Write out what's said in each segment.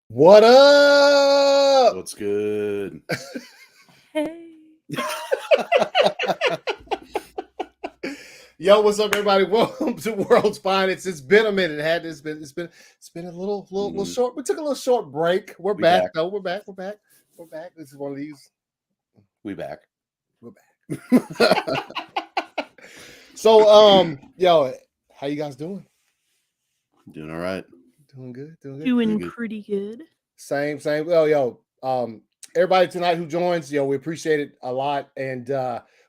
What up? What's good? Hey. Yo, what's up, everybody? Welcome to World's Finest. It's been a minute. It's been a little short. We took a little short break. We're back though. We're back. This is one of these. We back. We're back. So, yo, how you guys doing? Doing all right. Doing good. Doing pretty good. Same. Well, yo, everybody tonight who joins, yo, we appreciate it a lot. And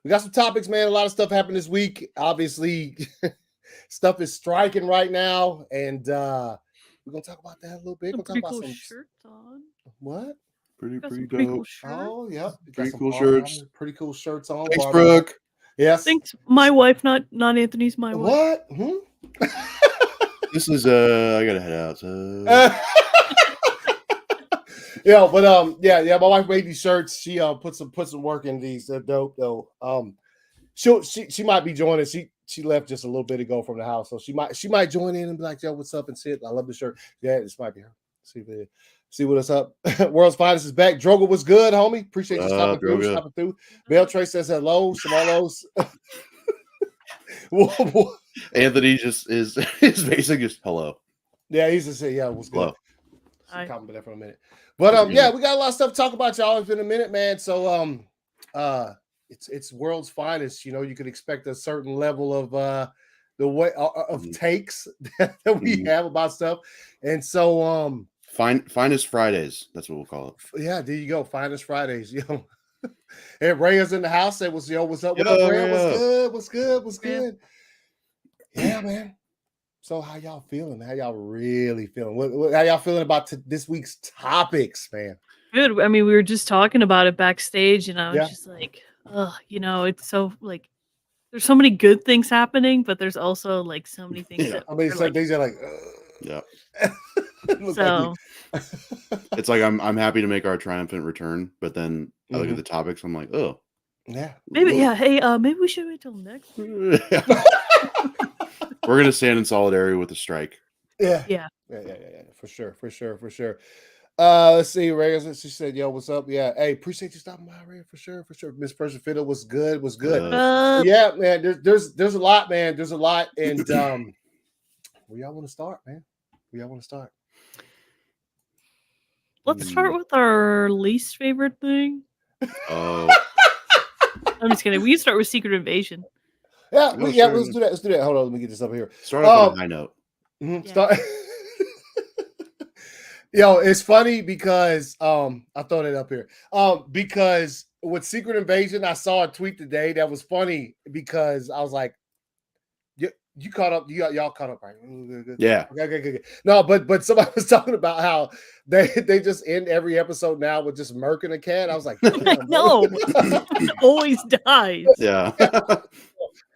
we got some topics, man. A lot of stuff happened this week. Obviously, stuff is striking right now. And we're gonna talk about that a little bit. Some We're pretty talk cool about some shirts on. What? Pretty Pretty dope. cool shirt. Oh, yeah. Pretty cool shirts. Pretty cool shirts on. Thanks, Brooke. Yes. Thanks, my wife, not Anthony's. My wife. What? This is I gotta head out. So. Yeah, but yeah. My wife made these shirts. She put some work in these. They're dope though. She might be joining. She left just a little bit ago from the house, so she might join in and be like, "Yo, what's up?" and sit. I love the shirt. Yeah, this might be her. See what's up. World's Finest is back. Droga was good, homie. Appreciate you stopping through. Bell Trey says hello. Samalos. Anthony just is basically just hello. Yeah, he's just saying, yeah, what's good. Hi. Comment that for a minute. But yeah, we got a lot of stuff to talk about, y'all. It's been a minute, man. So it's World's Finest. You know, you could expect a certain level of the way of takes that we have about stuff. And so Finest Fridays. That's what we'll call it. Yeah, there you go. Finest Fridays. Yo. And Rhea's in the house. Say, what's up? What up, Rhea? What's good? Yeah, man. So how y'all feeling? How y'all really feeling? How y'all feeling about this week's topics, man? Good. I mean, we were just talking about it backstage, and I was just like, it's so like there's so many good things happening, but there's also like so many things that some things are like, yeah. So it's like I'm happy to make our triumphant return, but then I look at the topics, I'm like, oh. Yeah. Maybe, Hey, maybe we should wait till next week. We're gonna stand in solidarity with the strike. Yeah. For sure. Let's see, Ray. She said, "Yo, what's up? Yeah, hey, appreciate you stopping by, Ray. For sure. Miss Person Fiddle was good. Yeah, man. There's a lot, man. There's a lot, and where y'all want to start, man? Let's start with our least favorite thing. Oh, I'm just kidding. We can start with Secret Invasion. Yeah, let's do that. Hold on, let me get this up here. Start off on a high note. Start. Yo, it's funny because I'll throw that up here. Because with Secret Invasion, I saw a tweet today that was funny because I was like, you caught up, y'all caught up, right? Good. Yeah. Okay, good. No, but somebody was talking about how they just end every episode now with just murking a cat. I was like, no, always dies. Yeah.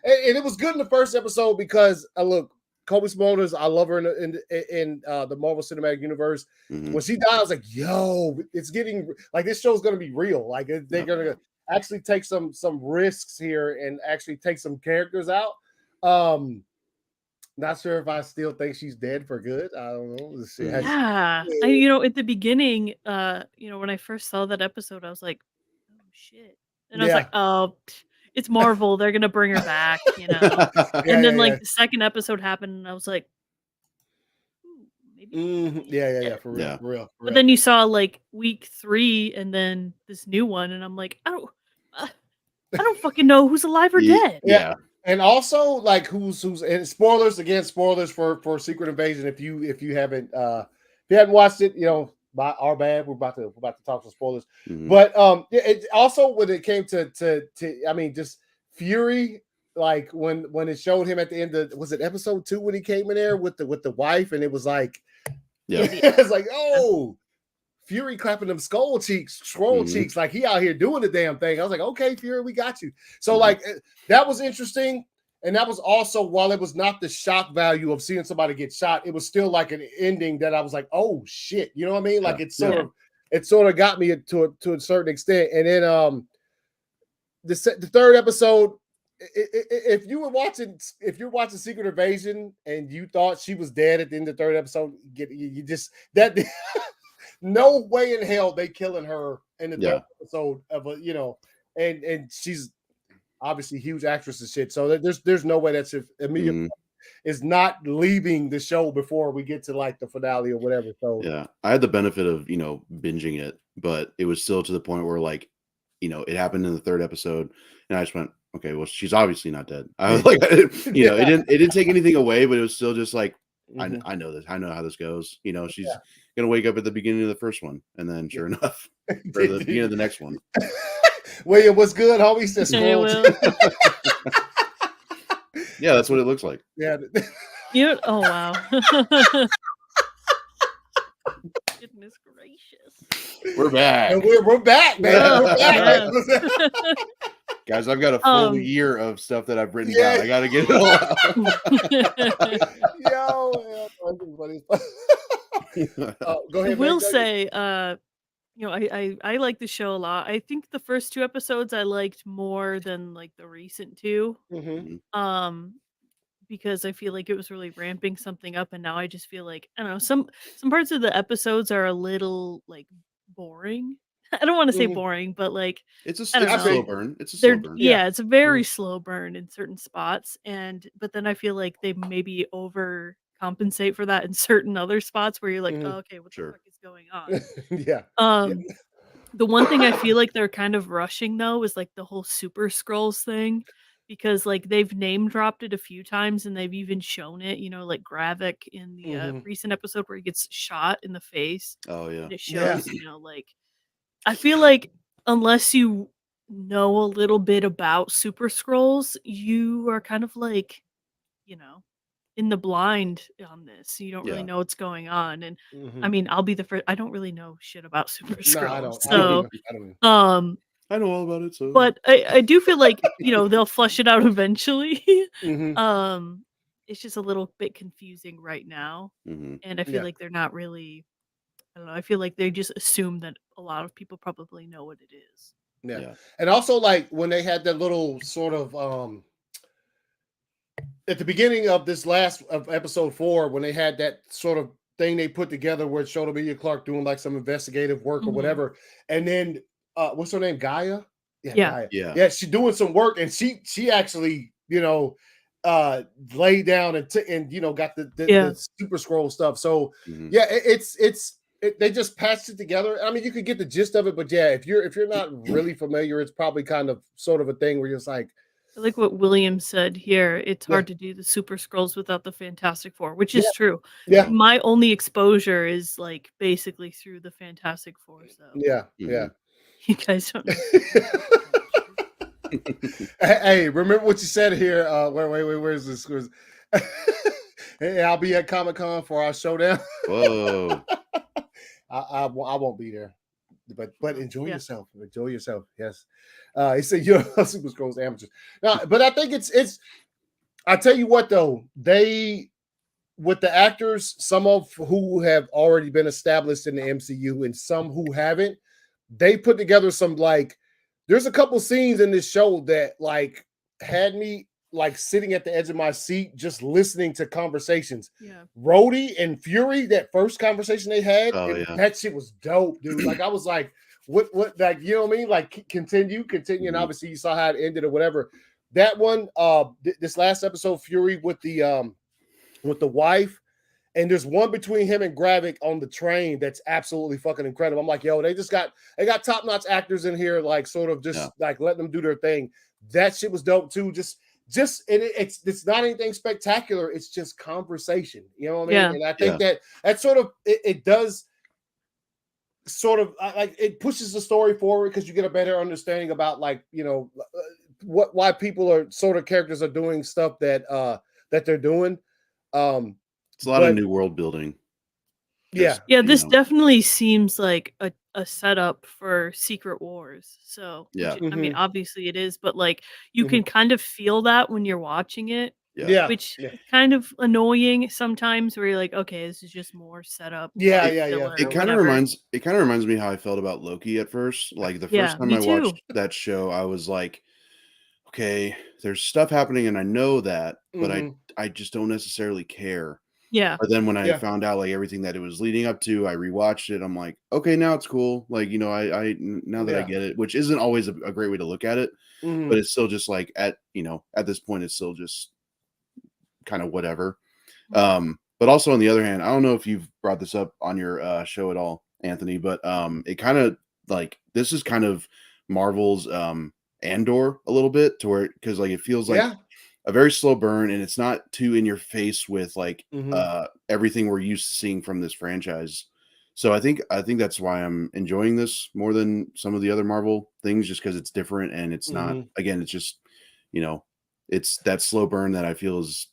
And it was good in the first episode because look, Kobe Smulders, I love her in the Marvel Cinematic Universe. Mm-hmm. When she died, I was like, yo, it's getting like this show's gonna be real. Like they're gonna actually take some risks here and actually take some characters out. Not sure if I still think she's dead for good. I don't know. Let's see. Yeah. At the beginning, when I first saw that episode, I was like, oh shit. And I was like, oh, it's Marvel. They're gonna bring her back, And then the second episode happened, and I was like, maybe. Yeah, for real. But then you saw like week 3, and then this new one, and I'm like, I don't fucking know who's alive or dead. Yeah. And also, like, who's and spoilers for Secret Invasion. If you haven't watched it, by our bad, we're about to talk some spoilers. Mm-hmm. But it also when it came to I mean, just Fury, like when it showed him at the end of, was it episode 2 when he came in there with the wife, and it was like, it's like, oh, Fury clapping them scroll cheeks, like he out here doing the damn thing. I was like, okay, Fury, we got you. So like that was interesting. And that was also, while it was not the shock value of seeing somebody get shot, it was still like an ending that I was like, oh shit, you know what I mean? Like it sort of got me to a certain extent. And then the third episode, if you're watching Secret Invasion and you thought she was dead at the end of the third episode, you just that no way in hell they killing her in the third episode of a, you know, and she's obviously a huge actress and shit. So there's no way that's Emilia is not leaving the show before we get to like the finale or whatever. So yeah, I had the benefit of, you know, binging it, but it was still to the point where, like, you know, it happened in the third episode, and I just went, okay, well, she's obviously not dead. I was like, you know, it didn't take anything away, but it was still just like, I know this, I know how this goes. You know, she's gonna wake up at the beginning of the first one, and then sure enough, for the beginning of the next one. William, what's good, homie? Says yeah, that's what it looks like. Yeah. Oh wow. Goodness gracious. We're back. And we're back, man. We're back. Guys, I've got a full year of stuff that I've written down. I gotta get it all out. Go ahead. I will say, you know, I like the show a lot. I think the first 2 episodes I liked more than like the recent 2. Because I feel like it was really ramping something up, and now I just feel like, I don't know, some parts of the episodes are a little like boring. I don't want to say boring, but like it's a slow burn. It's a slow burn. Yeah, it's a very slow burn in certain spots, but then I feel like they maybe overcompensate for that in certain other spots where you're like, oh, okay, what the fuck is going on? The one thing I feel like they're kind of rushing though is like the whole Super Skrulls thing, because like they've name dropped it a few times and they've even shown it, you know, like Gravik in the recent episode where he gets shot in the face. Oh yeah. And it shows, you know, like, I feel like unless you know a little bit about Super Skrulls, you are kind of like, you know, in the blind on this. You don't really know what's going on. And I mean, I'll be the first. I don't really know shit about Super Skrulls. I don't. So, I know all about it. So, but I do feel like, you know, they'll flush it out eventually. It's just a little bit confusing right now, and I feel like they're not really. I don't know. I feel like they just assume that a lot of people probably know what it is. Yeah. And also like when they had that little sort of at the beginning of this last of episode 4, when they had that sort of thing they put together where it showed Emilia Clarke doing like some investigative work or whatever, and then what's her name, Gaia? Gaia. Yeah, she's doing some work, and she actually, you know, laid down and you know, got the Super Scroll stuff. So they just patched it together. I mean, you could get the gist of it, but yeah, if you're not really familiar, it's probably kind of sort of a thing where you're just like, I like what William said here. It's hard to do the Super Scrolls without the Fantastic Four, which is true. Yeah. My only exposure is like basically through the Fantastic Four. So yeah. You guys don't know. Hey, remember what you said here? Wait, where's this? Hey, I'll be at Comic-Con for our showdown. Whoa. I won't be there, but enjoy yourself. Enjoy yourself. Yes. He said you're Super Scrolls amateurs. No, but I think it's. I tell you what though, they with the actors, some of who have already been established in the MCU and some who haven't, they put together some like. There's a couple scenes in this show that like had me like sitting at the edge of my seat just listening to conversations. Yeah. Rhodey and Fury, that first conversation they had, that shit was dope, dude. Like I was like, what like, you know what I mean? Like continue, and obviously you saw how it ended or whatever. That one, this last episode, Fury with the wife, and there's one between him and Gravik on the train that's absolutely fucking incredible. I'm like, yo, they got top-notch actors in here, like sort of just like letting them do their thing. That shit was dope too. And it's not anything spectacular. It's just conversation. You know what I mean? Yeah. And I think that sort of it does sort of like it pushes the story forward because you get a better understanding about like, you know, why people are sort of characters are doing stuff that they're doing. It's a lot of new world building. This definitely seems like a a setup for Secret Wars. So, Yeah. which I mean, Mhm. obviously it is, but like you Mhm. can kind of feel that when you're watching it, Yeah. which Yeah. is kind of annoying sometimes where you're like, okay, this is just more setup, more Yeah, like yeah, yeah, filler It or kind of whatever. reminds me how I felt about Loki at first. Like the first Yeah, time me I watched too. that show, I was like, okay, there's stuff happening and I know that, but Mhm. I just don't necessarily care. Yeah. But then when I Yeah. found out like everything that it was leading up to, I rewatched it. I'm like, okay, now it's cool. Like, now that I Yeah. get it, which isn't always a great way to look at it, but Mhm. it's still just like at this point, it's still just kind of whatever. Mhm. But also on the other hand, I don't know if you've brought this up on your show at all, Anthony, but it kind of like this is kind of Marvel's Andor a little bit to where because like it feels like Yeah. a very slow burn and it's not too in your face with like Mhm. everything we're used to seeing from this franchise. So I think that's why I'm enjoying this more than some of the other Marvel things, just because it's different and it's not Mhm. again, it's just you know, it's that slow burn that I feel is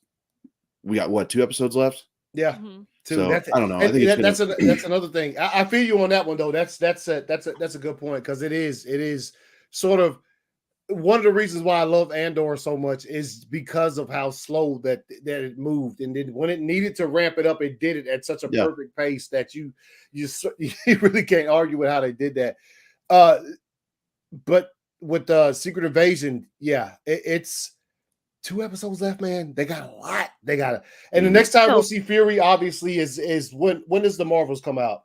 we got what 2 episodes left. Yeah. Mhm. Too. So That's I don't know. I and think it's gonna. that's another thing. I feel you on that one though. That's a good point because it is sort of one of the reasons why I love Andor so much is because of how slow that it moved, and then when it needed to ramp it up, it did it at such a Yeah. perfect pace that you really can't argue with how they did that. Uh, but with the Secret Invasion, yeah, it's 2 episodes left, man. They got a lot. They got it, and the Mhm. next time we'll No, see Fury, obviously, is when does the Marvels come out?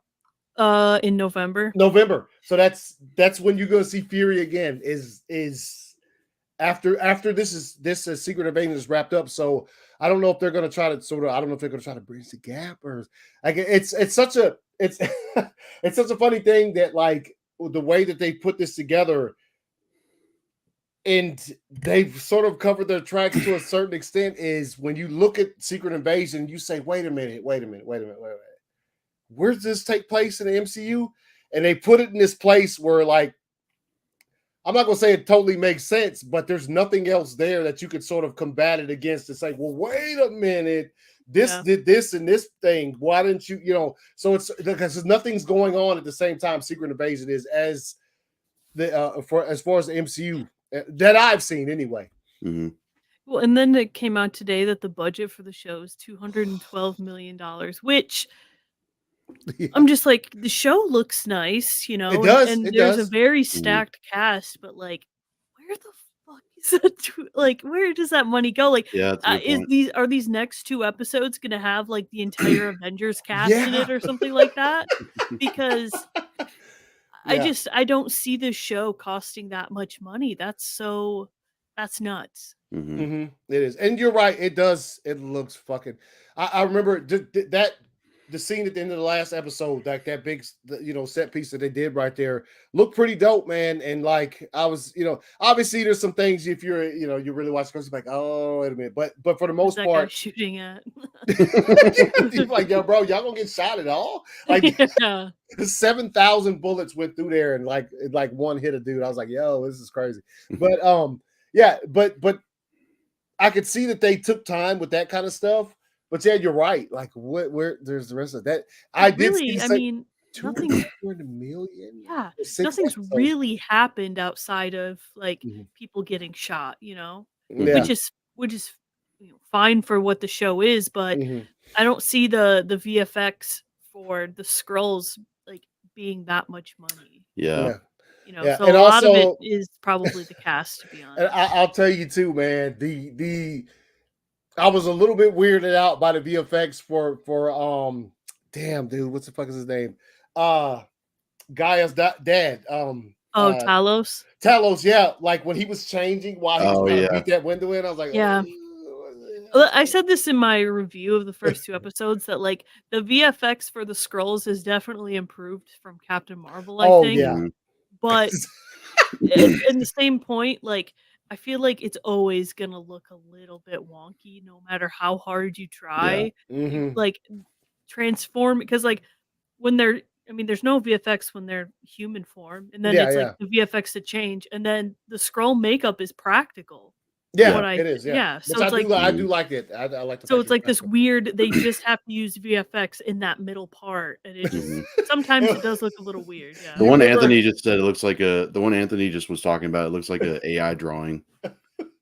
in November. November. So that's when you're gonna see Fury again. Is after this Secret Invasion is wrapped up. So I don't know if they're gonna try to sort of I don't know if they're gonna try to bridge the gap or like it's such a it's it's such a funny thing that like the way that they put this together and they've sort of covered their tracks to a certain extent is when you look at Secret Invasion, you say, wait a minute, wait a minute, wait a minute, wait a minute. Where does this take place in the MCU? And they put it in this place where like I'm not gonna say it totally makes sense, but there's nothing else there that you could sort of combat it against to say, well, wait a minute, this Yeah. did this and this thing. Why didn't you, So it's because nothing's going on at the same time. Secret Invasion is as the for as far as the MCU that I've seen anyway. Mhm. Well, and then it came out today that the budget for the show is $212 million, which Yeah. I'm just like, the show looks nice, It and does. and It there's a does. very Mhm. stacked cast, but like, where the fuck is that? Like, where does that money go? Like, Yeah, that's a good is point. these next 2 episodes gonna have like the entire Avengers cast in Yeah. it or something like that? Because Yeah. I don't see this show costing that much money. That's nuts. Mhm. It is, and you're right. It does. It looks fucking. I remember that the scene at the end of the last episode, like that big, set piece that they did right there, looked pretty dope, man. And like I was, obviously there's some things if you're, you really watch, you're like, oh wait a minute, but for the Where's most that guy part, shooting at? you're like, yo, bro, y'all gonna get shot at all? Like Yeah. 7,000 bullets went through there, and like one hit a dude. I was like, yo, this is crazy. But yeah, but I could see that they took time with that kind of stuff. But yeah, you're right. Like, where there's the rest of that. I But did see really, the I same mean, nothing's 200 million yeah, for 6 nothing's episodes. really happened outside of like Mhm. people getting shot, Mhm. which Yeah. is fine for what the show is, but Mhm. I don't see the VFX for the scrolls like being that much money. Yeah. Yeah. Yeah. So And a lot of it also, is probably the cast, to be and honest. I'll tell you too, man. The I was a little bit weirded out by the VFX for damn dude, what's the fuck is his name? Uh Gaia's dad. Oh, Talos. Talos, yeah, like when he was changing while he was Oh trying to yeah. beat that window in, I was like, Yeah. I said this in my review of the first 2 episodes that, like, the VFX for the scrolls has definitely improved from Captain Marvel, I oh think, yeah. Mhm. but in the same point, like, I feel like it's always gonna look a little bit wonky no matter how hard you Yeah. try. You, hmm like, transform because, like, when they're I mean, there's no VFX when they're human form, and then Yeah, it's, like, yeah. the VFX to change, and then the scroll makeup is practical. Yeah, it is. Yeah, So which it's like I do like it. I like the so fact it's like this special. weird. They just have to use VFX in that middle part, and it just sometimes it does look a little weird. Yeah. The one Anthony just said it looks like the one Anthony just was talking about. It looks like an AI drawing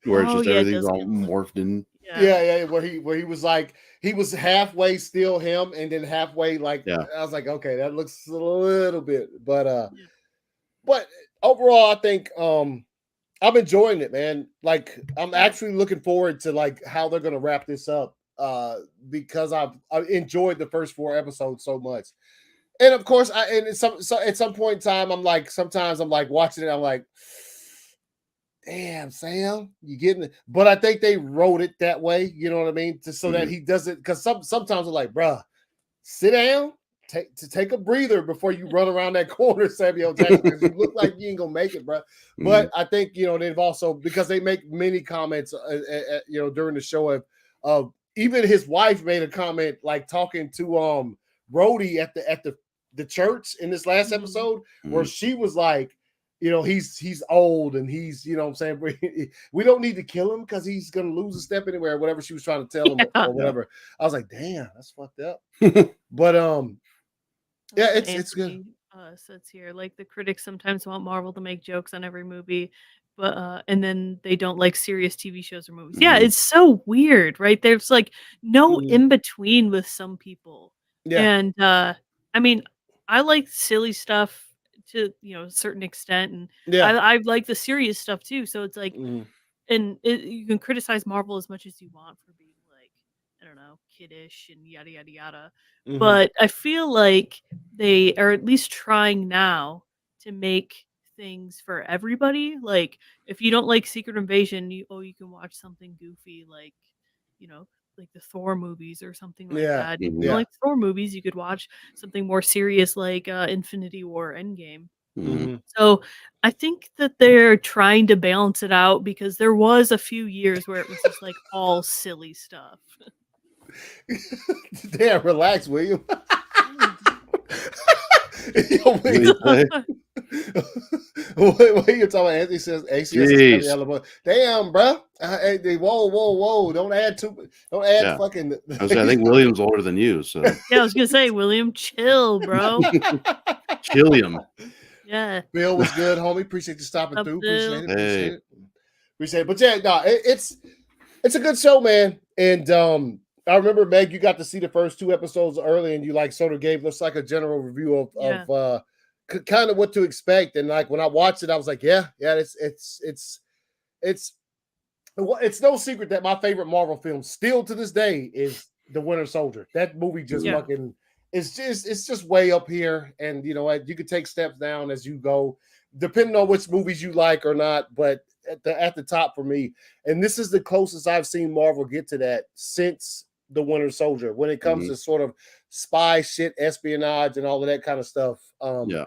where it's just it everything's does all get a little- morphed in. Yeah, where he was like he was halfway still him, and then halfway like I was like, okay, that looks a little bit, but overall, I think I'm enjoying it, man. Like I'm actually looking forward to like how they're gonna wrap this up, because I enjoyed the first 4 episodes so much. And of course, at some point in time, sometimes I'm like watching it, I'm like, damn, Sam, you getting it? But I think they wrote it that way, you know what I mean? So that he doesn't, because sometimes I'm like, bruh, sit down, take a breather before you run around that corner, Samuel Jackson, because you look like you ain't gonna make it, bruh. But I think they've also, because they make many comments, during the show of even his wife made a comment like talking to Rhodey at the church in this last episode, where she was like, he's old and he's, what I'm saying, we don't need to kill him because he's gonna lose a step anywhere, whatever she was trying to tell him or whatever. I was like, damn, that's fucked up. But it's good. Says here, like the critics sometimes want Marvel to make jokes on every movie, but and then they don't like serious TV shows or movies. Yeah, it's so weird, right? There's like no in between with some people. Yeah. And I mean, I like silly stuff to a certain extent, and I like the serious stuff too. So it's like, and you can criticize Marvel as much as you want for being like, I don't know, kiddish and yada yada yada. But I feel like they are at least trying now to make things for everybody. Like if you don't like Secret Invasion, you can watch something goofy you know, like the Thor movies or something like that. If you don't like Thor movies, you could watch something more serious like Infinity War Endgame. So I think that they're trying to balance it out because there was a few years where it was just like all silly stuff. Damn, relax, William. What you talking about? Anthony says ACS. Damn, bro. Whoa. Don't add fucking. I think William's older than you, so yeah, I was gonna say, William, chill, bro. Chilliam. Yeah. Bill was good, homie. Appreciate you stopping through. Bill? Appreciate it. But yeah, no, it's a good show, man. And I remember, Meg, you got to see the first 2 episodes early, and you like sort of gave us like a general review of kind of what to expect. And like when I watched it, I was like, yeah, it's no secret that my favorite Marvel film still to this day is The Winter Soldier. That movie just fucking it's just way up here. And you can take steps down as you go, depending on which movies you like or not. But at the top for me, and this is the closest I've seen Marvel get to that since The Winter Soldier when it comes to sort of spy shit, espionage, and all of that kind of stuff. So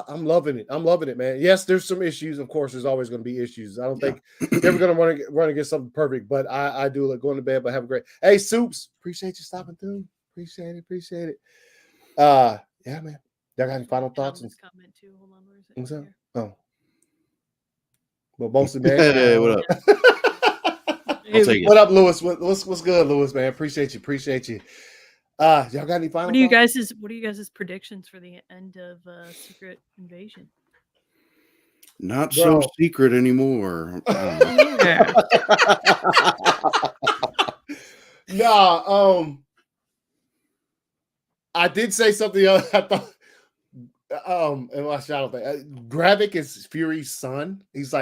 I'm loving it. I'm loving it, man. Yes, there's some issues. Of course, there's always going to be issues. I don't think they're ever going to run against something perfect, but I do like going to bed, but have a great. Hey, Soups, appreciate you stopping through. Appreciate it. Yeah, man. Y'all got any final thoughts? Comment too. Hold on, where is it? Oh. Well, mostly, man. Hey, what up? I'll take it. What up, Lewis? What's good, Lewis, man? Appreciate you. Y'all got any final What are you guys' predictions for the end of Secret Invasion? Not so secret anymore. Nah, I did say something else. I thought and I don't think Gravik is Fury's son. He's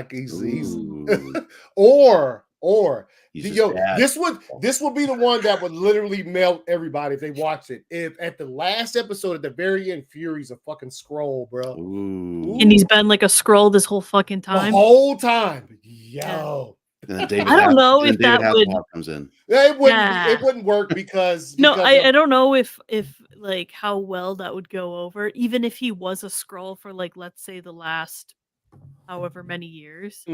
or this would be the one that would literally melt everybody if they watched it. If at the last episode at the very end, Fury's a fucking scroll, bro. And he's been like a scroll this whole fucking time. The whole time. Yo. I don't know if that would comes in. It wouldn't work because I don't know if like how well that would go over, even if he was a scroll for like, let's say, the last however many years.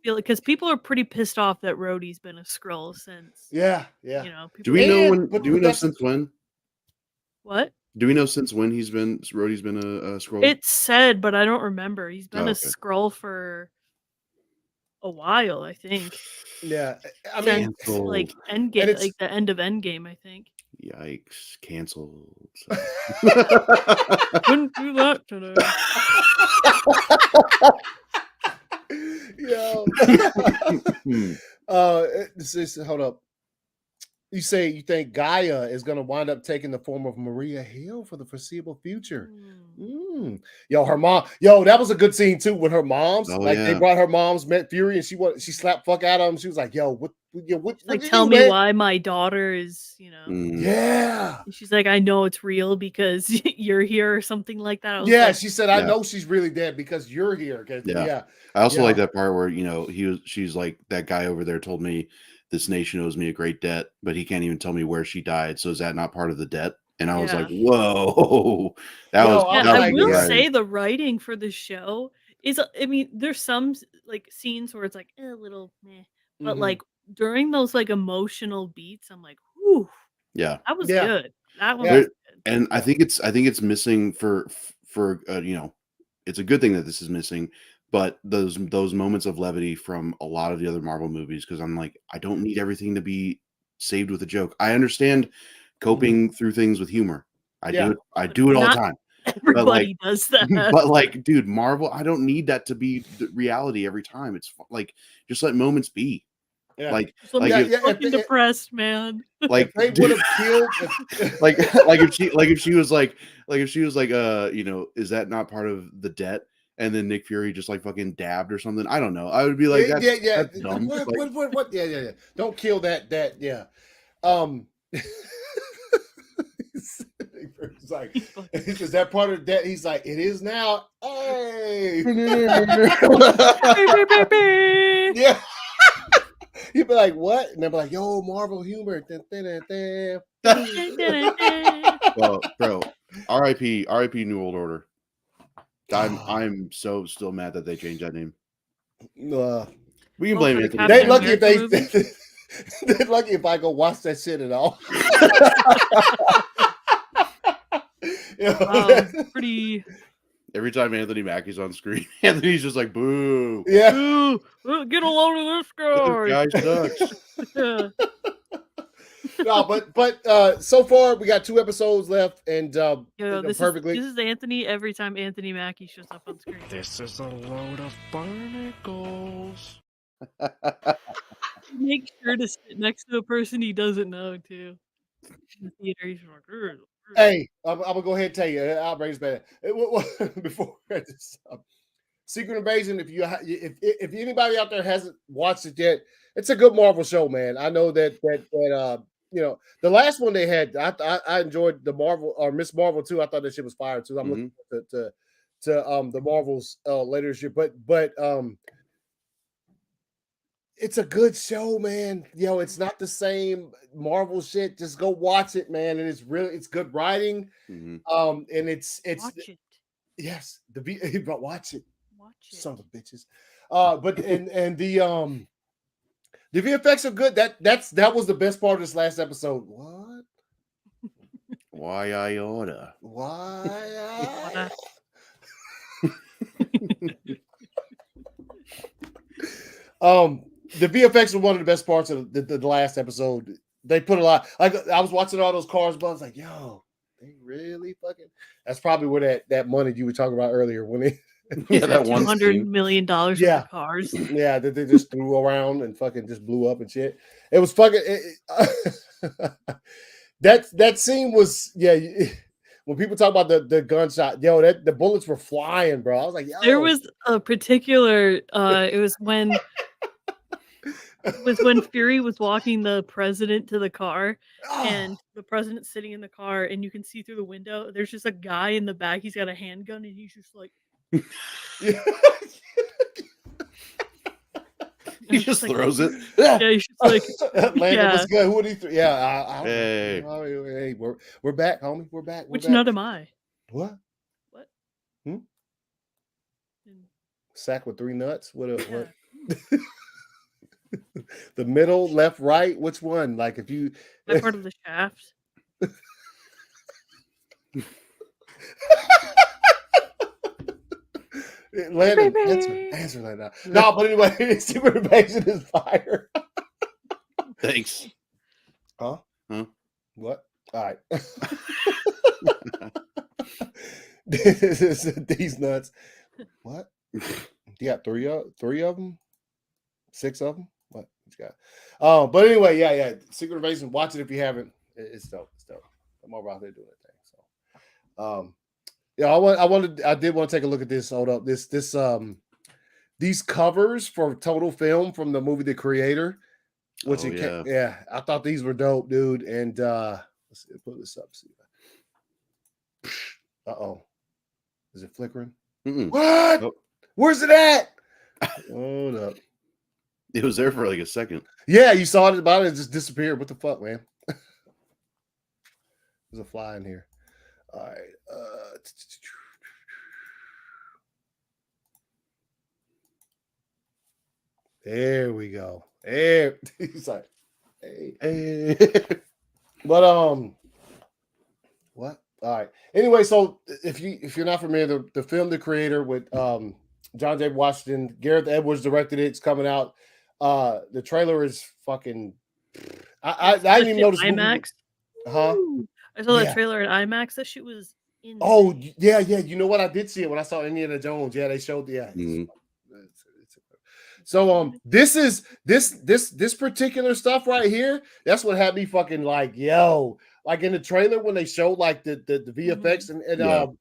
Because people are pretty pissed off that Rhodey's been a scroll since. Yeah. Do we know when? Do we know since when? What? Do we know since when Rhodey's been a scroll? It's said, but I don't remember. He's been a scroll for a while, I think. Yeah, I mean, Since like Canceled. Endgame, like the end of Endgame, I think. Yikes! Canceled. Couldn't do that today. Hold up. You say you think Gaia is going to wind up taking the form of Maria Hill for the foreseeable future. Yo, her mom. Yo, that was a good scene too with her moms. They brought her moms, met Fury, and she slapped fuck out of him. She was like, "Yo, what like, tell me why my daughter is, Yeah." And she's like, "I know it's real because you're here," or something like that. Yeah, she said, "I know she's really dead because you're here." Yeah. I also like that part where she's like, that guy over there told me this nation owes me a great debt, but he can't even tell me where she died. So is that not part of the debt? And I was like, whoa, I will say the writing for the show is, I mean, there's some like scenes where it's like a little meh, but like during those like emotional beats, I'm like, whew, that was good. That one was good. And I think it's missing for it's a good thing that this is missing, but those moments of levity from a lot of the other Marvel movies, because I'm like, I don't need everything to be saved with a joke. I understand coping through things with humor. I do it all the time. Everybody does that. But like, dude, Marvel, I don't need that to be the reality every time. It's like, just let moments be. Yeah. Like, fucking depressed, man. Like they would have killed. if she was like, is that not part of the debt? And then Nick Fury just like fucking dabbed or something. I don't know. I would be like, that's dumb. What? Yeah. Don't kill that. Yeah. He's like, is that part of that? He's like, it is now. Hey. Yeah. You'd be like, what? And they'd be like, yo, Marvel humor. Well, bro, R.I.P. New World Order. I'm so still mad that they changed that name. We can blame it. They're lucky if they're lucky if I go watch that shit at all. Pretty. Every time Anthony Mackie's on screen, Anthony's just like, boo. Yeah. Boo. Get a load of this guy. This guy sucks. No, but so far we got 2 episodes left, and this is Anthony every time Anthony Mackie shows up on screen. This is a load of barnacles. Make sure to sit next to a person he doesn't know too. In the theater, he's like, hey, I'm gonna go ahead and tell you, Outrageous better. Before this, Secret Invasion. If anybody out there hasn't watched it yet, it's a good Marvel show, man. I know that the last one they had, I enjoyed the Marvel or Miss Marvel too. I thought that shit was fire too. I'm looking to the Marvels later this year, but it's a good show, man. It's not the same Marvel shit. Just go watch it, man. And it's good writing. And it's watch it. Yes, but watch it. Son of bitches. But the VFX are good. That was the best part of this last episode. What? Why I order? Why? The VFX were one of the best parts of the last episode. They put a lot. Like I was watching all those cars, but I was like, "Yo, they really fucking." That's probably where that money you were talking about earlier when they. That $100 million worth of cars. Yeah, that they just threw around and fucking just blew up and shit. It was fucking. That scene was When people talk about the gunshot, the bullets were flying, bro. I was like, yo. There was a particular. It was when. When Fury was walking the president to the car, and the president's sitting in the car, and you can see through the window. There's just a guy in the back. He's got a handgun, and he's just like. He just throws it. Yeah, he's just like. Landon was good. Who would he? Hey, we're back, homie. We're back. Which nut am I? What? Sack with 3 nuts. What? The middle, left, right. Which one? Like if you. That part of the shaft. Landon, answer that now. No, but anyway, Secret Invasion is fire. Thanks. Huh? What? All right. These nuts. What? You got three of them? 6 of them? What you got? But anyway, yeah. Secret Invasion. Watch it if you haven't. It's dope. It's dope. I'm over out there doing that thing. So, yeah, I did want to take a look at this. Hold up. These covers for Total Film from the movie The Creator, which I thought these were dope, dude. And let's see, put this up. See. Uh-oh. Is it flickering? Mm-mm. What? Oh. Where's it at? Hold up. It was there for like a second. Yeah, you saw it about it. It just disappeared. What the fuck, man? There's a fly in here. All right. There we go. There. He's like, hey. But what? All right. Anyway, so if you're not familiar, the film The Creator with John David Washington, Gareth Edwards directed it. It's coming out. The trailer is fucking. I didn't even notice IMAX. Huh? I saw that trailer in IMAX. That shit was insane. Oh yeah. You know what? I did see it when I saw Indiana Jones. Yeah, they showed. Yeah. Mm-hmm. So this particular stuff right here, that's what had me fucking like, yo, like in the trailer when they showed like the VFX and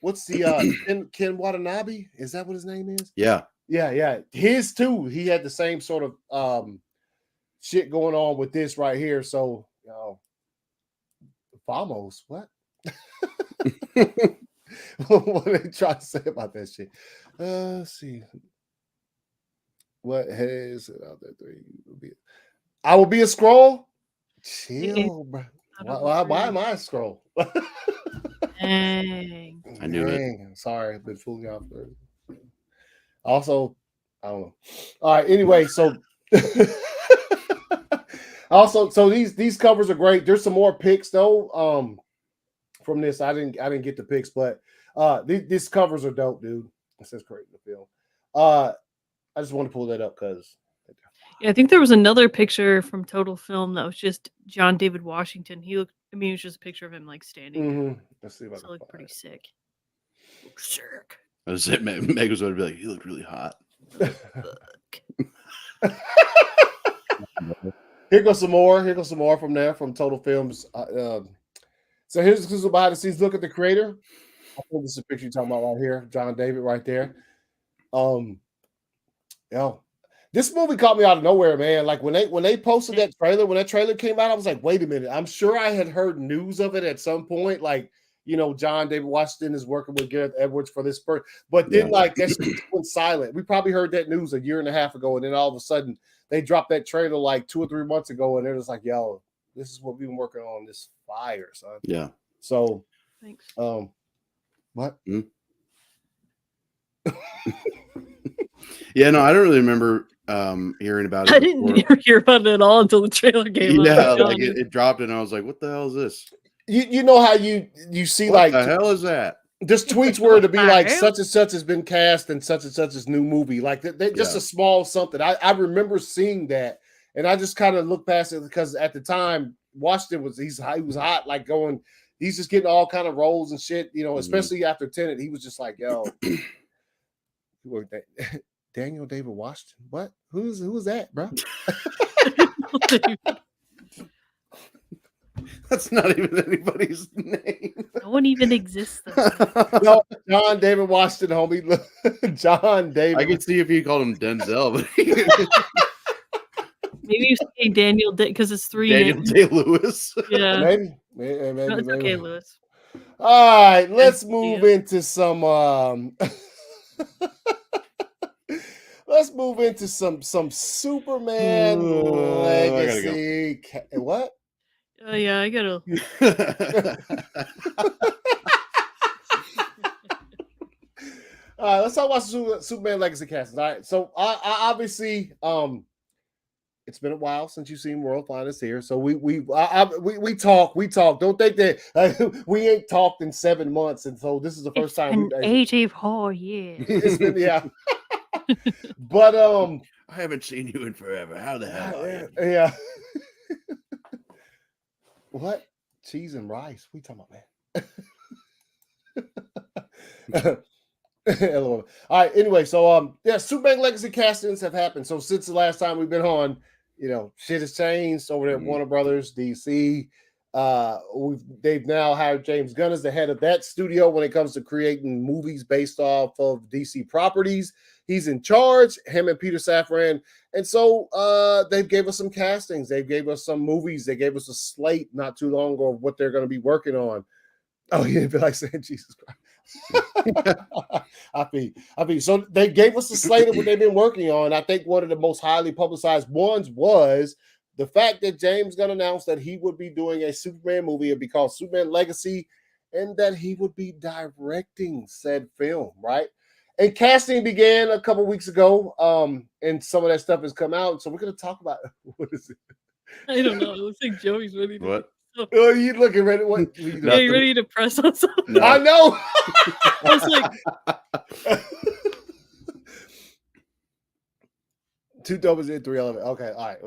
what's the Ken Watanabe? Is that what his name is? Yeah. His too. He had the same sort of shit going on with this right here. So Famos, what? What are they trying to say about that shit? Let's see. What has it out there? I will be a scroll. Chill, bro. Why am I a scroll? Dang. I knew it. Sorry, I've been fooling y'all. Also, I don't know. All right. Anyway, so so these covers are great. There's some more pics though. From this, I didn't get the pics, but these covers are dope, dude. It says creating the film. I just want to pull that up because. Yeah, I think there was another picture from Total Film that was just John David Washington. He looked. I mean, it was just a picture of him like standing. Mm-hmm. Let's see if I can looked pretty sick. Looks sick. I was saying, Meg was going to be like, he looked really hot. Here goes some more. From there from Total Films. So here's a behind the scenes look at The Creator. I think this is a picture you're talking about right here, John David right there. This movie caught me out of nowhere, man. Like when they posted that trailer, when that trailer came out, I was like, wait a minute. I'm sure I had heard news of it at some point. Like, John David Washington is working with Gareth Edwards for this part. But then like that shit went silent. We probably heard that news a year and a half ago, and then all of a sudden they dropped that trailer like 2 or 3 months ago, and they're just like, yo, this is what we've been working on, this fire, son. Yeah. So thanks. What? Yeah, no, I don't really remember hearing about it. I didn't hear about it at all until the trailer came out. Yeah, like it dropped, and I was like, "What the hell is this?" You know how you see what like the hell is that? There's tweets where to be like such and such has been cast and such's new movie. Like they just a small something. I remember seeing that, and I just kind of looked past it because at the time Washington was he was hot, like going. He's just getting all kind of roles and shit, especially after Tenet. He was just like, yo, Daniel David Washington. What? Who's that, bro? That's not even anybody's name. No one even exists. No, John David Washington, homie. John David. I could see if you called him Denzel, but maybe you say Daniel because it's 3 Daniel names. Day-Lewis. Yeah, maybe. No, it's okay, Lewis. All right, let's move into some. Let's move into some Superman legacy. What? Oh yeah, I gotta. All right, let's talk about Superman legacy cast. All right, so I obviously, It's been a while since you've seen World Finest here, so we talk. Don't think that we ain't talked in 7 months, and so this is the first time we've 84 years. it's been but I haven't seen you in forever. How the hell are you? Yeah. What? Cheese and rice? We talking about, man? All right. Anyway, so Superman Legacy castings have happened. So since the last time we've been on, shit has changed over there at Warner Brothers DC. They've now hired James Gunn as the head of that studio when it comes to creating movies based off of DC properties. He's in charge, him and Peter Safran. And so they gave us some castings. They gave us some movies. They gave us a slate not too long ago of what they're going to be working on. Oh, yeah, it'd be like saying Jesus Christ. I mean, so they gave us a slate of what they've been working on. I think one of the most highly publicized ones was the fact that James Gunn announced that he would be doing a Superman movie. It'd be called Superman Legacy, and that he would be directing said film, right? And casting began a couple weeks ago, and some of that stuff has come out. So we're going to talk about what is it? I don't know. It looks like Joey's ready to. What? Oh, you looking ready? What? Yeah, you ready to press on something? No. I know. I was like, 2 doubles in 311. Okay, all right.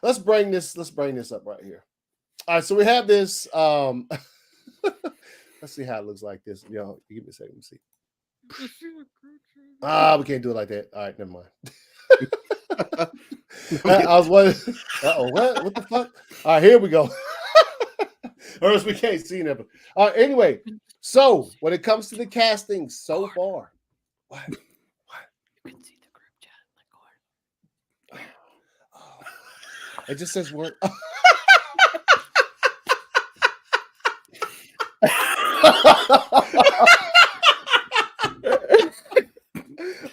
Let's bring this up right here. All right, so we have this. Let's see how it looks like this. Give me a second. Let me see. We can't do it like that. All right, never mind. I was wondering. What the fuck? All right, here we go. Or else we can't see nothing. All right, anyway, so when it comes to the casting so far, what? you can see the group chat in the corner. It just says word.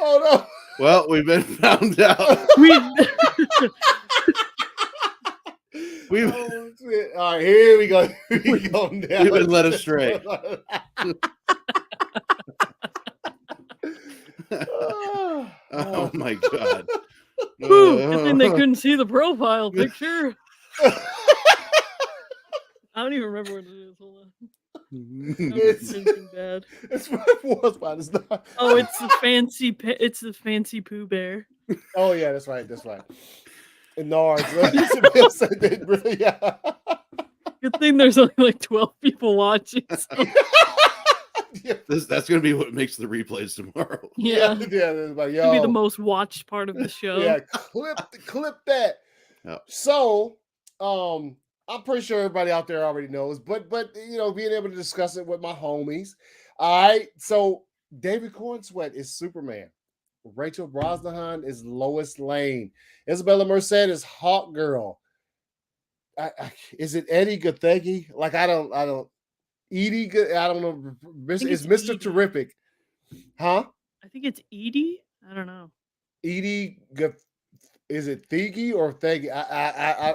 Oh no. Well, we've been found out. We've all right, here we go. We've been led astray. Oh my god. Good thing they couldn't see the profile picture. I don't even remember what it is. Hold on. It's bad. It's it's not. Oh, it's the fancy Pooh Bear. Oh yeah, that's right. And Nards. Yeah. Good thing there's only like 12 people watching. So. That's gonna be what makes the replays tomorrow. Yeah. It's like, it'll be the most watched part of the show. Yeah, clip that. Yep. So, I'm pretty sure everybody out there already knows, but being able to discuss it with my homies. All right. So David Cornsweet is Superman. Rachel Brosnahan is Lois Lane. Isabella Merced is Hawk Girl. Is it Eddie Gathegi? Like I don't. Edie. I don't know. It's Mr. Edie. Terrific, huh? I think it's Edie. I don't know. Edie. Is it Thegi or Thegi?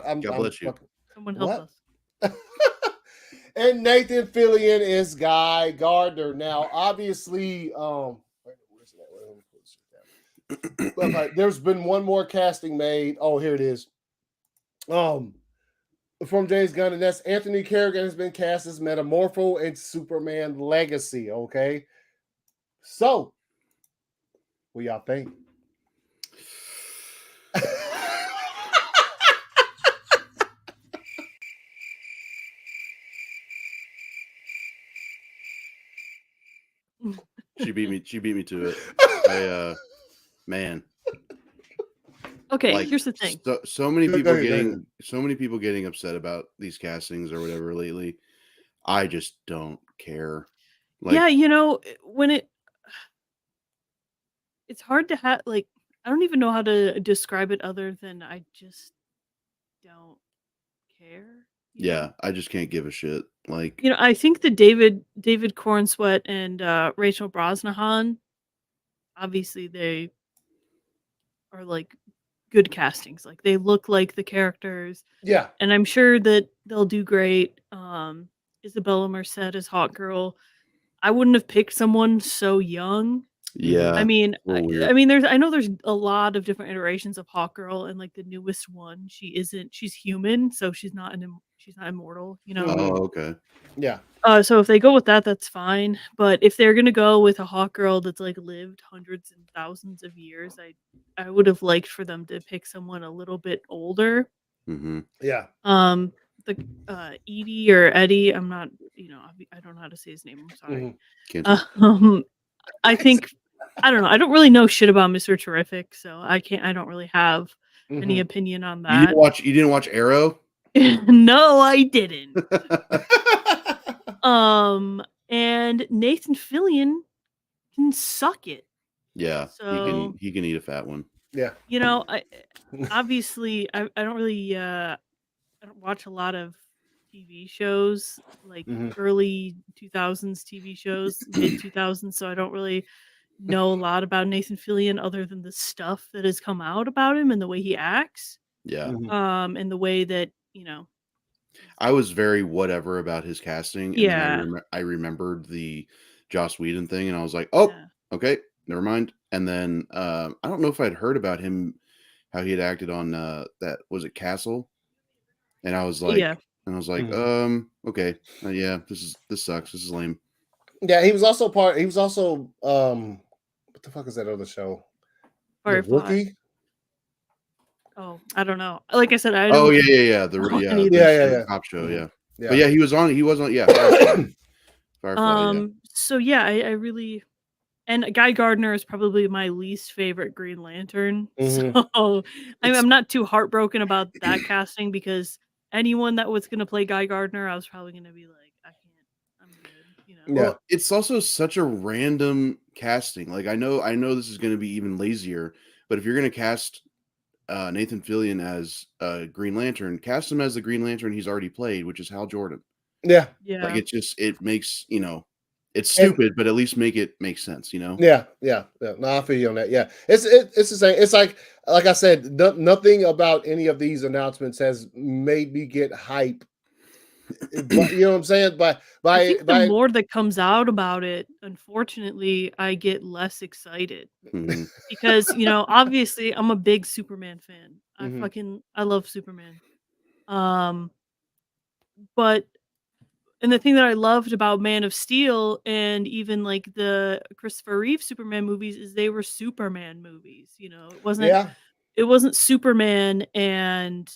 I'm. God bless you. Someone help us. And Nathan Fillion is Guy Gardner. Now, obviously, there's been one more casting made. Oh, here it is. From James Gunn, and that's Anthony Kerrigan has been cast as Metamorpho in Superman Legacy. Okay, so what y'all think? She beat me to it. Man. Okay, here's the thing. So many people getting upset about these castings or whatever lately. I just don't care. When it's hard to have I don't even know how to describe it other than I just don't care. Yeah, I just can't give a shit. I think that David Cornsweet and Rachel Brosnahan, obviously they are good castings. They look like the characters. Yeah. And I'm sure that they'll do great. Isabella Merced as Hawk Girl. I wouldn't have picked someone so young. Yeah. I mean, a little weird. I mean, I know there's a lot of different iterations of Hawkgirl, and like the newest one, she's human, so she's not immortal, you know. Oh, okay. Yeah. So if they go with that, that's fine. But if they're gonna go with a Hawkgirl that's like lived hundreds and thousands of years, I would have liked for them to pick someone a little bit older. Mm-hmm. Yeah. The Edie or Eddie, I'm not, I don't know how to say his name. I'm sorry. Can't do I think I don't know. I don't really know shit about Mr. Terrific, so I don't really have any opinion on You that. didn't watch Arrow? No, I didn't. And Nathan Fillion can suck it. Yeah, So he can eat a fat one. Yeah. Obviously I don't really I don't watch a lot of TV shows, like early 2000s TV shows, mid 2000s, so I don't really know a lot about Nathan Fillion other than the stuff that has come out about him and the way he acts. Yeah. And the way that, I was very whatever about his casting, and yeah. then I remembered the Joss Whedon thing, and I was like, "Oh, Yeah. okay, never mind." And then I don't know if I'd heard about him, how he had acted on that, was it Castle, and I was like, Yeah. okay, yeah, this sucks. This is lame. Yeah, he was also what the fuck is that other show? The Firefly. Rookie? Oh, I don't know. Like I said, I Oh don't yeah, the cop show, yeah. But yeah, he was on Firefly, So yeah, I really, and Guy Gardner is probably my least favorite Green Lantern. So I'm not too heartbroken about that casting, because anyone that was gonna play Guy Gardner, I was probably gonna be like, I can't, I'm good, Well, it's also such a random casting. Like I know this is gonna be even lazier, but if you're gonna cast Nathan Fillion as Green Lantern, cast him as the Green Lantern he's already played, which is Hal Jordan. Yeah. Like it makes, it's stupid, but at least make it make sense, Yeah. No, I feel you on that. Yeah. It's the same. It's like I said, nothing about any of these announcements has made me get hype. But, you know what I'm saying? I think the more that comes out about it, unfortunately, I get less excited. Because, obviously I'm a big Superman fan. I love Superman. But and the thing that I loved about Man of Steel and even like the Christopher Reeve Superman movies is they were Superman movies. It wasn't Superman and,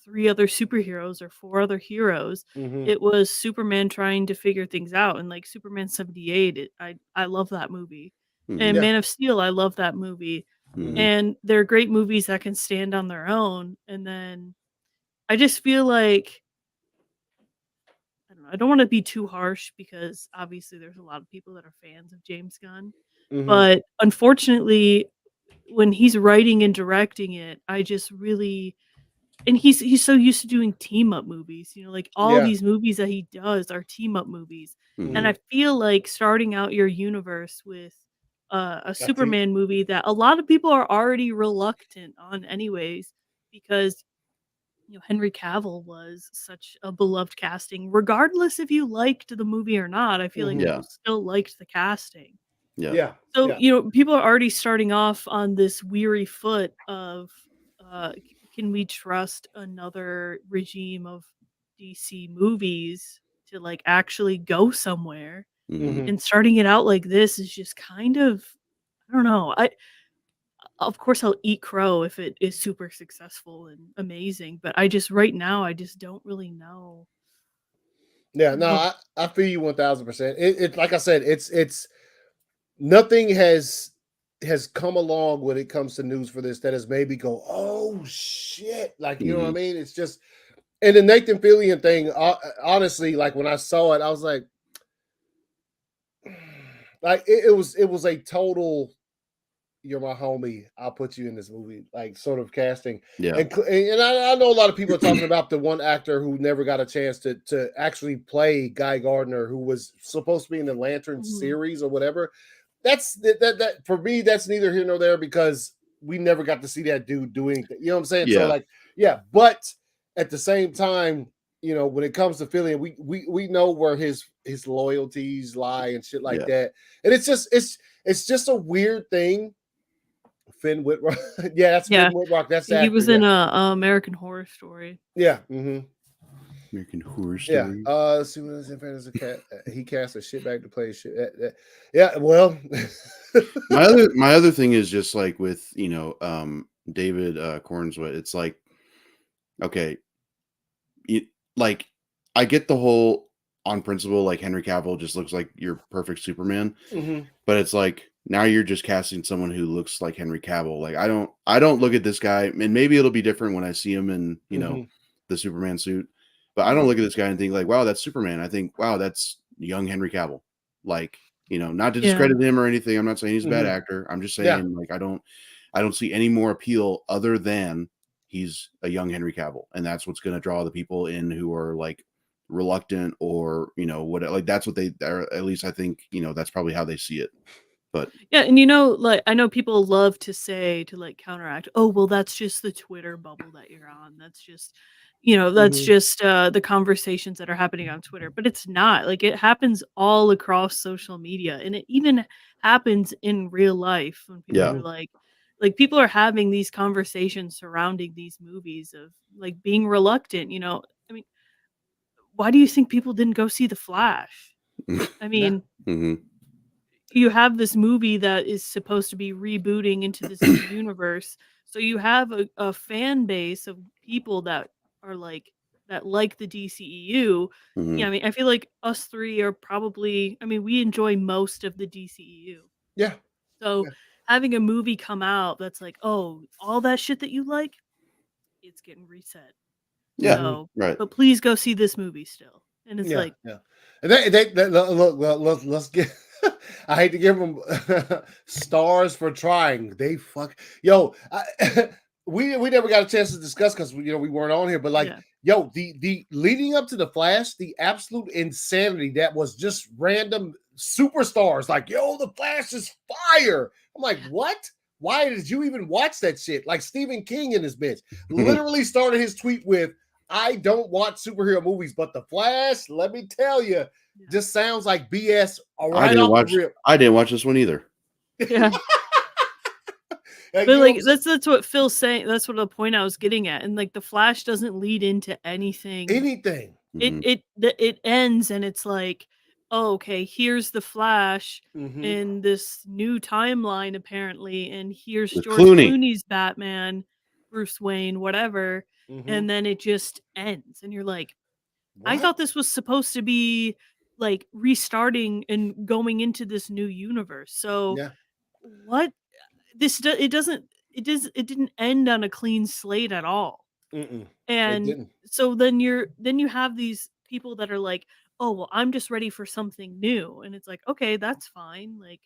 three other superheroes or four other heroes. It was Superman trying to figure things out. And like Superman 78, I love that movie. And Man of Steel, I love that movie. And they're great movies that can stand on their own. And then I just feel like, I don't know, I don't want to be too harsh, because obviously there's a lot of people that are fans of James Gunn. But unfortunately, when he's writing and directing it, I just really, and he's so used to doing team up movies, like all these movies that he does are team up movies. And I feel like starting out your universe with a Superman movie that a lot of people are already reluctant on anyways, because Henry Cavill was such a beloved casting, regardless if you liked the movie or not. I feel like people still liked the casting. Yeah. So, people are already starting off on this weary foot of, can we trust another regime of DC movies to like actually go somewhere? And starting it out like this is just kind of, I don't know. Of course I'll eat crow if it is super successful and amazing, but right now I just don't really know. Yeah, no, I feel you 1000%. It like I said, it's nothing has come along when it comes to news for this that has made me go, oh shit. Like, you know what I mean? It's just, and the Nathan Fillion thing, honestly, like when I saw it, I was like it was a total, you're my homie, I'll put you in this movie, like sort of casting. Yeah. And I know a lot of people are talking about the one actor who never got a chance to actually play Guy Gardner, who was supposed to be in the Lantern series or whatever. That's that for me, that's neither here nor there, because we never got to see that dude do anything. You know what I'm saying? Yeah. So like, yeah, but at the same time, when it comes to Philly, we know where his loyalties lie and shit like that. And it's just a weird thing. Finn Whitrock. Yeah, that's Finn Whitrock. That's the he actor, was in a American Horror Story. Yeah. Mm-hmm. American Horror Story. Yeah. As soon as a cat, he cast a shit back to play shit. Yeah. Well, my other thing is just like with David Cornswit. It's like, okay, like I get the whole on principle, like Henry Cavill just looks like your perfect Superman, but it's like now you're just casting someone who looks like Henry Cavill. Like I don't look at this guy, and maybe it'll be different when I see him in the Superman suit, but I don't look at this guy and think like, wow, that's Superman. I think, wow, that's young Henry Cavill. Like, not to discredit him or anything. I'm not saying he's a bad actor. I'm just saying like I don't see any more appeal other than he's a young Henry Cavill, and that's what's going to draw the people in who are like reluctant or what, like that's what they are. At least I think that's probably how they see it. But yeah, and like I know people love to say to like counteract, oh well, that's just the Twitter bubble that you're on. That's just that's just the conversations that are happening on Twitter. But it's not. Like it happens all across social media, and it even happens in real life when people are like people are having these conversations surrounding these movies of like being reluctant. I mean, why do you think people didn't go see The Flash? I mean, you have this movie that is supposed to be rebooting into this new universe. So you have a fan base of people that are like the DCEU. Yeah, I mean, I feel like us three are probably, I mean, we enjoy most of the DCEU. Yeah. So having a movie come out that's like, oh, all that shit that you like, it's getting reset. Yeah. So, right. But please go see this movie still. And it's like, And look, let's get. I hate to give them stars for trying. They we never got a chance to discuss because we weren't on here. But like, the leading up to the Flash, the absolute insanity that was just random superstars. Like, the Flash is fire. I'm like, what? Why did you even watch that shit? Like Stephen King in his bitch literally started his tweet with, I don't watch superhero movies, but The Flash, let me tell you, just sounds like BS right off the rip. I didn't watch this one either. Yeah. But like that's what Phil's saying. That's what the point I was getting at. And like The Flash doesn't lead into anything. It ends and it's like, oh, okay, here's the Flash in this new timeline apparently, and here's George Clooney's Batman, Bruce Wayne, whatever. And then it just ends. And you're like, what? I thought this was supposed to be like restarting and going into this new universe. So what it didn't end on a clean slate at all. And so then you have these people that are like, oh well, I'm just ready for something new. And it's like, okay, that's fine. Like,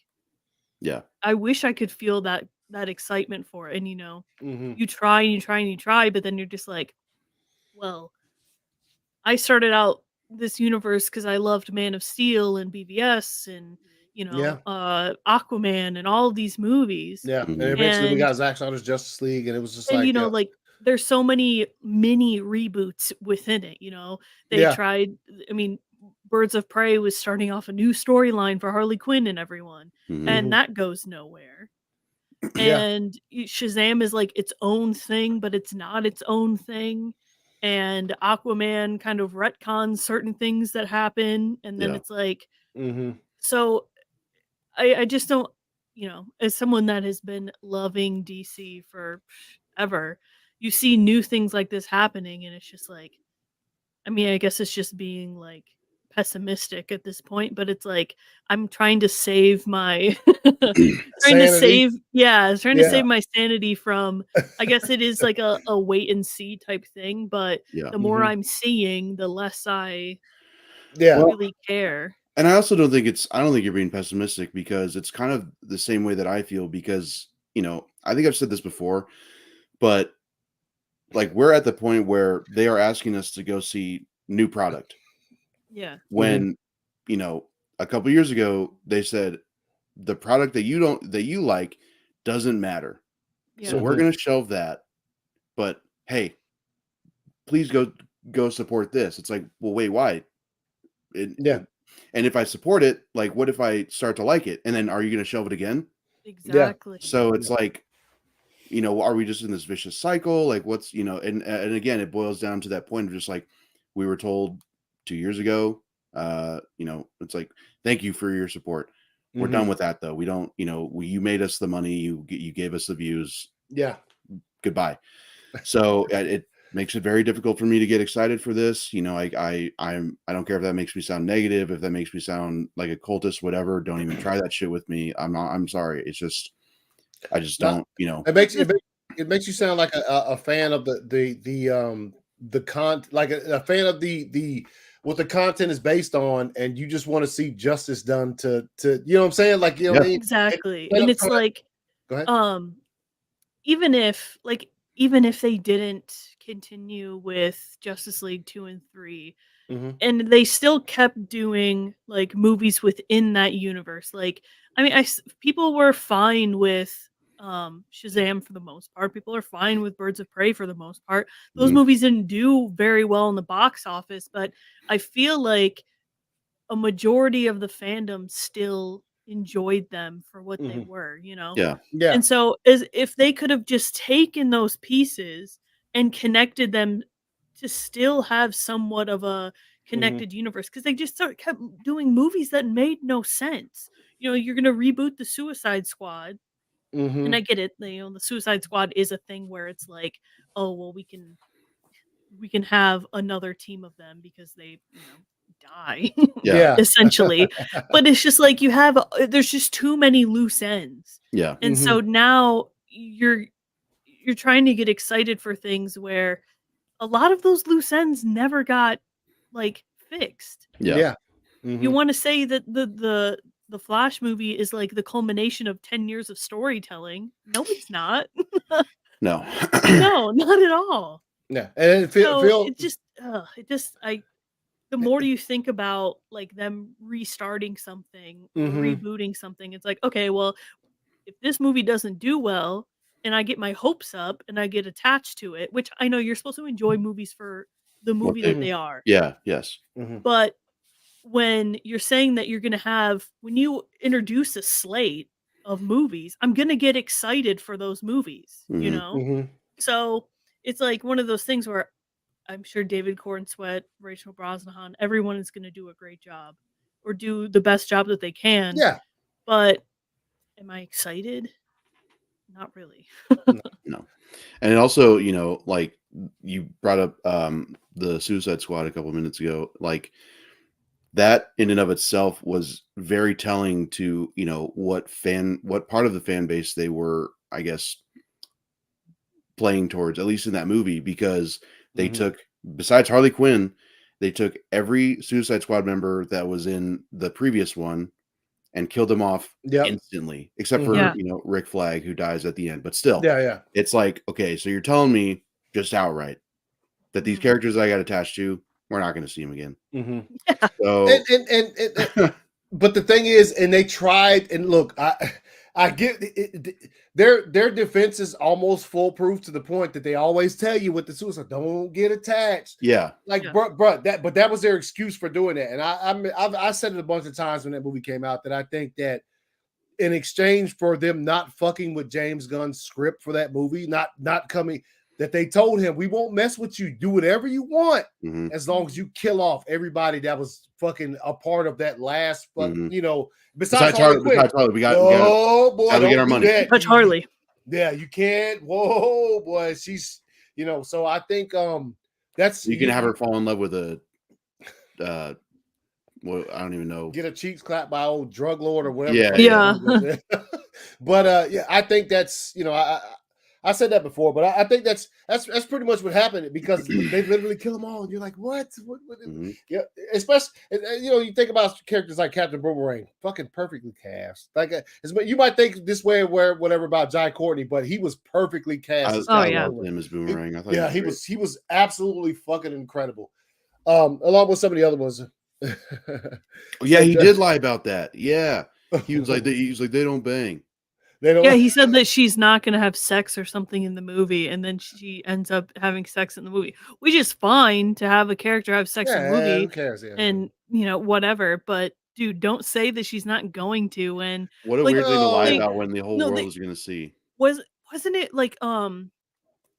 I wish I could feel that excitement for it. And you try and you try and you try, but then you're just like, well, I started out this universe because I loved Man of Steel and BVS and Aquaman and all of these movies. Yeah, and eventually we got Zack Snyder's Justice League, and it was just like, like there's so many mini reboots within it. They tried. I mean, Birds of Prey was starting off a new storyline for Harley Quinn and everyone, and that goes nowhere. And Shazam is like its own thing, but it's not its own thing. And Aquaman kind of retcons certain things that happen, and then it's like, so I just don't, as someone that has been loving DC for ever, you see new things like this happening, and it's just like, I mean, I guess it's just being like pessimistic at this point, but it's like I'm trying to save my trying to save my sanity from, I guess it is like a wait and see type thing, but the more I'm seeing, the less I really care. And I also don't think you're being pessimistic, because it's kind of the same way that I feel, because I think I've said this before, but like we're at the point where they are asking us to go see new product. Yeah. When, a couple years ago they said the product that you like doesn't matter. Yeah. So we're going to shelve that. But hey, please go go support this. It's like, well, wait, why? Yeah. And if I support it, like, what if I start to like it? And then are you going to shelve it again? Exactly. So it's like, are we just in this vicious cycle? Like, what's, and again, it boils down to that point of just like, we were told 2 years ago, it's like, thank you for your support. We're done with that though. We don't, you made us the money, you gave us the views. Yeah. Goodbye. So it makes it very difficult for me to get excited for this. I don't care if that makes me sound negative, if that makes me sound like a cultist, whatever. Don't even try that shit with me. I'm sorry. It's just, I just don't, It makes you sound like a fan of a fan of the what the content is based on, and you just want to see justice done to you know what I'm saying? Like, what I mean? Exactly. And it's like, Go ahead. even if they didn't continue with Justice League 2 and 3, and they still kept doing like movies within that universe, like, I mean, people were fine with Shazam for the most part. People are fine with Birds of Prey for the most part. Those movies didn't do very well in the box office, but I feel like a majority of the fandom still enjoyed them for what they were, Yeah. And so, as if they could have just taken those pieces and connected them to still have somewhat of a connected universe, because they just kept doing movies that made no sense. You're gonna reboot the Suicide Squad, and I get it. The Suicide Squad is a thing where it's like, oh well, we can have another team of them because they die Yeah. essentially. But it's just like there's just too many loose ends. Yeah. And so now you're trying to get excited for things where a lot of those loose ends never got like fixed. Yeah. You want to say that the Flash movie is like the culmination of 10 years of storytelling. No, it's not. No. No, not at all. Yeah. And The more you think about like them restarting something or rebooting something, it's like, okay, well, if this movie doesn't do well and I get my hopes up and I get attached to it, which I know you're supposed to enjoy movies for the movie that they are. Yeah. Yes. But when you're saying that you're going to when you introduce a slate of movies, I'm going to get excited for those movies, So it's like one of those things where I'm sure David Cornsweet, Rachel Brosnahan, everyone is going to do a great job or do the best job that they can. Yeah. But am I excited? Not really. No. And it also, like you brought up the Suicide Squad a couple of minutes ago, like that in and of itself was very telling to, what part of the fan base they were, I guess, playing towards, at least in that movie, because they took, besides Harley Quinn, they took every Suicide Squad member that was in the previous one and killed them off instantly, except for, Rick Flag, who dies at the end. But still, it's like, okay, so you're telling me just outright that these characters I got attached to, we're not going to see them again. So, but the thing is, and they tried, and look, I get it, their defense is almost foolproof to the point that they always tell you with the suicide, don't get attached. Yeah, like bro, that was their excuse for doing that. And I said it a bunch of times when that movie came out that I think that in exchange for them not fucking with James Gunn's script for that movie, not coming, that they told him, we won't mess with you, do whatever you want as long as you kill off everybody that was fucking a part of that last besides Harley, we gotta get our money. Touch Harley. Yeah, you can't. Whoa, boy, she's so I think that's you can have her fall in love with a well, I don't even know. Get a cheeks clapped by old drug lord or whatever. Yeah. But I think that's I said that before, but I think that's pretty much what happened, because they literally kill them all, and you're like, what? Yeah, especially you think about characters like Captain Boomerang, fucking perfectly cast. Like you might think this way or whatever about Jai Courtney, but he was perfectly cast. I loved him as Boomerang. I thought he was absolutely fucking incredible. Along with some of the other ones. Yeah, he did lie about that. Yeah, he was like they don't bang. They don't. Yeah, he said that she's not gonna have sex or something in the movie, and then she ends up having sex in the movie, which is fine to have a character have sex in a Yeah, who movie cares? Yeah. and, whatever, but dude, don't say that she's not going to when What a like weird thing to lie they No. about when the whole no, world they is gonna see. wasn't it like,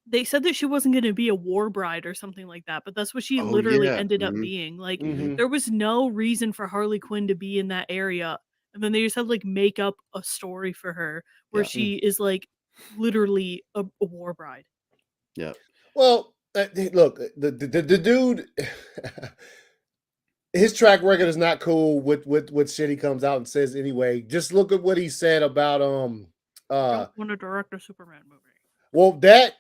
they said that she wasn't gonna be a war bride or something like that, but that's what she Oh, literally yeah. ended up Mhm, being, like, mhm. there was no reason for Harley Quinn to be in that area, and then they just had to, like, make up a story for her where Yeah, she is, like, literally a war bride. yeah. Well, look, the dude, his track record is not cool with shit he comes out and says anyway. Just look at what he said about I uh don't wanna direct a Superman movie. well that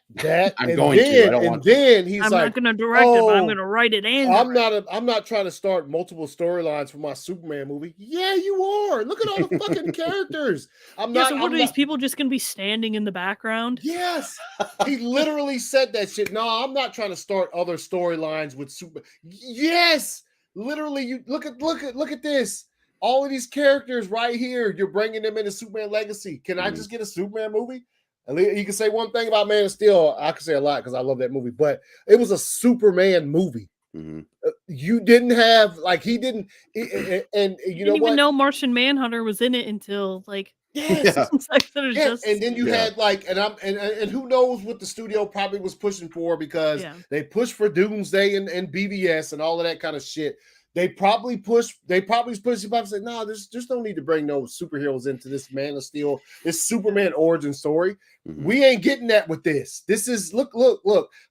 I'm and going to, I then don't and want to. then he's I'm not like, gonna direct it, but I'm oh, gonna write it and direct it. I'm not trying to start multiple storylines for my Superman movie. Yeah, you are. Look at all the fucking characters. Yeah, so what I'm are these not. people just gonna be standing in the background? Yes, he literally said that shit. No, I'm not trying to start other storylines with super. Yes, literally. You look at this. All of these characters right here. You're bringing them into Superman Legacy. Can I Mhm. just get a Superman movie? At least you can say one thing about Man of Steel. I can say a lot because I love that movie, but it was a Superman movie. Mhm. You didn't have like he didn't, and You you know didn't even what? know Martian Manhunter was in it until, like, Yes, Yeah, Sex and the yeah, Justice and then you League. yeah. had like, and who knows what the studio probably was pushing for because Yeah. they pushed for Doomsday and BVS and all of that kind of shit. They probably pushed. They probably pushed. Probably said, "No, there's no need to bring no superheroes into this Man of Steel, this Superman origin story. Mhm. We ain't getting that with this. This is look,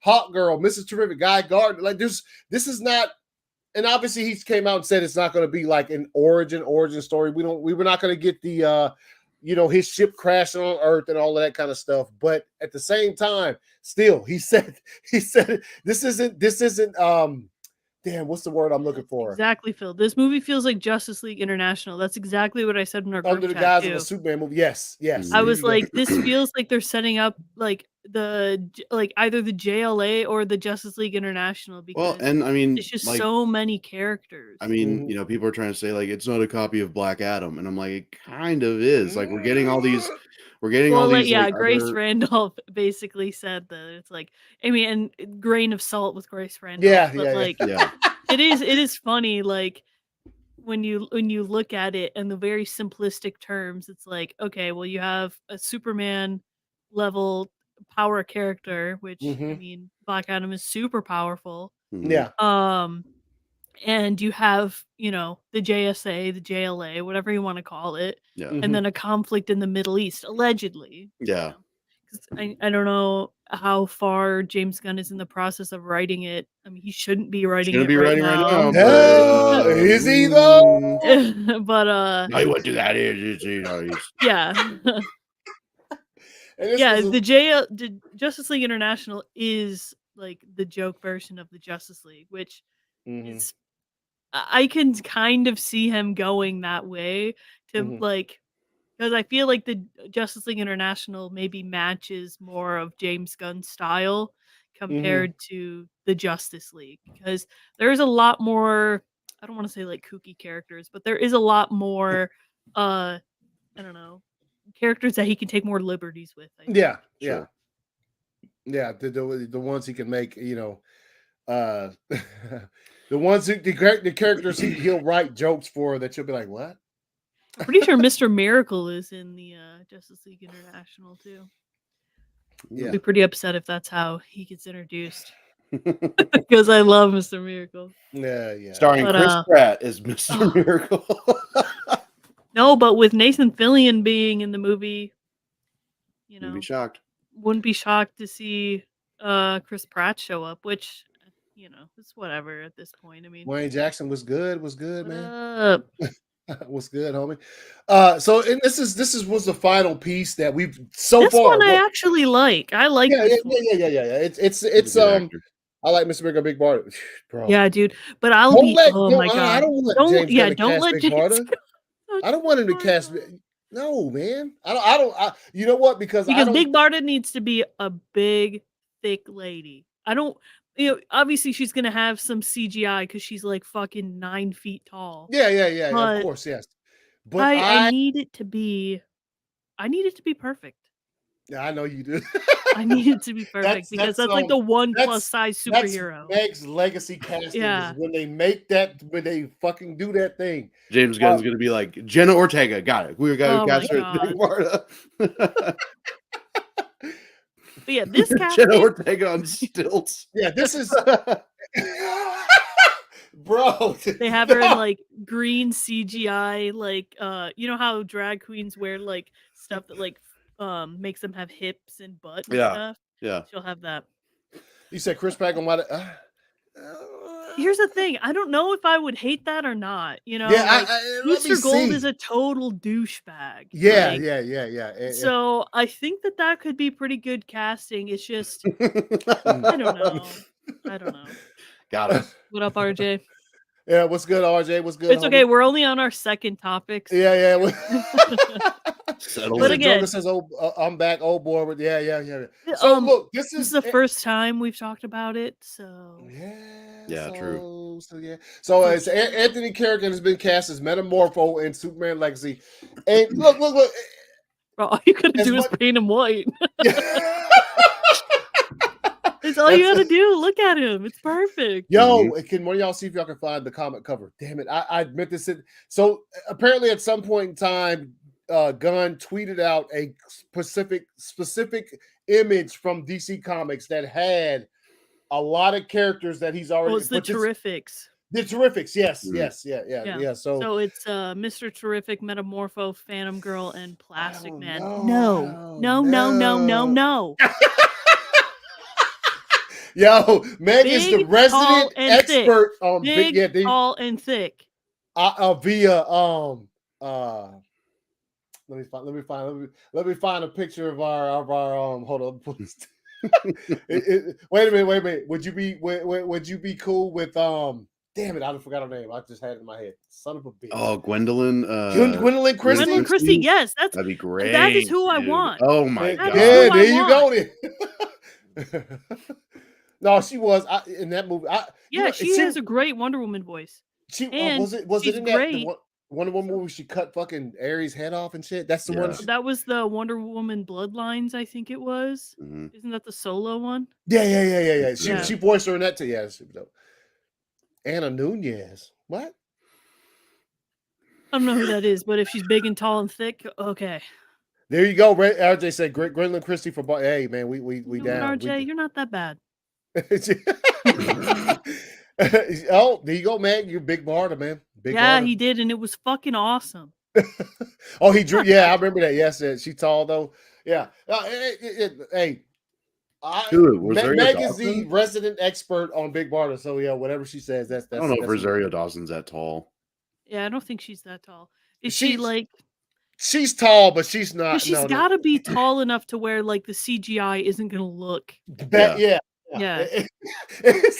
Hawk Girl, Mrs. Terrific, Guy Gardner. Like this is not." And obviously, he came out and said it's not going to be like an origin story. We were not going to get the his ship crashing on Earth and all of that kind of stuff. But at the same time, still, he said this isn't damn, what's the word I'm looking Yes, for? exactly, Phil. This movie feels like Justice League International. That's exactly what I said in our Under group the chat guise of a too. Superman movie. Yes, Mhm. I there was you go. like, this feels like they're setting up like like either the JLA or the Justice League International Well, because and I mean, it's just like, so many characters. Mhm. people are trying to say like it's not a copy of Black Adam, and I'm like, it kind of is. Like we're getting all Well, like, these like yeah, Grace other. Randolph basically said that it's like, I mean, and grain of salt with Grace Randolph, Yeah, but yeah, like, yeah. Yeah, it is funny, like when you look at it in the very simplistic terms, it's like, okay, well, you have a Superman level power character, which I Hmm. mean, Black Adam is super powerful. mhm, Yeah. Um, and you have, the JSA, the JLA, whatever you want to call it, yeah, and Hmm. then a conflict in the Middle East, allegedly. yeah. 'Cause I don't know how far James Gunn is in the process of writing it. I mean, he shouldn't be He's writing gonna it be right writing right now. now, but Is he though? But no, he wouldn't do that. He's yeah. And this Yeah, was the Justice League International is like the joke version of the Justice League, which Mhm, is I can kind of see him going that way to mhm, like because I feel like the Justice League International maybe matches more of James Gunn's style mhm. compared to the Justice League because there's a lot more I don't want to say like kooky characters, but there is a lot more uh I don't know, characters that he can take more liberties with, I think. Yeah, yeah, sure. yeah. The ones he can make, the ones the characters he'll write jokes for that you'll be like, what? I'm pretty sure Mr. Miracle is in the Justice League International too. I'll Yeah. be pretty upset if that's how he gets introduced because I love Mr. Miracle. Yeah, yeah, Starring But Chris Pratt as Mr. oh, Miracle. no, but with Nathan Fillion being in the movie, you You'd be know, shocked. wouldn't be shocked to see Chris Pratt show up, which it's whatever at this point. I mean, Wayne Jackson was good, what man. up? Was good, homie. So and this was the final piece that we've so This far. one I actually like. I like Yeah, yeah, this one. yeah. He's a It's good actor. I like Mr. Big Big Barda, bro. Yeah, dude. But I'll be oh my I god. don't want James Gunn to Don't cast let Big James Barda. go. I don't want him to Oh my cast. God. No, man. You know what? Because I Because don't. Big Barda needs to be a big, thick lady. I don't obviously she's gonna have some CGI because she's like fucking 9 feet tall. Yeah. Of But course, yes. But I need it to be I need it to be perfect. Yeah, I know you do. I need it to be perfect because that's like the one plus size superhero. Meg's legacy casting Yeah. is when they fucking do that thing. James Gunn's gonna be like Jenna Ortega. Got it. We got Oh to my cast her as Big Marta. But yeah, this Jenna casting, Ortega on stilts. Yeah, this is bro. they have her in like green CGI, like you know how drag queens wear like stuff that like makes them have hips and butt and Yeah. stuff. Yeah. She'll have that. You said Chris Pratt might. Here's the thing. I don't know if I would hate that or not. You know, Yeah, like, let me Booster Gold see. is a total douchebag. Yeah, like, yeah. So I think that could be pretty good casting. It's just I don't know. Got it. What up, RJ? Yeah, what's good, RJ? What's good? It's okay. We're only on our second topics. Yeah. Settle But it. again, Joker says, "Oh, I'm back, old boy." But yeah. So look, this is the first time we've talked about it. So true. So it's Anthony Carrigan has been cast as Metamorpho in Superman Legacy, and look. Bro, all you gotta do is paint him white. It's all you gotta do. Look at him. It's perfect. Yo, can one of y'all see if y'all can find the comic cover? Damn it, I meant to say. So apparently, at some point in time, Gunn tweeted out a specific image from DC Comics that had a lot of characters that he's already. Oh, it's the Terrifics. The Terrifics, yes. So it's Mr. Terrific, Metamorpho, Phantom Girl, and Plastic Man. No. No. Yo, Meg big, is the resident expert thick. on big, tall, and thick. Via let me find a picture of our hold on, please. Wait a minute. Would you be cool with damn it, I forgot her name. I just had it in my head. Son of a bitch. Oh, Gwendolyn. Gwendolyn Christie. Gwendolyn Christie, yes, that'd be great. That is who I want. Oh my god. Yeah, there you go. No, she was in that movie. She has a great Wonder Woman voice. She was it in great. that Wonder Woman movie? She cut fucking Ares' head off and shit. That's the one. That was the Wonder Woman Bloodlines, I think it was. Mm-hmm. Isn't that the solo one? Yeah. She voiced her in that too. Yeah, super dope. Anna Nunez. What? I don't know who that is, but if she's big and tall and thick, okay. There you go. RJ said, "Gwendolyn Christie for hey man, we down." RJ, you're not that bad. Oh, there you go, man. You're Big Marta, man. He did, and it was fucking awesome. Oh, he drew. Yeah, I remember that. Yes, she's tall though. Yeah. Hey, Meg is the resident expert on Big Marta. So yeah, whatever she says, that's. I don't know if Rosario Dawson's that tall. Yeah, I don't think she's that tall. Is she like? She's tall, but she's not. But she's got to be tall enough to where like the CGI isn't gonna look. Yeah.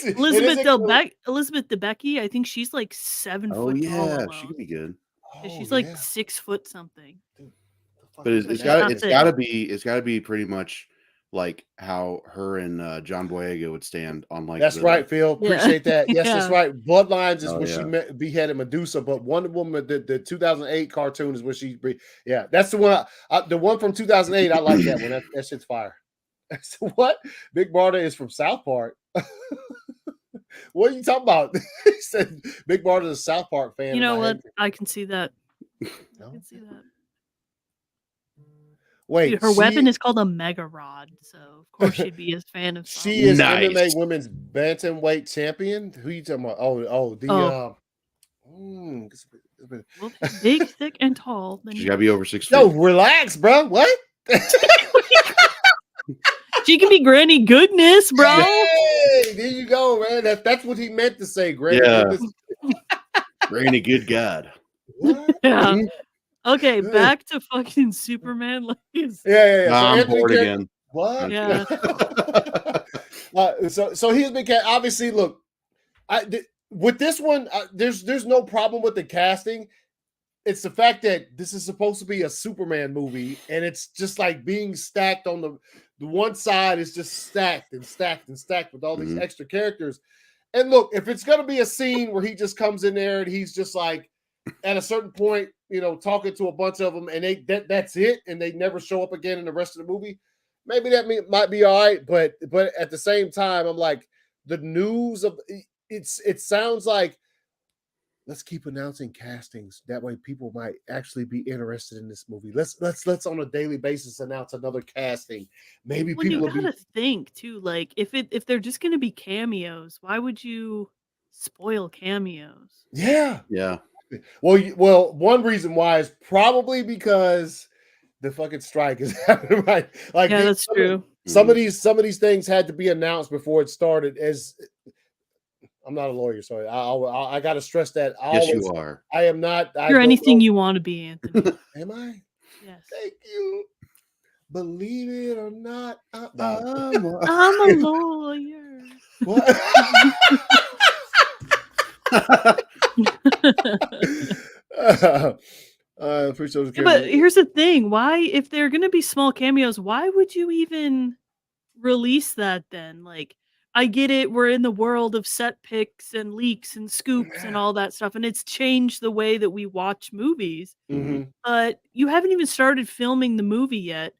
Elizabeth Debicki, I think she's like 7 foot tall. Oh yeah, almost. she could be good. Yeah, she's like 6 foot something. But it's gotta be pretty much like how her and John Boyega would stand on like. That's right, Phil. Appreciate that. Yes, that's right. Bloodlines is when she beheaded Medusa, but Wonder Woman, the 2008 cartoon is when she. Yeah, that's the one. The one from 2008. I like that one. That shit's fire. So what? Big Marta is from South Park. What are you talking about? He said Big Marta is a South Park fan. You know what? I can see that. I can see that. Wait, dude, her weapon is called a Mega Rod, so of course she'd be a fan of. She is MMA Women's Bantamweight Champion. Who you talking about? Big, thick, and tall. She gotta be over 6 feet. No, relax, bro. What? She can be Granny Goodness, bro. Hey, there you go, man. That's what he meant to say, Granny Goodness. Granny Good God. What? Yeah. Okay, back to fucking Superman. Yeah. I'm bored again. What? Yeah. So he's been obviously. Look, with this one, there's no problem with the casting. It's the fact that this is supposed to be a Superman movie, and it's just like being stacked on the one side is just stacked with all these extra characters. And look, if it's gonna be a scene where he just comes in there and he's just like, at a certain point, talking to a bunch of them, and that's it, and they never show up again in the rest of the movie. Maybe that might be all right, but at the same time, I'm like, the news of it sounds like, let's keep announcing castings. That way, people might actually be interested in this movie. Let's on a daily basis announce another casting. Maybe When people you gotta think too, like if they're just gonna be cameos, why would you spoil cameos? Yeah. Yeah. Well, one reason why is probably because the fucking strike is happening, right? Like, Yeah, that's true. Some of these things had to be announced before it started. As I'm not a lawyer, so I got to stress that. Yes, you are. I am not. You're anything you want to be, Anthony. Am I? Yes. Thank you. Believe it or not, I'm a lawyer. What? But here's the thing: why, if they're gonna be small cameos, why would you even release that then? Like, I get it, we're in the world of set pics and leaks and scoops and all that stuff, and it's changed the way that we watch movies. But you haven't even started filming the movie yet.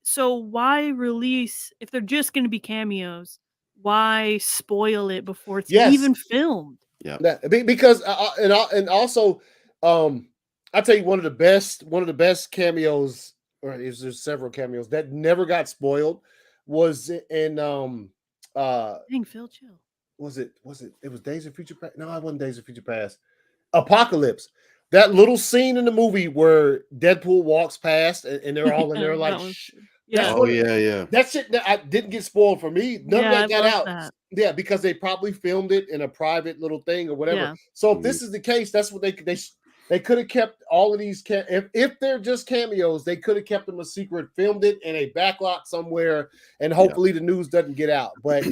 So why release, if they're just gonna be cameos, why spoil it before it's even filmed? Yeah. Because and also, I'll tell you one of the best cameos, or there's several cameos that never got spoiled, was in Dang, Phil, chill. Was it Days of Future Past? No, it wasn't Days of Future Past. Apocalypse. That little scene in the movie where Deadpool walks past and they're all in there like, yeah. That shit I didn't get spoiled for me. None of that got out. That. Yeah, because they probably filmed it in a private little thing or whatever. Yeah. So if this is the case, that's what they could have kept all of these. If they're just cameos, they could have kept them a secret, filmed it in a backlot somewhere, and hopefully the news doesn't get out. But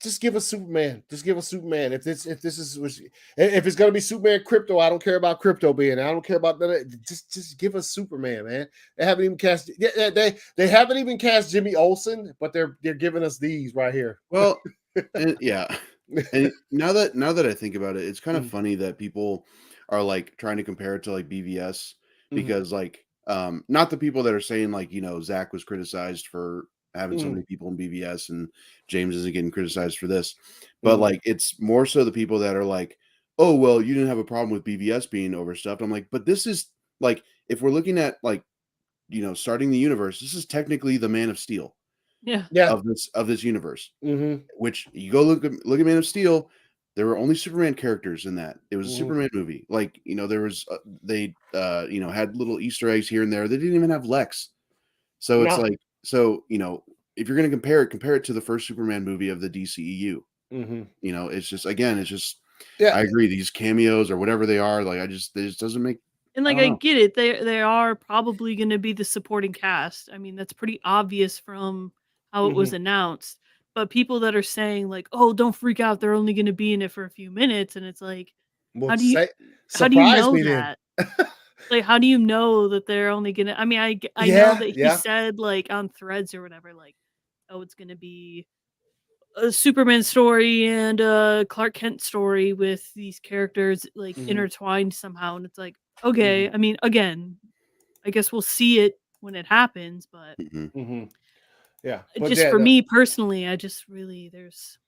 just give us Superman. Just give us Superman. If it's gonna be Superman Crypto, I don't care about Crypto being. I don't care about that. Just give us Superman, man. They haven't even cast. Yeah, they haven't even cast Jimmy Olsen, but they're giving us these right here. Well, and now that I think about it, it's kind of funny that people are like trying to compare it to like BVS because like not the people that are saying like Zach was criticized for having so many people in BVS and James isn't getting criticized for this, but like it's more so the people that are like, oh well, you didn't have a problem with BVS being overstuffed. I'm like, but this is like, if we're looking at like starting the universe, this is technically the Man of Steel of this universe, which you go look at Man of Steel, there were only Superman characters in that. It was a Superman movie. Like there was they had little Easter eggs here and there. They didn't even have Lex, so it's like, so if you're going to compare it to the first Superman movie of the DCEU, it's just, again, it's just, I agree, these cameos or whatever they are, like it just doesn't make. And like I get it, they are probably going to be the supporting cast. I mean, that's pretty obvious from how it was announced. But people that are saying like, "Oh, don't freak out, they're only going to be in it for a few minutes," and it's like, how do you know that? Like, how do you know that they're only gonna? I mean, I know that he said like on Threads or whatever, like, oh, it's gonna be a Superman story and a Clark Kent story with these characters like intertwined somehow, and it's like, okay. I mean, again, I guess we'll see it when it happens, but yeah, just for me personally, I just really that's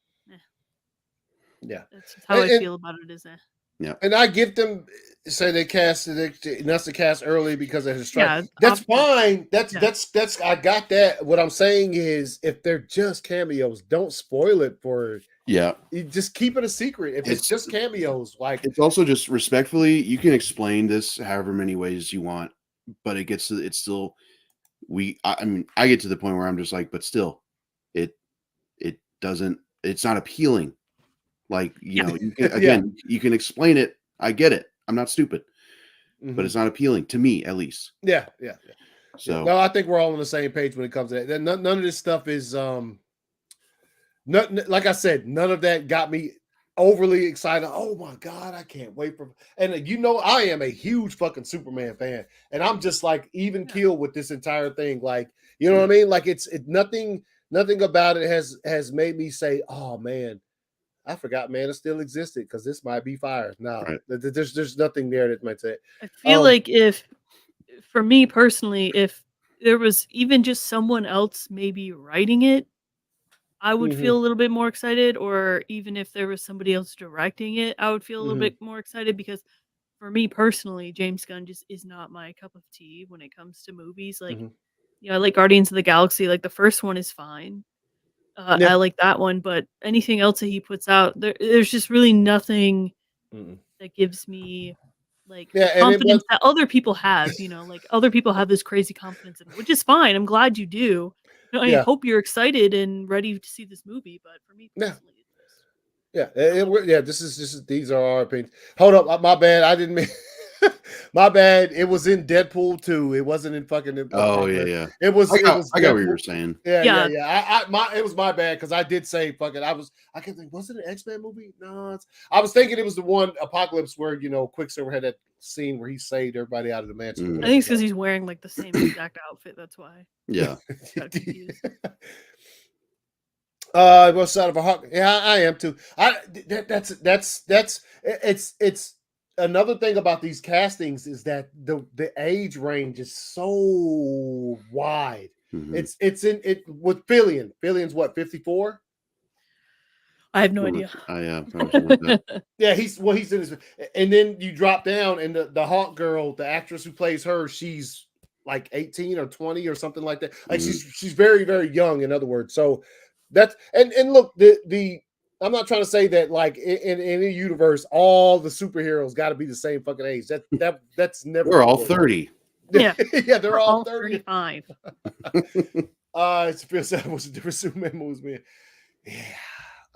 how I feel about it. Is Yeah, and I get them say they casted the cast early because of his strike. Yeah, that's fine. That's I got that. What I'm saying is, if they're just cameos, don't spoil it for. Yeah, you just keep it a secret. If it's just cameos, like, it's also just respectfully, you can explain this however many ways you want, but it's still, I mean, I get to the point where I'm just like, but still, it doesn't, it's not appealing. Like, you can, you can explain it. I get it. I'm not stupid, but it's not appealing to me, at least. Yeah. So no, I think we're all on the same page when it comes to that. None of this stuff is like I said, none of that got me overly excited. Oh my God, I can't wait for. And I am a huge fucking Superman fan, and I'm just like even keel with this entire thing. Like, you know what I mean? Like, it's nothing about it has made me say, oh man, I forgot man it still existed because this might be fire. No, Right. there's nothing there that might say. I feel like if, for me personally, if there was even just someone else maybe writing it, I would Mhm, feel a little bit more excited, or even if there was somebody else directing it, I would feel a little mhm, bit more excited because for me personally, James Gunn just is not my cup of tea when it comes to movies. Like, mhm. I like Guardians of the Galaxy. Like the first one is fine. I Yeah. like that one, but anything else that he puts out, there's just really nothing Mm-mm. that gives me like Yeah, the and it was confidence that other people have. Like other people have this crazy confidence in it, which is fine. I'm glad you do. I yeah, hope you're excited and ready to see this movie. But for me yeah. personally, it's just Yeah, I don't know. yeah. This is these are our opinions. Hold up, my bad. I didn't mean. My bad. It was in Deadpool 2. It wasn't in fucking Oh yeah, Apocalypse. yeah. It was I got what you Deadpool. were saying. Yeah, yeah, Yeah, yeah. It was my bad because I did say fucking. I can't think. Was it an X-Men movie? No, I was thinking it was the one Apocalypse where Quicksilver had that scene where he saved everybody out of the mansion or I Mm, whatever. think it's because he's wearing like the same exact outfit. That's why yeah. got confused. What's out of a hawk? Yeah, I am too. That's it's another thing about these castings is that the age range is so wide. Hmm. It's in it with Fillion. Fillion's what 54? I have no idea. Probably something like that. Yeah, he's in his, and then you drop down and the Hawk girl, the actress who plays her, she's like 18 or 20 or something like that. Like Hmm. she's very, very young, in other words. So that's and look, the I'm not trying to say that like in any universe, all the superheroes got to be the same fucking age. That's never We're gonna all work. 30. Yeah, Yeah, they're we're all all 30. 35. It's feels that was a different Superman moves, man. Yeah.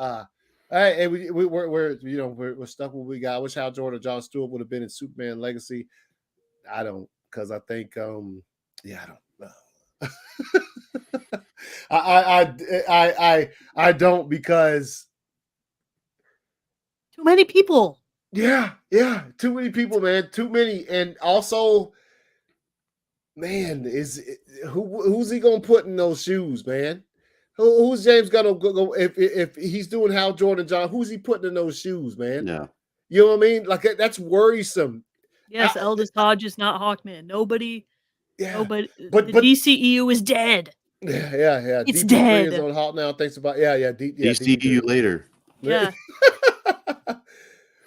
All right, and we're stuck with what we got. I wish Hal Jordan or John Stewart would have been in Superman Legacy. I don't, because I think yeah, I don't know. I don't because Too many people. yeah, too many people, man, too many, and also, man, who's he gonna put in those shoes, man? Who's James gonna go if he's doing Hal Jordan, John? Who's he putting in those shoes, man? Yeah. You know what I mean? Like that's worrisome. Yes, Aldous Hodge is not Hawkman. Nobody, Yeah, nobody. but The DCEU is dead. yeah. It's DP3 is dead. on Hot now. Thanks about DC you DP3. later. Yeah.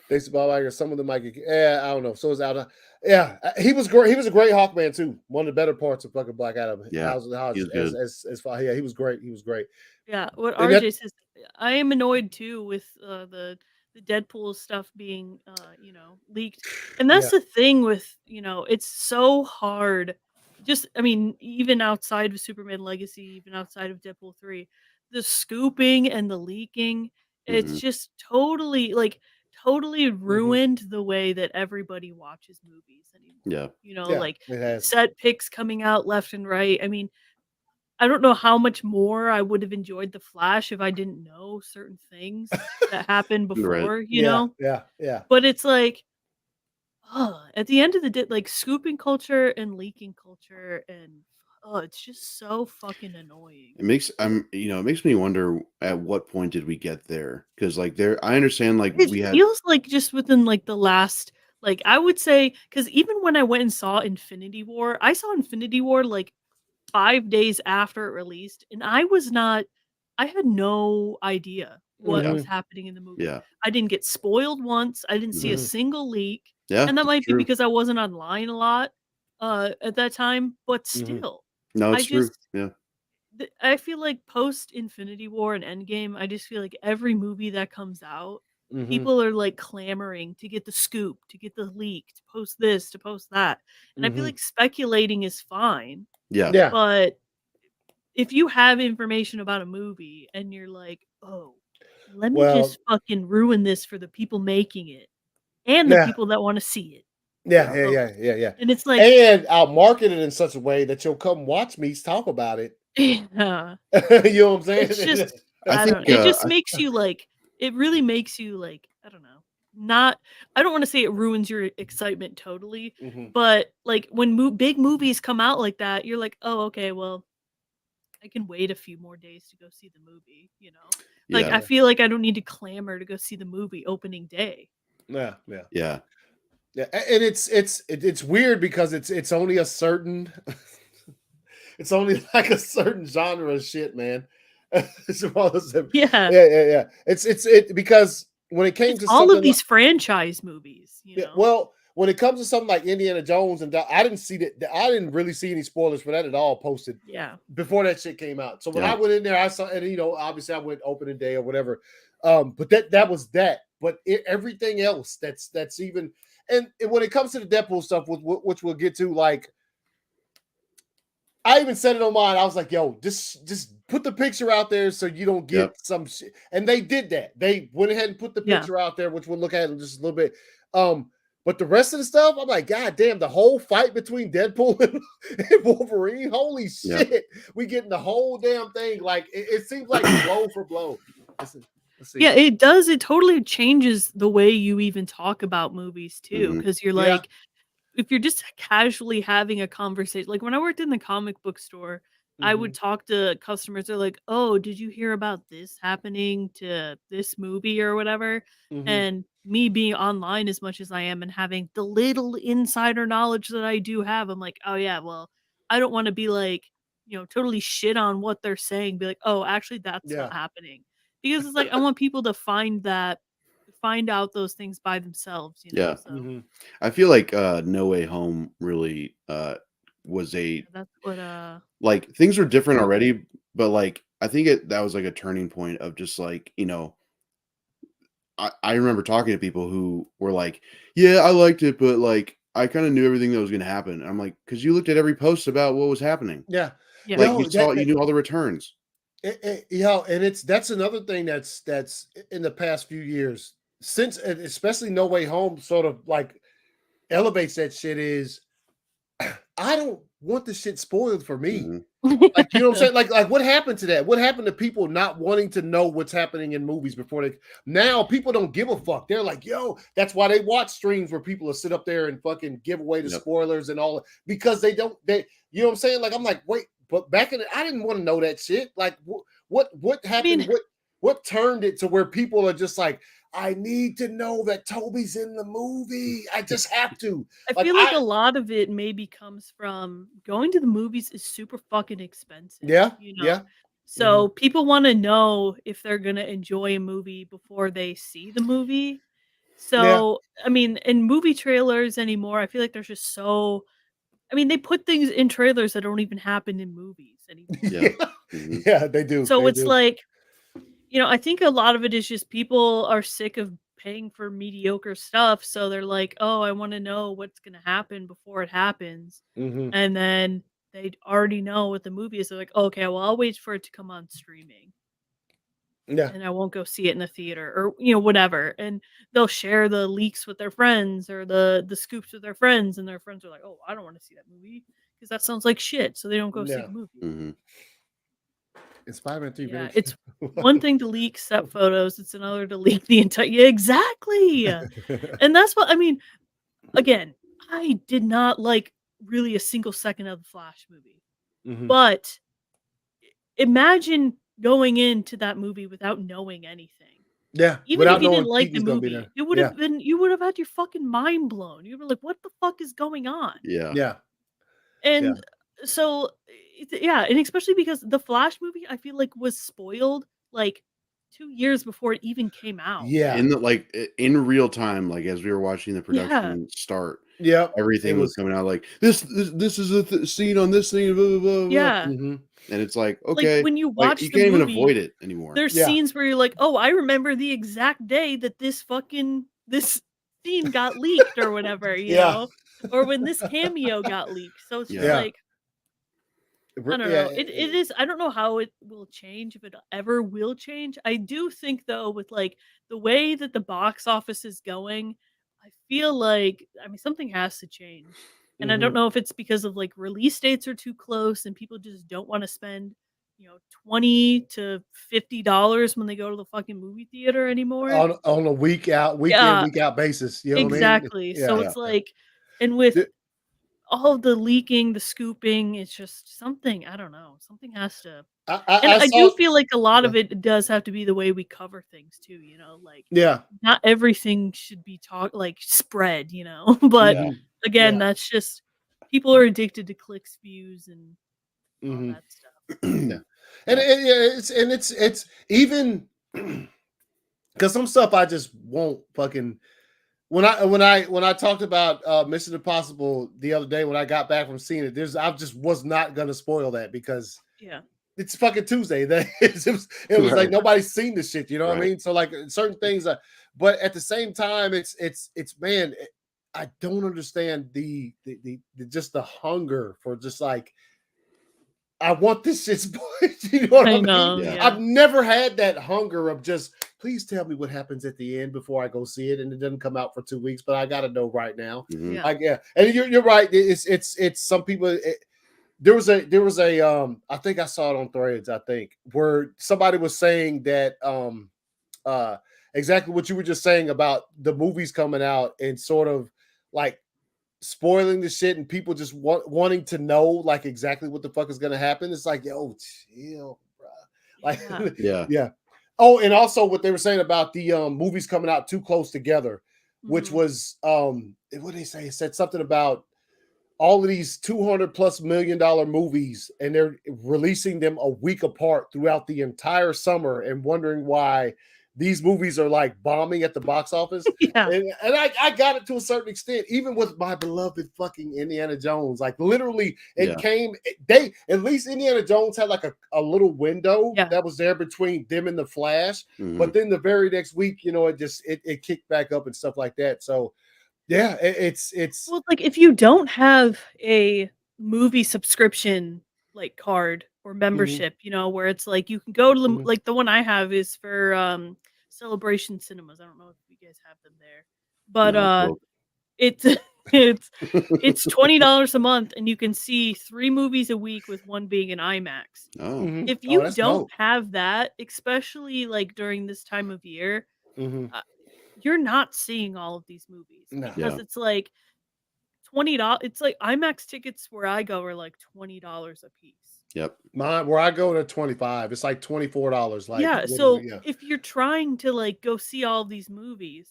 Thanks about like some of them might get. Yeah, I don't know. So is out. Yeah, he was great. He was a great Hawkman too. One of the better parts of fucking Black Adam. Yeah. He's good. As far yeah, he was great. He was great. Yeah, what And that RJ says, I am annoyed too with the Deadpool stuff being leaked. And that's yeah. the thing with, it's so hard. Just I mean, even outside of Superman Legacy, even outside of Deadpool 3, the scooping and the leaking, it's Hmm. just totally Hmm. ruined the way that everybody watches movies anymore. Yeah. Yeah, Like it has. set picks coming out left and right. I mean, I don't know how much more I would have enjoyed The Flash if I didn't know certain things that happened Right. before, Yeah, yeah, yeah. But it's like, at the end of the day, like scooping culture and leaking culture and it's just so fucking annoying. It makes me wonder at what point did we get there? Because like there I understand like It we had. feels like just within like the last I would say because even when I went and saw Infinity War, I saw Infinity War like 5 days after it released, and I had no idea what Yeah. was Hmm. happening in the movie. Yeah. I didn't get spoiled once, I didn't see a Hmm. single leak, Yeah, and that it's might be true. because I wasn't online a lot, at that time, but Hmm. still, No, I it's true. just Yeah. I feel like post Infinity War and Endgame, I just feel like every movie that comes out, Hmm. people are, like, clamoring to get the scoop, to get the leak, to post this, to post that, and I feel Hmm. like speculating is fine, Yeah. Yeah. but if you have information about a movie and you're like, "Oh, let me just Well, fucking ruin this for the people making it and the yeah, people that wanna see it." yeah, Yeah. yeah, Oh, yeah, yeah, yeah. and it's like, And I'll market it in such a way that you'll come watch me talk about it. yeah, You know what I'm saying? it's just I I think don't know, it just makes you, like it really makes you, like, I don't know, not I don't wanna say it ruins your excitement totally, Mhm. but, like, when big movies come out like that, you're like, "Oh, okay, well, I can wait a few more days to go see the movie, you know? Like, Yeah. I feel like I don't need to clamor to go see the movie opening day. Yeah, yeah. Yeah. Yeah, and it's weird because it's only a certain it's only like a certain genre of shit, man. It's one of those- Yeah. yeah. It's because when it came It's to all of something like these franchise movies, you yeah, know? well, when it comes to something like Indiana Jones and I didn't see that I didn't really see any spoilers for that at all posted Yeah. before that shit came out. So when Yeah. I went in there, I saw, and obviously I went opening day or whatever. But that was that. But everything else that's even and when it comes to the Deadpool stuff, which we'll get to, like I even said it on mine. I was like, "Yo, just put the picture out there so you don't get Yep. some shit." And they did that. They went ahead and put the Yeah. picture out there, which we'll look at in just a little bit. But the rest of the stuff, I'm like, God damn, the whole fight between Deadpool and Wolverine, holy Yep. shit, we getting the whole damn thing. Like it seems like blow for blow. Let's see. Yeah, it does. It totally changes the way you even talk about movies too, Mhm. because you're Yeah. like, if you're just casually having a conversation, like when I worked in the comic book store, I would Mhm. talk to customers. They're like, "Oh, did you hear about this happening to this movie or whatever?" Mhm. And me being online as much as I am and having the little insider knowledge that I do have, I'm like, "Oh yeah, well, I don't want to be like, totally shit on what they're saying. Be like, oh, actually, that's Yeah. not happening." Because it's like I want people to find out those things by themselves, Yeah. So Mhm. I feel like No Way Home really was a that's what like things were different Vero did. already, but like I think that was like a turning point of just like, I remember talking to people who were like, "Yeah, I liked it, but like I kind of knew everything that was going to happen." And I'm like, "Cuz you looked at every post about what was happening. Yeah. Yeah. Like No, you knew all the returns." and that's another thing that's in the past few years since, and especially No Way Home, sort of like elevates that shit is I don't want the shit spoiled for me. Mhm. Like, you know what I'm saying? Like what happened to that? What happened to people not wanting to know what's happening in movies before they now people don't give a fuck. They're like, yo, that's why they watch streams where people will sit up there and fucking give away the Yep. spoilers and all because they you know what I'm saying? Like I'm like, wait, but back in I didn't want to know that shit. Like what I happened? mean, What turned it to where people are just like, I need to know that Toby's in the movie. I just have to. I Like feel like a lot of it maybe comes from going to the movies is super fucking expensive, yeah, yeah. So people want to know if they're going to enjoy a movie before they see the movie. Yeah. So, I mean, in movie trailers anymore, I feel like there's just they put things in trailers that don't even happen in movies anymore. Yeah. Yeah. Mhm. Yeah, they do. So They it's do. like, I think a lot of it is just people are sick of paying for mediocre stuff. So they're like, oh, I want to know what's going to happen before it happens. Mhm. And then they already know what the movie is. They're like, okay, well, I'll wait for it to come on streaming Yeah. and I won't go see it in the theater or, whatever. And they'll share the leaks with their friends or the scoops with their friends. And their friends are like, oh, I don't want to see that movie because that sounds like shit. So they don't go see Yeah. the movie. Mhm. It's Spider-Man 3 Yeah, very it's one thing to leak set photos, it's another to leak the entire yeah, exactly! And that's what I mean, again, I did not like really a single second of the Flash movie, Mhm. but imagine going into that movie without knowing anything. Yeah, Even if without you knowing didn't like the Keaton's gonna be movie, there. it would Yeah, have been you would have had your fucking mind blown. You were like, "What the fuck is going on?" Yeah. yeah, yeah, And so, yeah, and especially because the Flash movie, I feel like was spoiled like 2 years before it even came out. yeah, In the like in real time, like as we were watching the Yeah, production start, yep. It everything was was coming out like this is a scene on this thing, blah blah blah blah. yeah. mhm. And it's like, Like, okay, when you like watch you the can't even movie, avoid it anymore. there's Yeah, scenes where you're like, "Oh, I remember the exact day that this scene got leaked or whatever," yeah, or when this cameo got leaked. So it's just Yeah. yeah, like, I don't yeah, know. It is I don't know how it will change, if it ever will change. I do think though with like the way that the box office is going, I feel like something has to change. And I don't mhm. know if it's because of like release dates are too close and people just don't want to spend, 20 to $50 when they go to the fucking movie theater anymore. On a week in, Yeah, week out basis, you know what I mean? exactly. So Yeah. Yeah. it's like, and with The all of the leaking, the scooping, it's just something, I don't know. Something has to. And I I do saw. feel like a lot Yeah. of it does have to be the way we cover things too, like Yeah. not everything should be spread, but Yeah. again, Yeah. that's just people are addicted to clicks, views, and all Mhm. that stuff. Yeah. And it's even because some stuff I just won't fucking when I talked about Mission Impossible the other day when I got back from seeing it, I just was not gonna spoil that because Yeah. it's fucking Tuesday. It was like Right. nobody's seen this shit, you know what I Right. mean? So like certain things, but at the same time, it's man, I don't understand the just the hunger for just like I want this shit spoiled. You know what I I mean? know, Yeah. yeah. I've never had that hunger of just please tell me what happens at the end before I go see it, and it doesn't come out for 2 weeks, but I got to know right now. Mhm. Yeah. Yeah, and you're right. It's some people. There was a I think I saw it on Threads. I think where somebody was saying that uh exactly what you were just saying about the movies coming out and sort of like spoiling the shit and people just wanting to know like exactly what the fuck is gonna happen. It's like, yo, chill, bro. Like, Yeah. Yeah. yeah. Oh, and also what they were saying about the movies coming out too close together, which Mhm. was what did they say? It said something about all of these 200 plus $1 million movies and they're releasing them a week apart throughout the entire summer and wondering why these movies are like bombing at the box office. Yeah. And I got it to a certain extent, even with my beloved fucking Indiana Jones. Like literally, it Yeah. came, they at least Indiana Jones had like a little window Yeah. that was there between them and the Flash. Mhm. But then the very next week, it kicked back up and stuff like that. So yeah, it's Well, it's like if you don't have a movie subscription like card or mhm, membership, where it's like you can go to mhm. like the one I have is for Celebration Cinemas. I don't know if you guys have them there. But No, it's broke. it's it's it's $20 a month and you can see 3 movies a week with one being an IMAX. Oh. Mhm. If Oh, you that's don't dope. have that, especially like during this time of year, Mhm. uh, you're not seeing all of these movies No. because Yeah. it's like $20. It's like IMAX tickets where I go are like $20 a piece. Yep. Mine where I go to 25, it's like $24, like Yeah, literally, so yeah. if you're trying to like go see all these movies,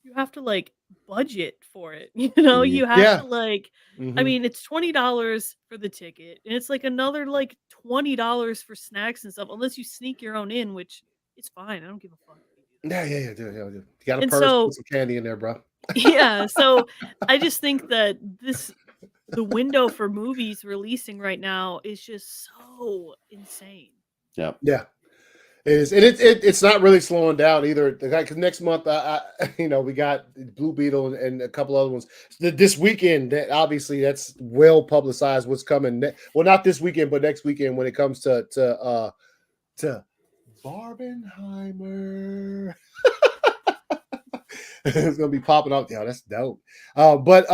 you have to like budget for it. Mhm. You have Yeah. to like I Mhm. mean, it's $20 for the ticket and it's like another like $20 for snacks and stuff unless you sneak your own in, which it's fine. I don't give a fuck if you do that. Yeah, yeah, yeah, yeah, yeah. You got a And purse, put so some candy in there, bro. yeah, so I just think that the window for movies releasing right now is just so insane. Yep. Yeah. It is, and it's not really slowing down either. Because next month, we got Blue Beetle and a couple other ones. This weekend, that obviously that's well publicized. What's coming? Well, not this weekend, but next weekend when it comes to Barbenheimer. It's gonna be popping up. Yeah, that's dope. But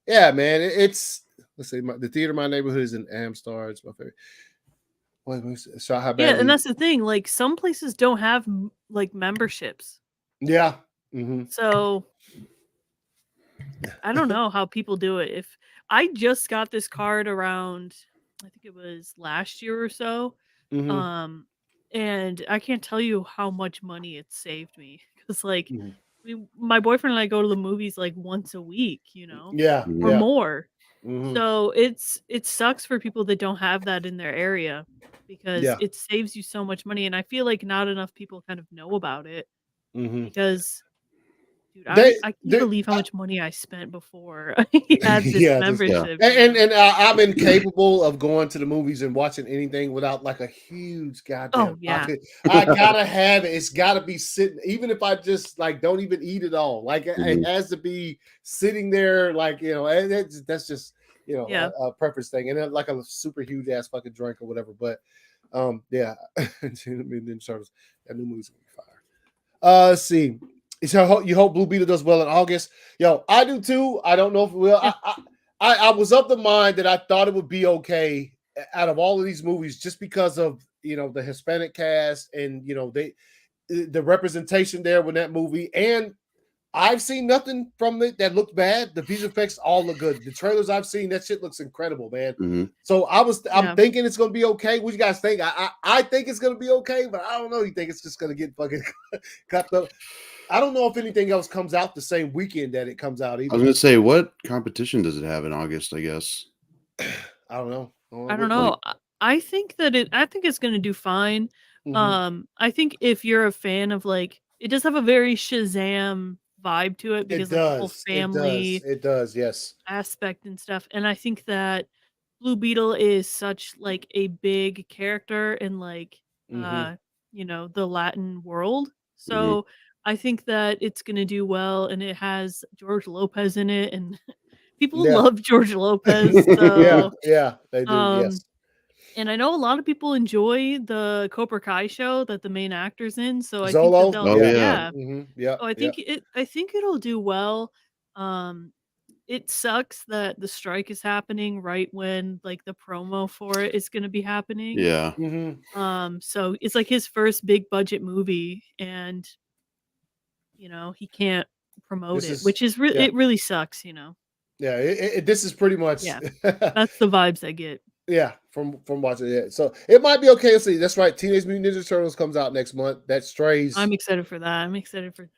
yeah, man, it's let's see, the theater in my neighborhood is in Amstar. It's my favorite. Wait, so how Yeah, and badly? that's the thing, like, some places don't have like, memberships. Yeah. Mm-hmm. So, I don't know how people do it. If I just got this card around, I think it was last year or so, Mm-hmm. um, and I can't tell you how much money it saved me because, like, Mm-hmm. my boyfriend and I go to the movies, like, once a week, Yeah. or Mhm. Yeah. more. Mm-hmm. So, it sucks for people that don't have that in their area because Yeah. it saves you so much money, and I feel like not enough people kind of know about it Mm-hmm. because dude, They, I can't they, believe how much money I spent before I had this yeah, just Yeah. membership, and I'm incapable of going to the movies and watching anything without like a huge goddamn Oh, yeah. pocket. I gotta have it. It's gotta be sitting, even if I just like don't even eat it all. Like it Mhm. has to be sitting there, like and that's just Yeah. a preference thing, and then like a super huge ass fucking drink or whatever. But yeah, then Charles, that new movie's gonna be fire. Let's see. So you hope Blue Beetle does well in August. Yo, I do too. I don't know if it will. Yeah. I was of the mind that I thought it would be okay out of all of these movies, just because of the Hispanic cast and the representation there with that movie, and I've seen nothing from it that looked bad. The visual effects all look good. The trailers I've seen, that shit looks incredible, man. Mhm. So I'm Yeah. thinking it's gonna be okay. What you guys think? I think it's gonna be okay, but I don't know. You think it's just gonna get fucking cut up? I don't know if anything else comes out the same weekend that it comes out I was either. gonna say, what competition does it have in August? I guess. I don't know. I don't know. I think it's gonna do fine. Mhm. I think if you're a fan of it does have a very Shazam vibe to it It because the whole does. It does. family It does. Yes. aspect and stuff. And I think that Blue Beetle is such a big character in Mhm. the Latin world. Mhm. So I think that it's gonna do well, and it has George Lopez in it, and people Yeah. love George Lopez. Yeah. So Yeah. They do. um Yes. and I know a lot of people enjoy the Cobra Kai show that the main actor's in, so I think that Zolo. they'll Oh Yeah. yeah. yeah. Yeah. So Yeah. I think it'll do well. Um it sucks that the strike is happening right when the promo for it is going to be happening. Yeah. Mhm. So it's like his first big budget movie, and he can't promote This it, is which is yeah. it really sucks. Yeah. This is pretty much Yeah. That's the vibes I get. yeah from watching it. So it might be okay. Let's see. That's right. Teenage Mutant Ninja Turtles comes out next month. That Strays. I'm excited for that. I'm excited for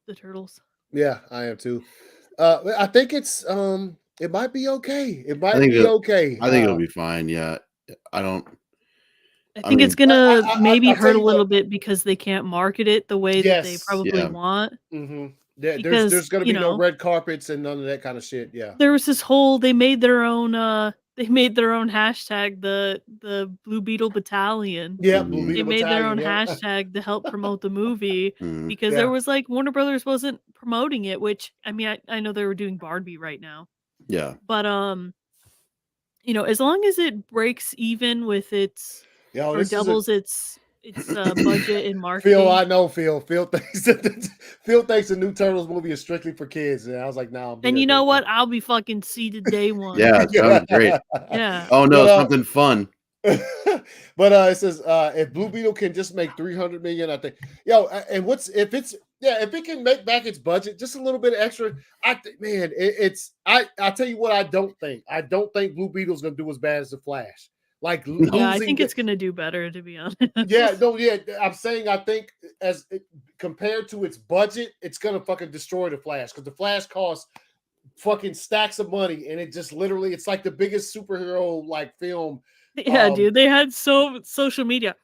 the Turtles. Yeah, I am too. I think it might be okay. It I might think be okay. it'll be fine. Yeah. I don't. I I think it's mean, gonna maybe I tell hurt a you what. little bit because they can't market it the way that they Yes. probably yeah. want, Mm-hmm. because, There's going to be no red carpets and none of that kind of shit. Yeah. there was this whole they made their own hashtag, the Blue Beetle Battalion. Yeah. Blue Mhm. They Beetle made their Battalion. own Yeah. hashtag to help promote the movie Mhm. because there Yeah. was Warner Brothers wasn't promoting it, which I mean I know they were doing Barbie right now, Yeah. but as long as it breaks even with its Yo, or this is a doubles its budget in Phil. marketing. I know Phil. Phil thinks that Phil thinks the new Turtles movie is strictly for kids, and I was like, nah, I'm And being you a know dick, what? I'll be fucking seated day one. Yeah. It sounded great. Yeah. Oh no, But something fun. but it says if Blue Beetle can just make 300 million, I think. And what's if it's if it can make back its budget just a little bit extra, I think man, I tell you what, I don't think Blue Beetle's gonna do as bad as the Flash. Like Yeah, I losing think it's gonna do better, to be honest. I'm saying I think compared to its budget, it's gonna fucking destroy the Flash because the Flash costs fucking stacks of money, and it just literally it's like the biggest superhero film. Yeah, dude, they had social media.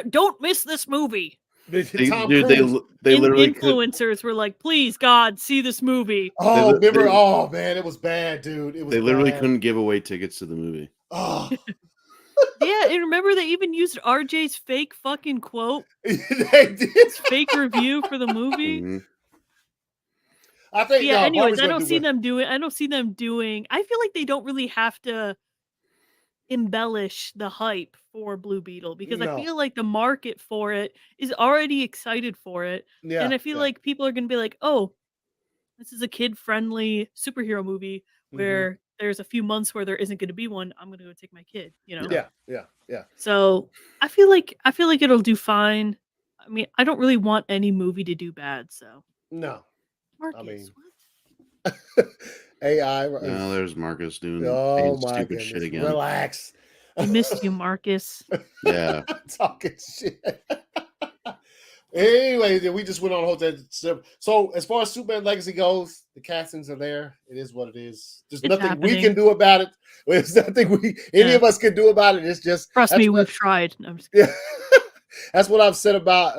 Don't miss this movie. Tom Dude, Cruise. they literally could. Influencers were like, "Please, God, see this movie." Oh, remember? They- Oh man, it was bad, dude. It was. They literally bad. couldn't give away tickets to the movie. Oh, Yeah, and remember they even used RJ's fake fucking quote, they did. his fake review for the movie. Mhm. I think. Yeah. No, Anyways, Barbie's I gonna don't do see good. them doing. I don't see them doing. I feel like they don't really have to embellish the hype for Blue Beetle because I No. feel like the market for it is already excited for it, Yeah, and I feel yeah. like people are gonna be like, "Oh, this is a kid-friendly superhero movie where there's a few months where there isn't gonna be one. I'm gonna go take my kid." Yeah. So I feel like it'll do fine. I mean, I don't really want any movie to do bad. So No, Marcus, mean, what? AI. No, there's Marcus doing Oh saying my stupid goodness! shit again. Relax. I missed you, Marcus. Yeah. Talking shit. Anyway, we just went on a whole day. So as far as Superman Legacy goes, the castings are there. It is what it is. There's It's nothing we happening. can do about it. There's nothing any of us can do about it. It's just Trust that's me, what- we've tried. No, I'm just kidding. Yeah. That's what I've said about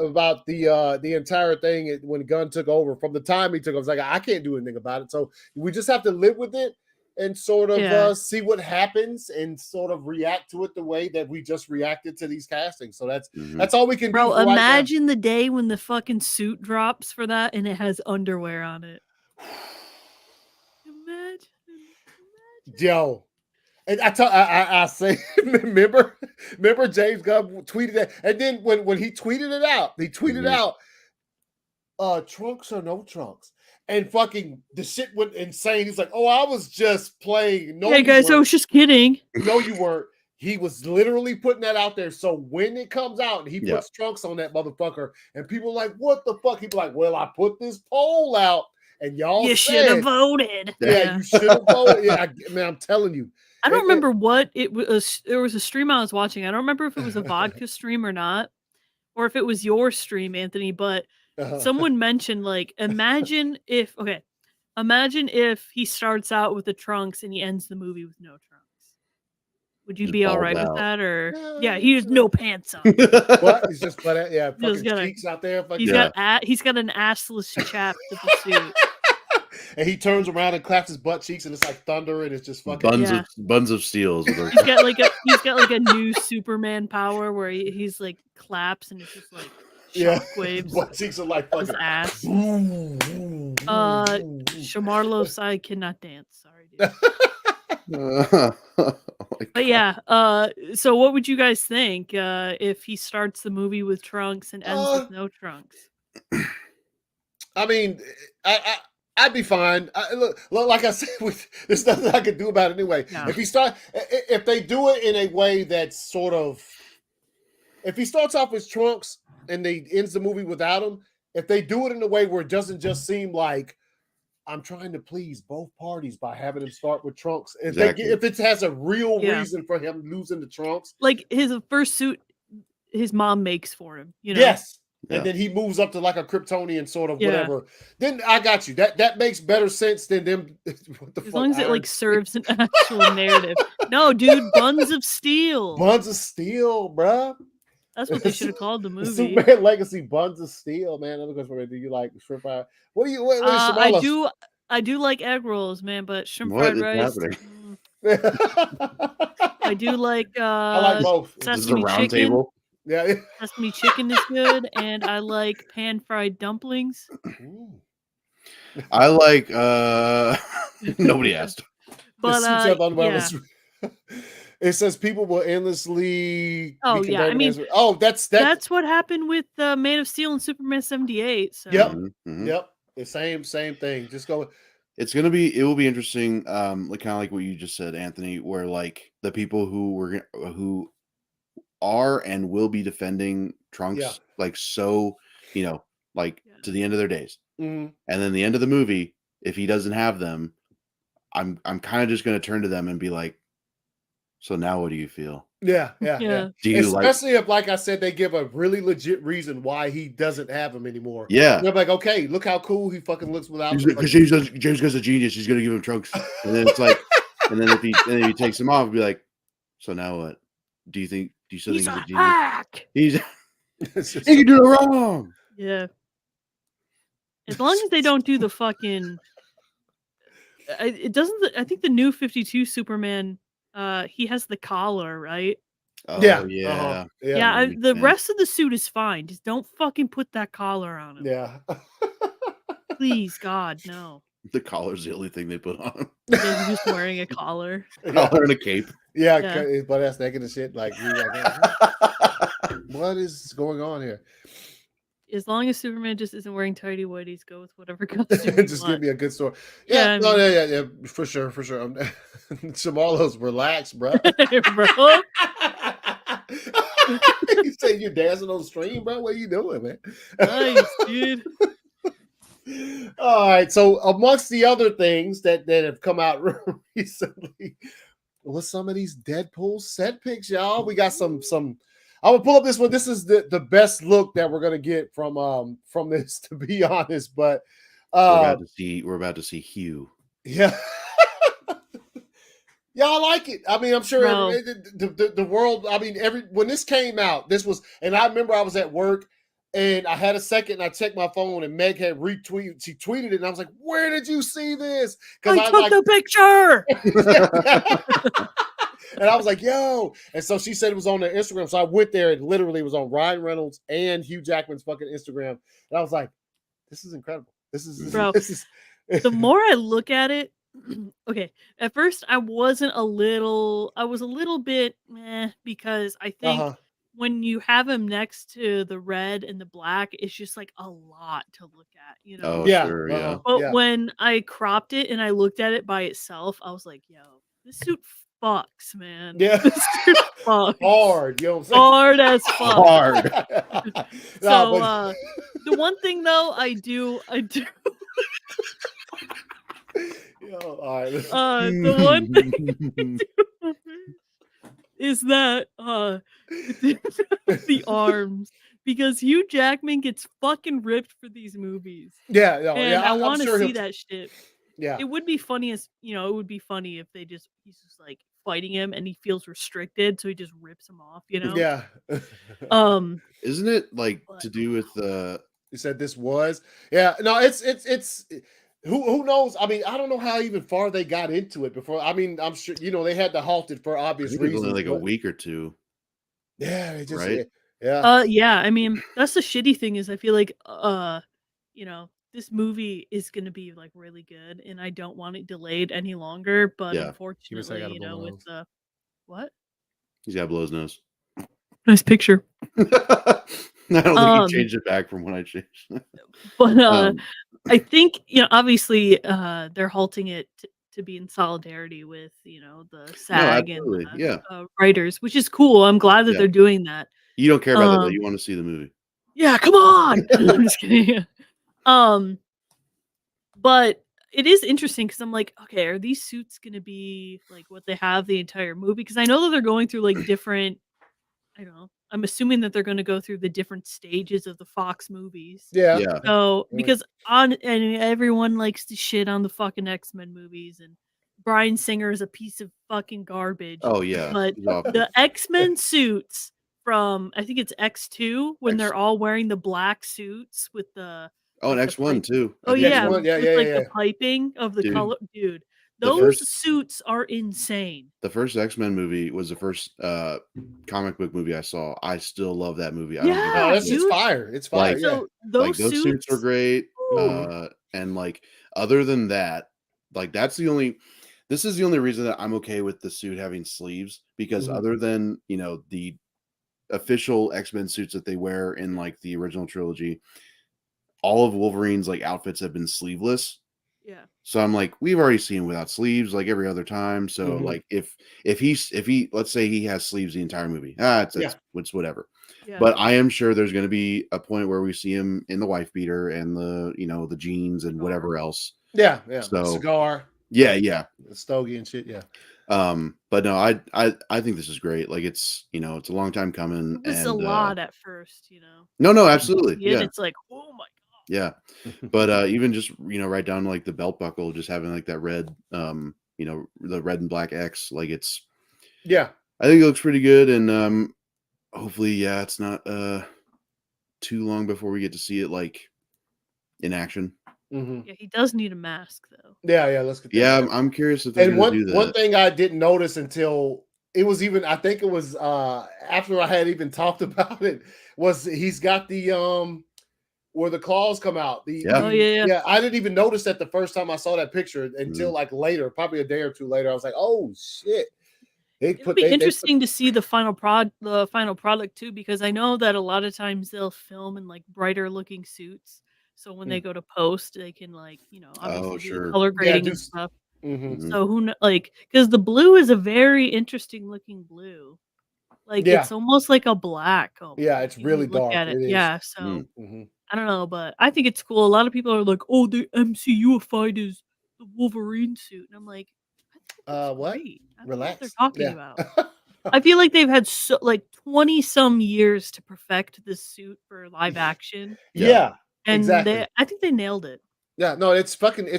the entire thing when Gunn took over. From the time he took over, I was like, I can't do anything about it. So we just have to live with it and sort of Yeah. see what happens and sort of react to it the way that we just reacted to these castings. So Mhm. that's all we can do. Bro, For right now. imagine the day when the fucking suit drops for that and it has underwear on it. Imagine. Yo. And I say, remember James Gunn tweeted that, and then when he tweeted it out, trunks or no trunks, and fucking the shit went insane. He's like, "Oh, I was just playing." No, Hey you guys, I weren't. was just kidding. No, you weren't. he was literally putting that out there. So when it comes out, he Yeah. puts Trunks on that motherfucker, and people are like, "What the fuck?" He be like, "Well, I put this poll out, and y'all You should said, have voted. yeah, you should have voted." Yeah, man, I'm telling you. I don't It- remember what it was. There was a stream I was watching. I don't remember if it was a vodka stream or not, or if it was your stream, Anthony. But someone mentioned like, imagine if he starts out with the Trunks and he ends the movie with no Trunks. Would you Just be all balled right with out. that? Or Yeah, he has no pants on. What? He's just fucking Just gotta- cheeks out there. Fucking, He's got an assless chap to the suit. and he turns around and claps his butt cheeks, and it's like thunder, and it's just fucking. Buns of steels. He's got like a new Superman power where he's like claps and it's just like shockwaves. Butt cheeks are like His fucking. ass. Boom, Shamarlo's side cannot dance. Sorry, dude. Oh But yeah, so what would you guys think if he starts the movie with Trunks and ends with no Trunks? I mean, I'd be fine. Look, like I said, there's nothing I could do about it anyway. No. If they do it in a way that's sort of, if he starts off with Trunks and they ends the movie without him, if they do it in a way where it doesn't just seem like I'm trying to please both parties by having him start with Trunks, if it has a real reason for him losing the Trunks, like his first suit, his mom makes for him. You know. Yes. And then he moves up to like a Kryptonian sort of whatever. Then I got you. That makes better sense than them. What the as fuck, long as it like serves an actual narrative. No, dude, Buns of Steel. Buns of Steel, bruh. That's what they should have called the movie. Superman Legacy, Buns of Steel, man. Other question, do you like shrimp fry? What do you? What is I do like egg rolls, man, but shrimp What fried is rice. I do like. I like both. This is a Sesame round chicken. table. Yeah. Sesame chicken is good, and I like pan fried dumplings. I like. Nobody asked. But it says people will endlessly. Oh yeah, I mean, that's what happened with Man of Steel and Superman 78. So. Yep, yep, the same thing. Just go. It will be interesting. Like kind of like what you just said, Anthony, where like the people who are and will be defending Trunks, like so, like to the end of their days, and then the end of the movie, if he doesn't have them, I'm kind of just going to turn to them and be like, so now what do you feel? Yeah. Do you especially if, like I said, they give a really legit reason why he doesn't have him anymore. Yeah, they're like, okay, look how cool he fucking looks without. Because James Gunn's a genius. He's going to give him Trunks, and then it's like, and then if he takes him off, be like, so now what? Do you still think he's a genius? Hack. He can do it wrong. Yeah. As long as they don't do the fucking. It doesn't. I think the new 52 Superman. He has the collar, right? Oh, yeah. The rest of the suit is fine. Just don't fucking put that collar on him. Yeah. Please, God, no. The collar's the only thing they put on him. He's just wearing a collar. Collar and a cape. Yeah. His butt ass naked and shit. Like, what is going on here? As long as Superman just isn't wearing tighty whities, go with whatever costume. Just give me a good story. Yeah, for sure. Shamarlo's relax, bro. Bro. You say you're dancing on the stream, bro? What are you doing, man? Nice, dude. All right. So amongst the other things that have come out recently was some of these Deadpool set pics, y'all. We got some. I will pull up this one. This is the best look that we're gonna get from this, to be honest. But we're about to see Hugh. Yeah. Yeah, I like it. I mean, I'm sure the world. I mean, when this came out, this was, and I remember I was at work and I had a second and I checked my phone and Meg had retweeted. She tweeted it and I was like, "Where did you see this?" Because I took the picture. And I was like, "Yo!" And so she said it was on their Instagram. So I went there and literally was on Ryan Reynolds and Hugh Jackman's fucking Instagram. And I was like, "This is incredible. This is." The more I look at it. Okay, at first I was a little bit meh, because I think when you have him next to the red and the black, it's just like a lot to look at, Oh, sure, yeah. But when I cropped it and I looked at it by itself, I was like, yo, this suit fucks, man. Yeah. Mr. fucks. Hard, you know what I'm saying? Hard as fuck. Hard. So, Nah, the one thing though, I do yo, all right. the one thing I do is that the arms, because Hugh Jackman gets fucking ripped for these movies, Yeah, no, and yeah, I I'm want to sure see he'll. that shit. Yeah, It would be funny as it would be funny if he's just like fighting him and he feels restricted, so he just rips him off. yeah. Um, Isn't it like But- to do with the? You said this was. Yeah, no, it's. Who knows? I mean, I don't know how even far they got into it before. I mean, I'm sure they had to halt it for I obvious think it was reasons. only like a but- week or two. Yeah, they just Right? yeah. yeah, I mean, that's the shitty thing is I feel like this movie is gonna be like really good, and I don't want it delayed any longer. But Yeah. unfortunately, gotta blow with nose. the what He's got to blow his nose. nice picture, I don't Um, think he changed it back from when I changed. but Um, I think obviously they're halting it to be in solidarity with the SAG and absolutely, yeah. writers, which is cool. I'm glad that Yeah. they're doing that. You don't care about that, though. Um, You want to see the movie. Yeah, come on. I'm just kidding. But it is interesting because I'm like, okay, are these suits gonna be like what they have the entire movie? Because I know that they're going through like different. I don't know. I'm assuming that they're going to go through the different stages of the Fox movies. Yeah. Yeah. So Mm. because and everyone likes to shit on the fucking X-Men movies, and Bryan Singer is a piece of fucking garbage. Oh yeah. But He's awful. the X-Men suits from I think it's X2 when X- they're all wearing the black suits with the Oh, and like the X1 pipe- too. I Oh think yeah, so. X1, yeah, with yeah, like yeah, the yeah. piping of the Dude. color, dude. The Those first- suits are insane. The first X-Men movie was the first comic book movie I saw. I still love that movie. I don't give a Yeah, No, it's dude. fire. It's fire. Like- yeah. So those, those suits were great. Ooh. And like other than that, like this is the only reason that I'm okay with the suit having sleeves, because Mhm. other than the official X-Men suits that they wear in like the original trilogy, all of Wolverine's like outfits have been sleeveless. Yeah. So I'm like, we've already seen him without sleeves like every other time. So Mhm. like if he let's say he has sleeves the entire movie, it's whatever. Yeah. But I am sure there's going to be a point where we see him in the wife beater and the jeans and whatever else. Yeah. So- Cigar, Yeah. the stogie and shit. Yeah. But no, I think this is great. Like it's a long time coming. It was and, a lot at first, No, absolutely. Yeah, Yeah. it's like, oh my god. Yeah. But even just right down to like the belt buckle, just having like that red, the red and black X, like it's. Yeah. I think it looks pretty good, and hopefully, it's not too long before we get to see it like in action. Mhm. Yeah, he does need a mask though. Yeah. Let's get that. Yeah, I'm curious if they're And going to do that. one thing I didn't notice until it was even, I think it was after I had even talked about it, was he's got the where the claws come out. Yeah. Oh, yeah. Yeah. I didn't even notice that the first time I saw that picture until Mm-hmm. like later, probably a day or two later. I was like, oh shit. It'll be interesting to see the final product too, because I know that a lot of times they'll film in like brighter looking suits. So when they go to post, they can like, obviously do sure. the color grading do and stuff. Mhm. Mhm. So because the blue is a very interesting looking blue. Like Yeah. it's almost like a black. Yeah, it's when you really look dark. at it. It is. Yeah. So Mm. Mhm. I don't know, but I think it's cool. A lot of people are like, "Oh, the MCU-ified is the Wolverine suit," and I'm like, I think it's What? great. I don't know Relax. what they're talking Yeah. about. I feel like they've had 20 some years to perfect this suit for live action, Yeah. and Exactly. I think they nailed it. Yeah. No, it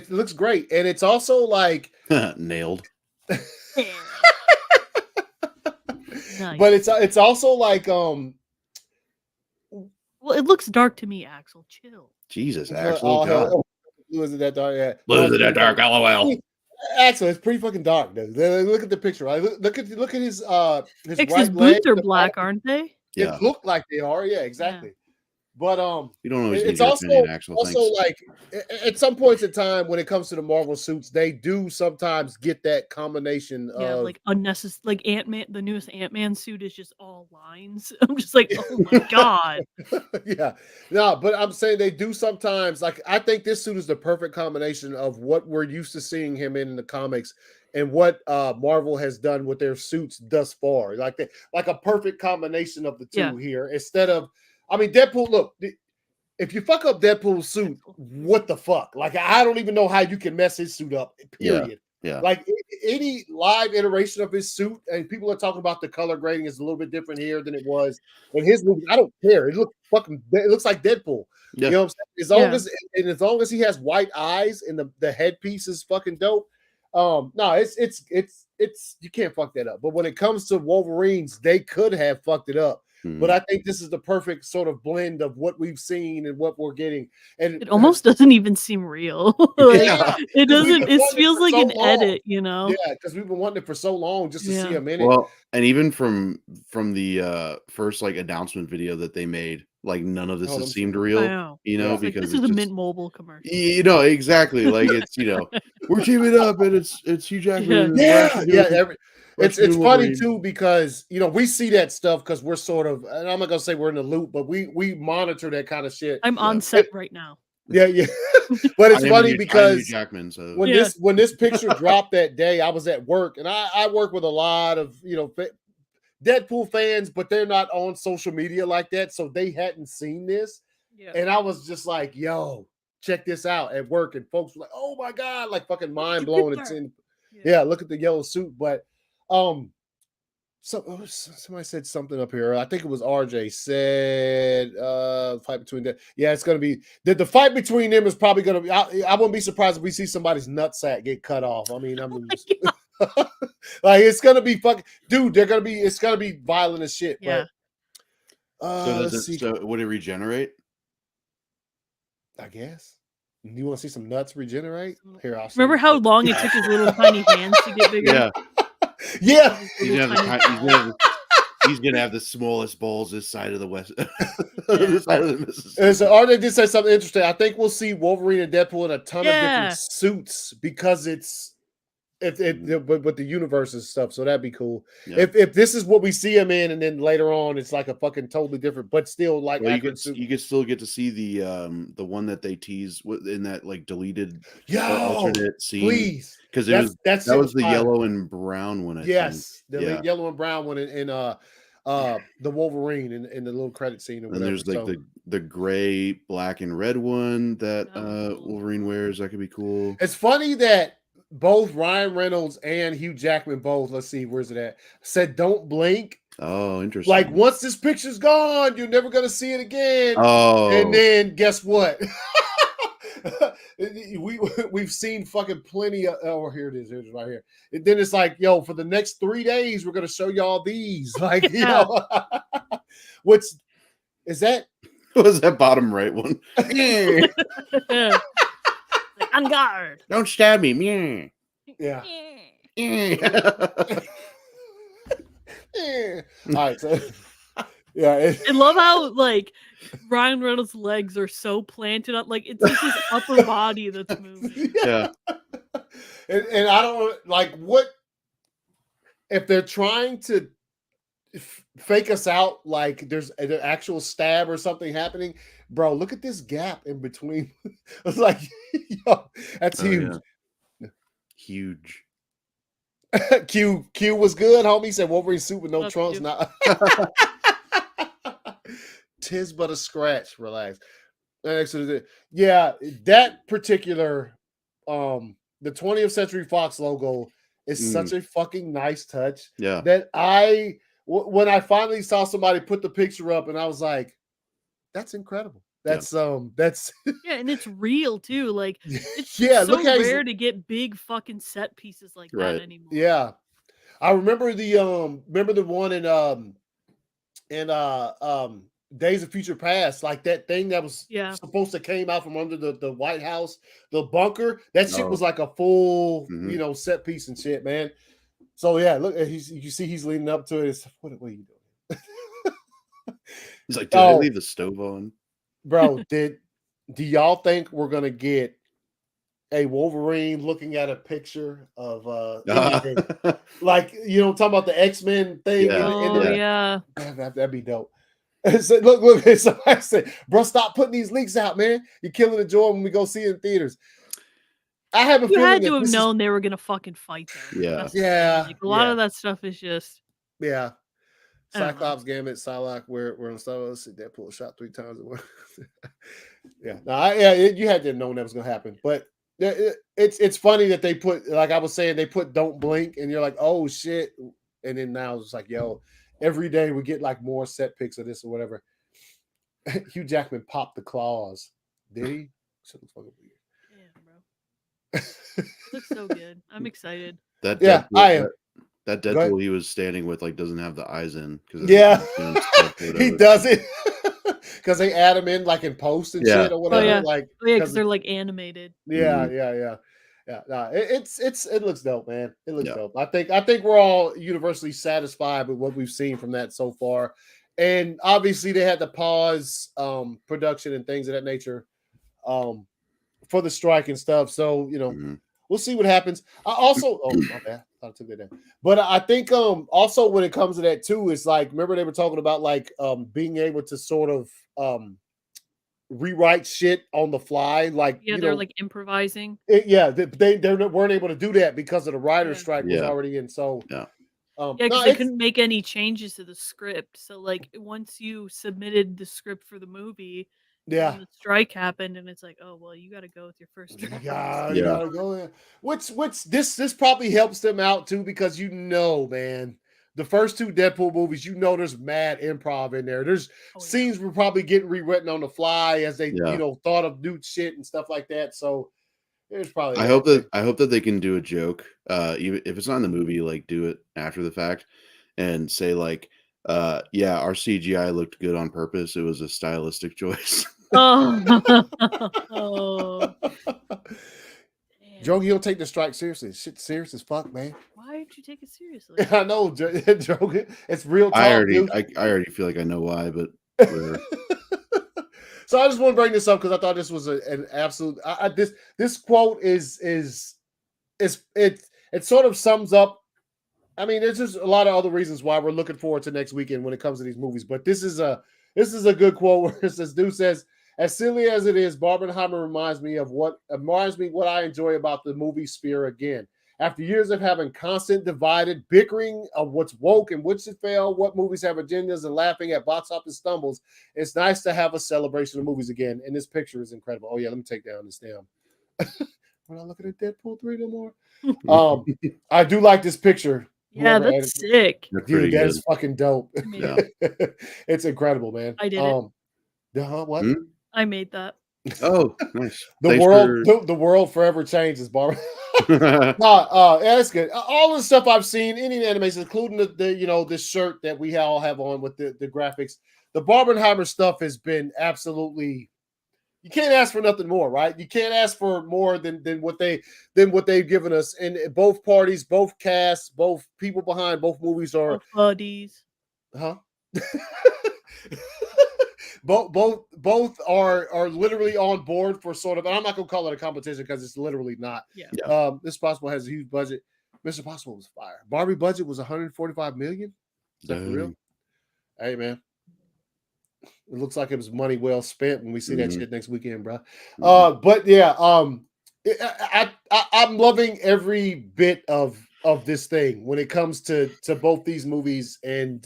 looks great. And it's also like Nailed. Nice. but it's also like Well, it looks dark to me, Axel. Chill. Jesus, all Axel. God. hell. Blue isn't that dark. Yeah. Blue is that dark, LOL. Axel, it's pretty fucking dark. Dude. Look at the picture. Right? Look at his His right leg. boots are black, aren't they? Yeah. It looked like they are. Yeah, exactly. But You don't always it's need your also opinion, Axel. also Thanks. like at some points in time when it comes to the Marvel suits, they do sometimes get that combination Yeah, of like unnecessary. Like Ant-Man, the newest Ant-Man suit is just all lines. I'm just like, oh my god. yeah. No, but I'm saying they do sometimes. Like I think this suit is the perfect combination of what we're used to seeing him in the comics and what Marvel has done with their suits thus far. Like a perfect combination of the two here. Instead of, I mean, Deadpool. Look, if you fuck up Deadpool's suit, what the fuck? Like, I don't even know how you can mess his suit up. Period. Yeah. Like any live iteration of his suit, and people are talking about the color grading is a little bit different here than it was in his movie. I don't care. It looks like Deadpool. Yeah. You know what I'm saying? As long as he has white eyes and the headpiece is fucking dope. No, it's you can't fuck that up. But when it comes to Wolverines, they could have fucked it up. But I think this is the perfect sort of blend of what we've seen and what we're getting. And it almost doesn't even seem real. It doesn't. It feels like an edit, you know? Yeah, because we've been wanting it for so long just to see him in it. Well, and even from the first like announcement video that they made, like none of this has seemed real. You know, because this is a Mint Mobile commercial. You know, exactly. Like it's we're teaming up and it's Hugh Jackman. It's funny too because we see that stuff because we're sort of, and I'm not gonna say we're in the loop, but we monitor that kind of shit. I'm on set right now. Yeah. But it's funny because Jackman, so. when this picture dropped that day, I was at work, and I work with a lot of Deadpool fans, but they're not on social media like that, so they hadn't seen this. And I was just like, yo, check this out at work, and folks were like, oh my god, like fucking mind blown. It's in look at the yellow suit. But somebody said something up here. I think it was RJ said fight between them. Yeah, it's gonna be the fight between them is probably gonna be. I wouldn't be surprised if we see somebody's nutsack get cut off. I mean like it's gonna be fucking dude. It's gonna be violent as shit. Yeah. But so would it regenerate? I guess. You want to see some nuts regenerate? Here, I'll remember how long it took his little tiny hands to get bigger? Yeah. He's gonna have the smallest balls this side of the West. This side of the Mississippi. And so RJ did say something interesting. I think we'll see Wolverine and Deadpool in a ton of different suits because with the universe and stuff, so that'd be cool. If this is what we see him in, and then later on it's like a fucking totally different, but still like you could still get to see the one that they tease in that like deleted alternate scene. Please, because that was the yellow and brown one. The yellow and brown one in the Wolverine in the little credit scene. And there's like the gray, black, and red one that Wolverine wears. That could be cool. It's funny that both Ryan Reynolds and Hugh Jackman let's see, where's it at? Said don't blink. Oh, interesting. Like once this picture's gone, you're never gonna see it again. Oh, and then guess what? We've seen fucking plenty of. Oh, here it is. Here's right here. And then it's like, yo, for the next 3 days, we're gonna show y'all these. Like, which is that? What was that bottom right one? On guard. Don't stab me. Yeah. All right. So, I love how like Ryan Reynolds' legs are so planted up, like it's just his upper body that's moving. Yeah. And I don't like what if they're trying to fake us out like there's an actual stab or something happening. Bro, look at this gap in between. It's like, yo, that's huge. Yeah. Huge. Q was good, homie. He said Wolverine suit with no trunks. Not tis but a scratch. Relax. Yeah, that particular the 20th Century Fox logo is such a fucking nice touch. Yeah. That when I finally saw somebody put the picture up and I was like, that's incredible. That's and it's real too. Like it's so rare to get big fucking set pieces like that anymore. Yeah. I remember the one in Days of Future Past, like that thing that was supposed to came out from under the White House, the bunker. That shit was like a full, set piece and shit, man. So yeah, look, you see he's leading up to it. It's, what are you doing? He's like, did I leave the stove on? Bro, do y'all think we're gonna get a Wolverine looking at a picture of like talking about the X-Men thing? That'd be dope. So, look, somebody said, bro, stop putting these leaks out, man. You're killing the joy when we go see it in theaters. I have a You feeling had that to have this is known they were gonna fucking fight though. Yeah. That's the thing. yeah, Like a lot yeah, of that stuff is just yeah. I don't know. Cyclops, Gambit, Psylocke, we're on Star Wars. Deadpool shot 3 times. Yeah, no, you had to have known that was gonna happen. But it's funny that they put, like I was saying, they put "Don't Blink," and you're like, oh shit, and then now it's like, yo, every day we get like more set pics of this or whatever. Hugh Jackman popped the claws. Did he? Shit looks fucking weird. Damn, bro. It looks so good. I'm excited. That Yeah, Deadpool, I am. that Go ahead. Deadpool he was standing with like doesn't have the eyes in because Yeah, he does it because they add him in like in post and Yeah. shit or Oh whatever. yeah. Like, Oh yeah, because because they're like animated. yeah, Mhm. yeah. Nah, it looks dope, man. It looks Yeah. dope. I think we're all universally satisfied with what we've seen from that so far. And obviously they had to pause production and things of that nature for the strike and stuff. So, Mhm. we'll see what happens. I also my bad. I took that down. But I think also when it comes to that too, it's like remember they were talking about like being able to sort of rewrite shit on the fly, like Yeah, they're like improvising. they weren't able to do that because of the writer's Yeah. strike was Yeah. already in. So Yeah. Yeah, no, because they it's couldn't make any changes to the script. So like once you submitted the script for the movie, and yeah. then the strike happened, and it's like, oh well, you got to go with your first You draft. gotta, you Yeah. gotta go there. Which this probably helps them out too because man, the first 2 Deadpool movies, there's mad improv in there. There's Oh, yeah. scenes were probably getting rewritten on the fly as they, Yeah. thought of new shit and stuff like that. So there's probably I that. hope that they can do a joke. Even if it's not in the movie, like do it after the fact and say like, yeah, our CGI looked good on purpose. It was a stylistic choice. Oh. Oh. Joe, Damn. you don't take the strike seriously. Shit serious as fuck, man. Why don't you take it seriously? I know, Joe. It's real I talk, dude. already feel like I know why, but whatever. So I just want to bring this up because I thought this was an absolute. This quote is it sort of sums up. I mean, there's just a lot of other reasons why we're looking forward to next weekend when it comes to these movies. But this is a good quote where it says, "Dude says, as silly as it is, Barbenheimer reminds me what I enjoy about the movie sphere again. After years of having constant divided bickering of what's woke and which should fail, what movies have agendas, and laughing at box office stumbles, it's nice to have a celebration of movies again. And this picture is incredible. Oh yeah, let me take down this damn. We're not looking at Deadpool 3 no more. I do like this picture. Yeah, that's sick. That's Dude, pretty that good. is fucking dope. I made Yeah. it. It's incredible, man. I did it. What? Hmm? I made that. Oh, nice. The Thanks the world forever changes, Barbara. for Yeah, that's good. All the stuff I've seen, any animation, including the this shirt that we all have on with the graphics. The Barbenheimer stuff has been absolutely. You can't ask for nothing more, right? You can't ask for more than what they've given us. And both parties, both casts, both people behind both movies are Both buddies. huh? both are literally on board for sort of. And I'm not gonna call it a competition because it's literally not. Yeah. Yeah. This Possible has a huge budget. Mr. Possible was fire. Barbie budget was 145 million. Is that for real? Dang. Hey man, it looks like it was money well spent when we see that Mhm. shit next weekend, bro. Mhm. But yeah, I'm loving every bit of this thing when it comes to both these movies and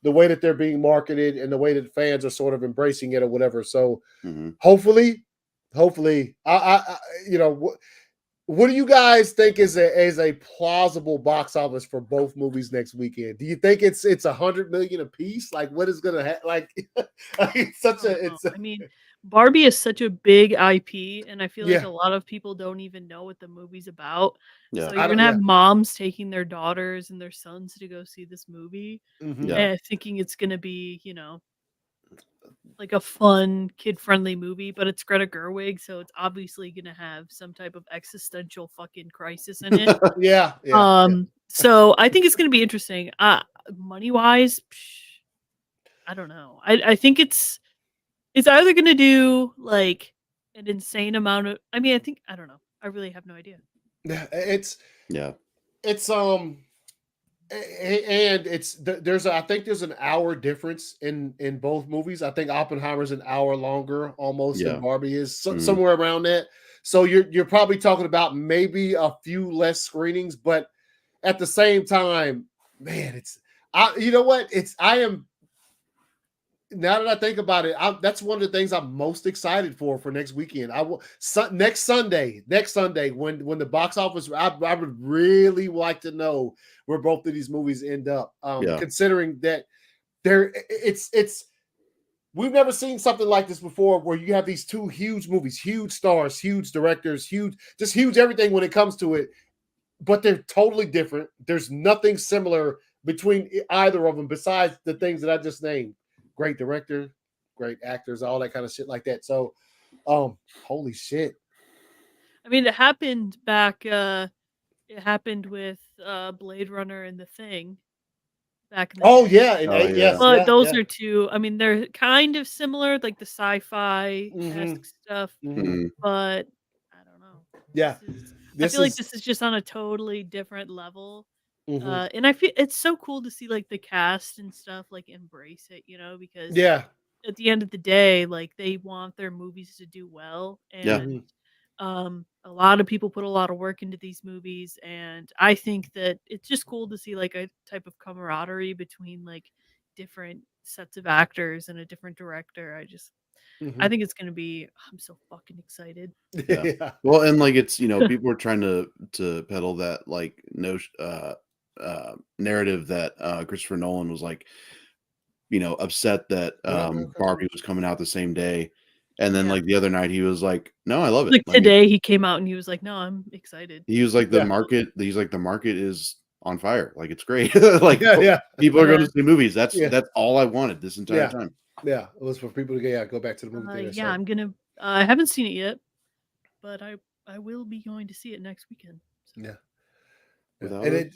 the way that they're being marketed and the way that fans are sort of embracing it or whatever. So Mhm. hopefully, what do you guys think is a plausible box office for both movies next weekend? Do you think it's 100 million a piece? Like what is gonna like it's such I a don't know. it's I mean, Barbie is such a big IP, and I feel like yeah. a lot of people don't even know what the movie's about. Yeah. So I you're don't gonna yeah. have moms taking their daughters and their sons to go see this movie, Mhm. Yeah. thinking it's gonna be, like a fun, kid-friendly movie, but it's Greta Gerwig, so it's obviously gonna have some type of existential fucking crisis in it. Yeah. So I think it's gonna be interesting. Money-wise, I don't know. I think it's either gonna do like an insane amount of. I mean, I don't know. I really have no idea. Yeah, Yeah. it's and I think there's an hour difference in both movies. I think Oppenheimer's an hour longer almost than Yeah. Barbie is Mhm. somewhere around that. So you're probably talking about maybe a few less screenings, but at the same time, man, you know what? I am, now that I think about it, that's one of the things I'm most excited for next weekend. I will next Sunday, when the box office, I would really like to know where both of these movies end up. Considering that it's we've never seen something like this before, where you have these two huge movies, huge stars, huge directors, huge everything when it comes to it, but they're totally different. There's nothing similar between either of them besides the things that I just named. Great director, great actors, all that kind of shit like that. So, holy shit. I mean, it happened back. It happened with Blade Runner and The Thing back in the day. Yes. But those are two. I mean, they're kind of similar, like the sci-fi-esque stuff. But I don't know. Yeah, I feel like this is just on a totally different level. And I feel it's so cool to see like the cast and stuff like embrace it, because at the end of the day, like they want their movies to do well, and a lot of people put a lot of work into these movies, and I think that it's just cool to see like a type of camaraderie between like different sets of actors and a different director. I think it's gonna be. I'm so fucking excited. Yeah. Well, and like it's people are trying to peddle that like narrative that Christopher Nolan was like upset that Barbie was coming out the same day, and then like the other night he was like, no, I love it. Like today he came out and he was like, no, I'm excited. He was like the market is on fire, like it's great. Like people are going to see movies. That's all I wanted this entire time. Yeah, it was for people to go back to the movie theater. I'm gonna. I haven't seen it yet, but I will be going to see it next weekend. So. Yeah. Without it.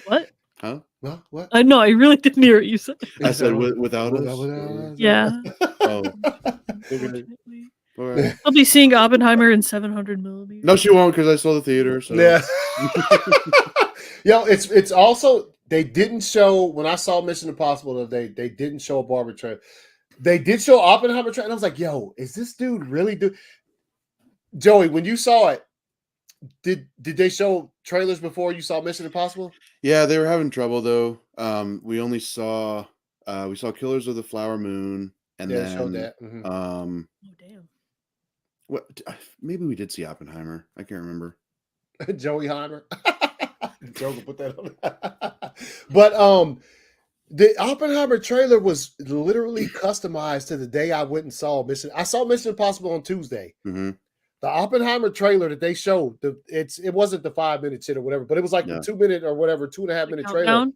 What? Huh? Well, what? No, I really didn't hear what you said. I said without us. Yeah. Oh. Unfortunately. Right. I'll be seeing Oppenheimer in 700 millimeters. No, she won't, because I saw the theater. So. Yeah. It's also, they didn't show, when I saw Mission Impossible the other day, they didn't show a Barbie trailer. They did show Oppenheimer trailer, and I was like, yo, is this dude really Joey, when you saw it, did they show trailers before you saw Mission Impossible? Yeah, they were having trouble though. We only saw Killers of the Flower Moon, and then showed that. Oh damn. What? Maybe we did see Oppenheimer. I can't remember. Joey Heimer. Joe can put that on. But the Oppenheimer trailer was literally customized to the day I went and saw Mission. I saw Mission Impossible on Tuesday. Mm-hmm. The Oppenheimer trailer that they showed, it wasn't the 5-minute shit or whatever, but it was like the 2-minute or whatever, 2.5-minute trailer.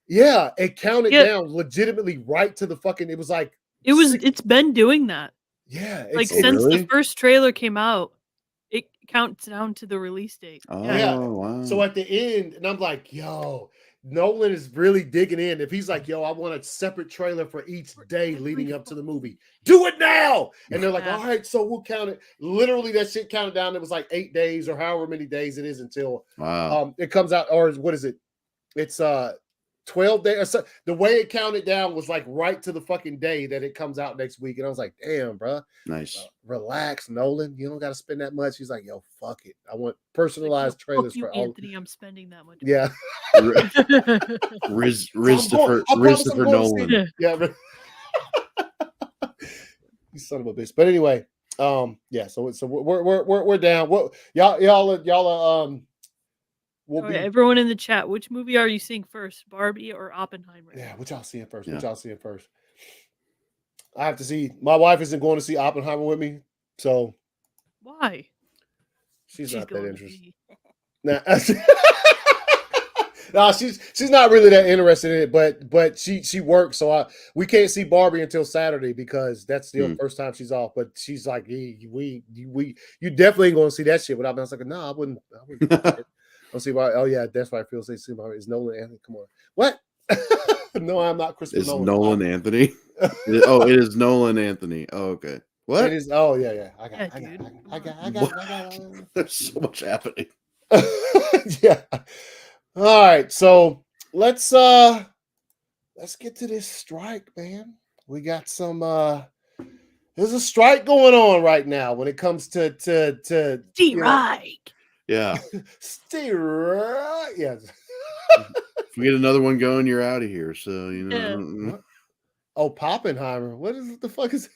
Yeah, it counted down legitimately right to the fucking. It was like it's been doing that. Yeah, like since the first trailer came out, it counts down to the release date. Oh, yeah. Wow. So at the end, and I'm like, yo, Nolan is really digging in. If he's like, yo, I want a separate trailer for each day leading up to the movie, do it now. And they're like, all right, so we'll count it. Literally, that shit counted down. It was like 8 days or however many days it is until it comes out. Or what is it? It's 12 days. So the way it counted down was like right to the fucking day that it comes out next week. And I was like, damn, bro. Nice. Relax, Nolan. You don't got to spend that much. He's like, yo, fuck it. I want personalized trailers for all. Anthony, I'm spending that much. Yeah. Christopher Nolan. Yeah. You son of a bitch. But anyway, yeah. So we're down. What y'all everyone in the chat, which movie are you seeing first, Barbie or Oppenheimer? Yeah, what y'all seeing first? Yeah. What y'all seeing first? I have to see. My wife isn't going to see Oppenheimer with me, so why? She's not that interested. No, she's not really that interested in it, but she works, so we can't see Barbie until Saturday because that's the first time she's off. But she's like, you definitely ain't going to see that shit without me. I was like, no, I wouldn't. I'll see why. Oh yeah, that's why I feel say is Nolan Anthony. Come on, what? No, I'm not Christopher Nolan. Nolan Anthony. It is Nolan Anthony. Oh, okay. What? It is. Oh yeah. I got. There's so much happening. Yeah. All right, so let's get to this strike, man. We got some There's a strike going on right now when it comes to D-Rike. Yeah. stay right. Yeah. If we get another one going, you're out of here. So you know. Yeah. What? Oh, Poppenheimer. What is the fuck is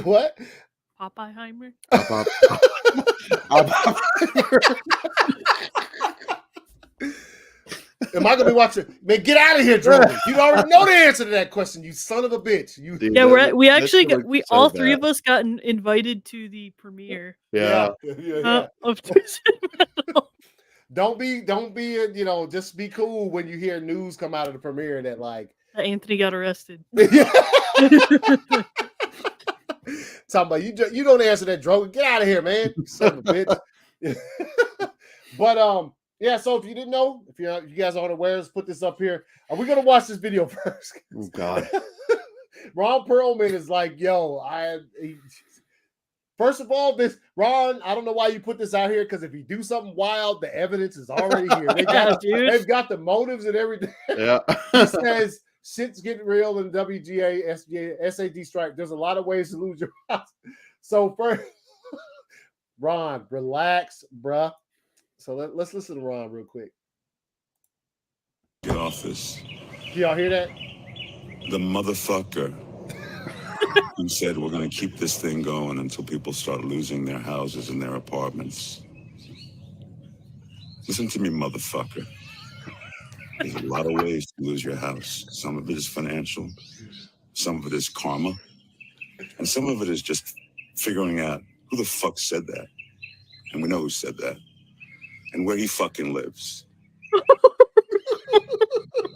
what? Popeyeheimer. Am I gonna be watching? Man, get out of here, Jordan. You already know the answer to that question, you son of a bitch. You Dude, Yeah, we that actually shit got, looked we so all three bad. of us got invited to the premiere Yeah. of Twisted Metal. Don't be, just be cool when you hear news come out of the premiere that like Anthony got arrested. Talking about you don't answer that, Drogon. Get out of here, man. You son of a bitch. But yeah, so if you didn't know, if you guys aren't aware, let's put this up here. Are we gonna watch this video first? Oh God. Ron Perlman is like, yo, first of all, this Ron, I don't know why you put this out here, because if you do something wild, the evidence is already here. They've got the motives and everything. Yeah. He says shit's getting real in WGA, SGA, SAD strike. There's a lot of ways to lose your house. So first, Ron, relax, bruh. So let's listen to Ron real quick. The office. Do y'all hear that? The motherfucker who said we're going to keep this thing going until people start losing their houses and their apartments. Listen to me, motherfucker. There's a lot of ways to lose your house. Some of it is financial. Some of it is karma. And some of it is just figuring out who the fuck said that. And we know who said that. And where he fucking lives.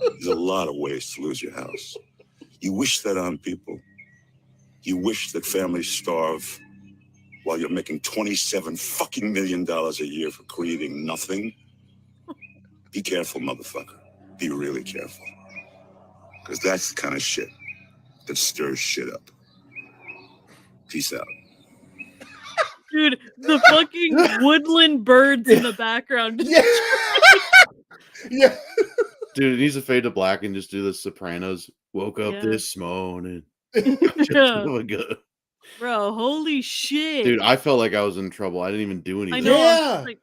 There's a lot of ways to lose your house. You wish that on people. You wish that families starve while you're making $27 fucking million a year for creating nothing. Be careful, motherfucker. Be really careful. Because that's the kind of shit that stirs shit up. Peace out. Dude, the fucking woodland birds in the background. Yeah. Yeah. Dude, it needs to fade to black and just do the Sopranos. Woke up Yeah. this morning. Yeah. So good. Bro, holy shit. Dude, I felt like I was in trouble. I didn't even do anything. I know. Yeah. Like,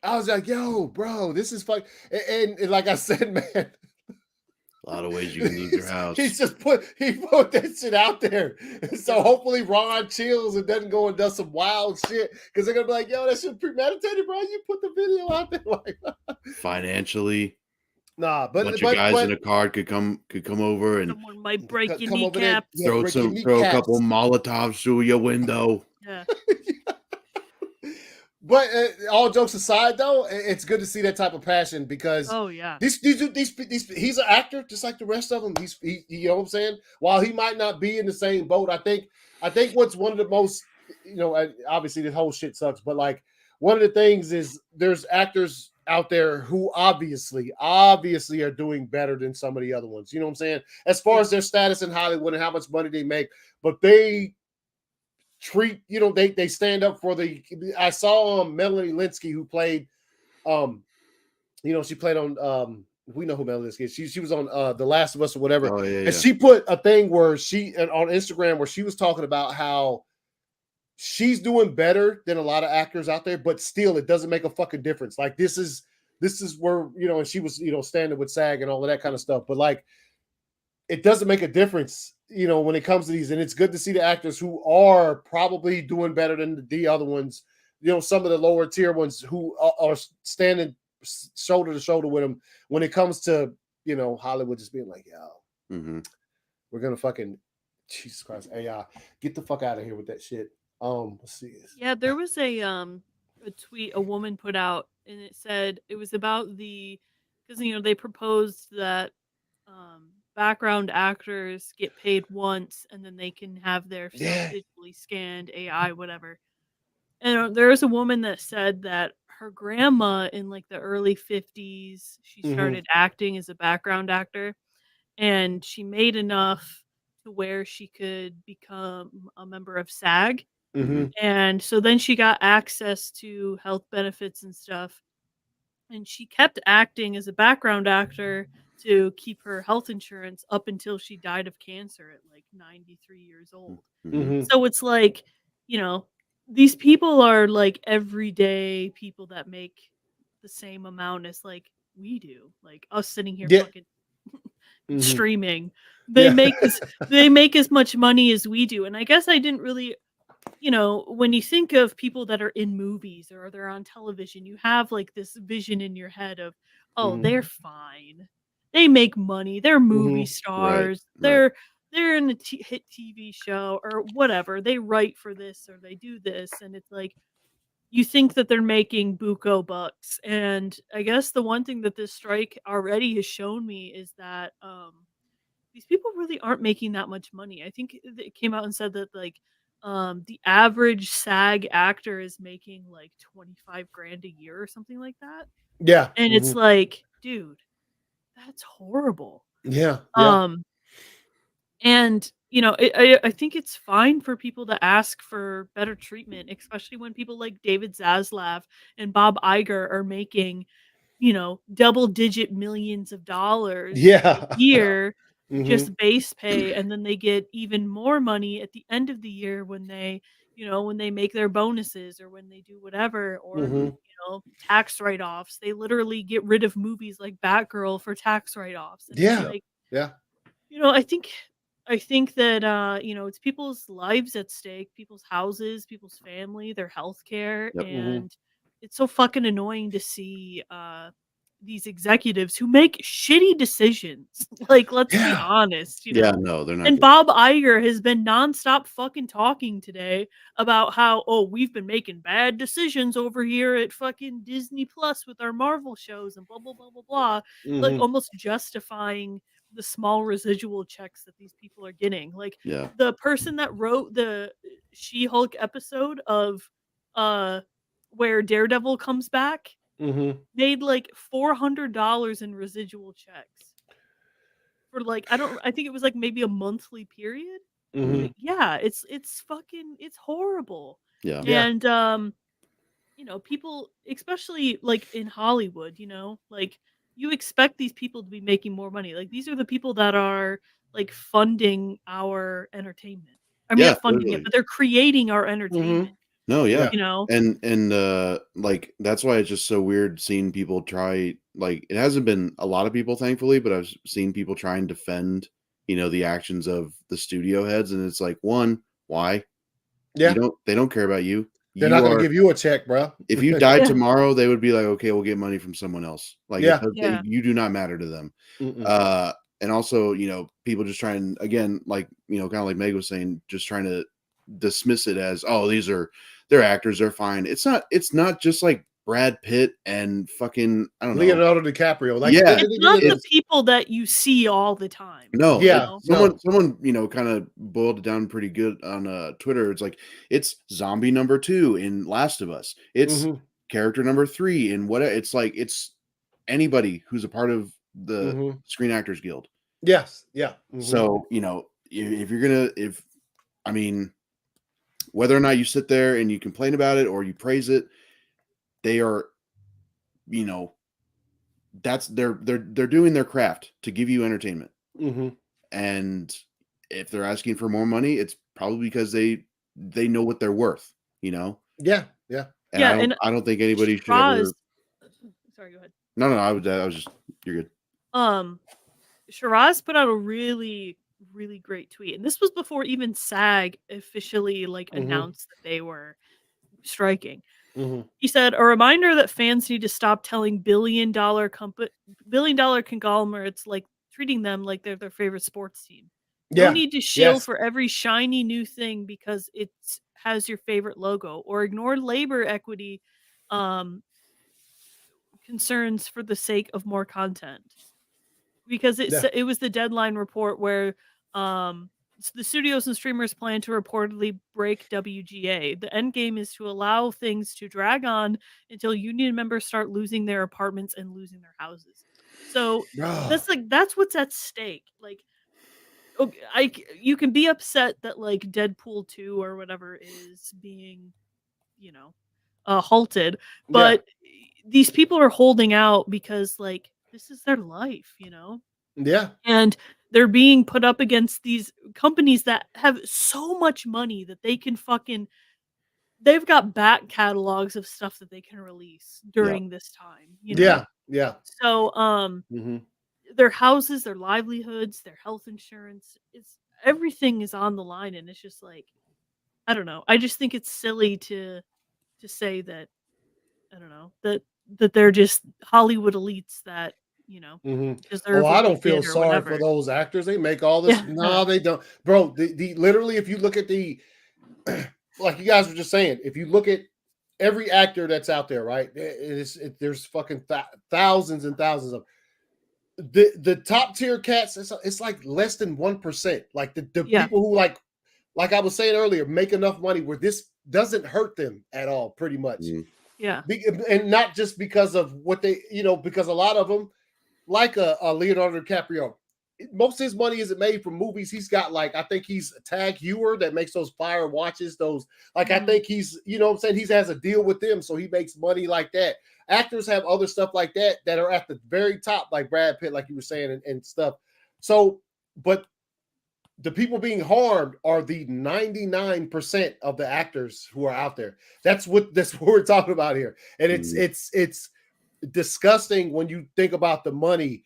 I was like, yo, bro, this is fuck. And like I said, man, A lot of ways you can leave your house. he put that shit out there. So hopefully Ron chills and doesn't go and does some wild shit, because they're gonna be like, yo, that shit premeditated, bro. You put the video out there. Like, Financially, nah, a bunch of guys in a car could come over and someone might break your come over there, kneecap. yeah, break your throw a kneecaps. couple Molotovs through your window. Yeah. But all jokes aside, though, it's good to see that type of passion, because Oh yeah. these he's an actor just like the rest of them. You know what I'm saying? While he might not be in the same boat, I think what's one of the most, obviously this whole shit sucks, but like one of the things is there's actors out there who obviously are doing better than some of the other ones. You know what I'm saying? As far as their status in Hollywood and how much money they make, but they treat, they stand up for I saw Melanie Linsky, who played she played on we know who Melanie Linsky is. She was on The Last of Us or whatever. Oh, yeah, and she put a thing where on Instagram where she was talking about how she's doing better than a lot of actors out there, but still it doesn't make a fucking difference. Like this is where, and she was, standing with SAG and all of that kind of stuff, but like it doesn't make a difference, when it comes to these. And it's good to see the actors who are probably doing better than the other ones, some of the lower tier ones who are standing shoulder to shoulder with them when it comes to, Hollywood just being like, yo, we're gonna fucking, Jesus Christ, AI, get the fuck out of here with that shit. Let's see. Yeah, there was a tweet a woman put out, and it said it was about because they proposed that background actors get paid once and then they can have their stuff digitally scanned, AI, whatever. And there was a woman that said that her grandma in like the early 50s, she started acting as a background actor, and she made enough to where she could become a member of SAG. And so then she got access to health benefits and stuff. And she kept acting as a background actor to keep her health insurance up until she died of cancer at like 93 years old. Mhm. So it's like, you know, these people are like everyday people that make the same amount as like we do. Like us sitting here Yeah. fucking Mhm. streaming. They Yeah. make they make as much money as we do. And I guess I didn't really, you know, when you think of people that are in movies or they're on television, you have like this vision in your head of, oh, Mhm. they're fine. They make money. They're movie Mhm. stars. Right. They're in a hit TV show or whatever. They write for this or they do this, and it's like you think that they're making buco bucks. And I guess the one thing that this strike already has shown me is that these people really aren't making that much money. I think it came out and said that like the average SAG actor is making like 25 grand a year or something like that. Yeah. And it's Mhm. like, dude, that's horrible. Yeah. Yeah. Um and you know, I think it's fine for people to ask for better treatment, especially when people like David Zaslav and Bob Iger are making, you know, double digit millions of dollars a Yeah. year, Mhm. just base pay, and then they get even more money at the end of the year when they, you know, when they make their bonuses or when they do whatever, or Mhm. you know, tax write-offs. They literally get rid of movies like Batgirl for tax write-offs, and it's Yeah. Yep. like, Yeah. you know, I think that you know, it's people's lives at stake, people's houses, people's family, their health care, Yep. Mhm. and it's so fucking annoying to see these executives who make shitty decisions. Like, let's be Yeah. honest, you Yeah. know. No, they're not And good. Bob Iger has been nonstop fucking talking today about how, oh, we've been making bad decisions over here at fucking Disney Plus with our Marvel shows and blah blah blah blah blah, like Mhm. almost justifying the small residual checks that these people are getting. Like Yeah. the person that wrote the She-Hulk episode of uh where Daredevil comes back Mhm. made like $400 in residual checks for like I think it was like maybe a monthly period. Mhm. Like yeah, it's fucking it's horrible. Yeah. Yeah. And you know, people, especially like in Hollywood, you know, like you expect these people to be making more money. Like these are the people that are like funding our entertainment. I mean, Yeah. not funding it, Totally. but they're creating our Mhm. entertainment, No, yeah. Yeah. you know? And like that's why it's just so weird seeing people try, like it hasn't been a lot of people thankfully, but I've seen people try and defend, the actions of the studio heads, and it's like, one, why? Yeah. They don't care about you. They're not You gonna are, give you a check, bro. if you died Yeah. tomorrow, they would be like, okay, we'll get money from someone else. Like Yeah. Yeah. you do not matter to them. Mm-mm. And also, people just trying, again, like, kind of like Meg was saying, just trying to dismiss it as, oh, they're actors, they're fine. It's not just like Brad Pitt and fucking, I don't know. Leonardo DiCaprio, like Yeah. It's not the It's people that you see all the time, no, you it's Yeah, know? no. someone, kind of boiled it down pretty good on Twitter. It's like it's zombie number 2 in Last of Us. It's Mhm. character number 3 in what it's like it's anybody who's a part of the Mhm. Screen Actors Guild. Yes. Yeah. Mhm. So, if you're gonna, I mean, whether or not you sit there and you complain about it or you praise it, they are, you know, that's they're doing their craft to give you entertainment. Mhm. And if they're asking for more money, it's probably because they know what they're worth, you know? Yeah. Yeah. And Yeah, and I don't think anybody should Shiraz ever. sorry, go ahead. No, I was just, you're good. Um Shiraz put out a really, really great tweet, and this was before even SAG officially like Mhm. announced that they were striking. Mhm. He said, "A reminder that fans need to stop telling billion-dollar conglomerates like treating them like they're their favorite sports team. No Yeah. need to shill Yes. for every shiny new thing because it has your favorite logo, or ignore labor equity um, concerns for the sake of more content." Because Yeah. it was the Deadline report where, the studios and streamers plan to reportedly break WGA. The end game is to allow things to drag on until union members start losing their apartments and losing their houses. So, Ah. that's what's at stake. Like, ok you can be upset that, like, Deadpool 2 or whatever is being, you know, halted, Yeah. but these people are holding out because, like, this is their life, you know? Yeah. And they're being put up against these companies that have so much money that they can they've got back catalogs of stuff that they can release Yeah. during this time, you know? Yeah. Yeah. So, Hmm. their houses, their livelihoods, their health insurance, it's everything is on the line, and it's just like, I don't know. I just think it's silly to say that, I don't know, that they're just Hollywood elites that, you know, Hmm. Oh, deserve I what they don't feel get or sorry for whatever. those actors. They make all this. Yeah. No, they don't, bro. The literally, if you look at the, like you guys were just saying, if you look at every actor that's out there, right? There's fucking thousands and thousands of the top tier cats. It's like less than 1%. Like the Yeah. people who like I was saying earlier, make enough money where this doesn't hurt them at all, pretty much. Mhm. Yeah. And not just because of what they, because a lot of them, like a Leonardo DiCaprio, most of his money isn't made from movies. He's got like, I think he's a Tag Heuer that makes those fire watches. Those like, I think he's, what I'm saying, he has a deal with them, so he makes money like that. Actors have other stuff like that are at the very top, like Brad Pitt, like you were saying, and stuff. So, but the people being harmed are the 99% of the actors who are out there. That's what we're talking about here. And it's disgusting when you think about the money.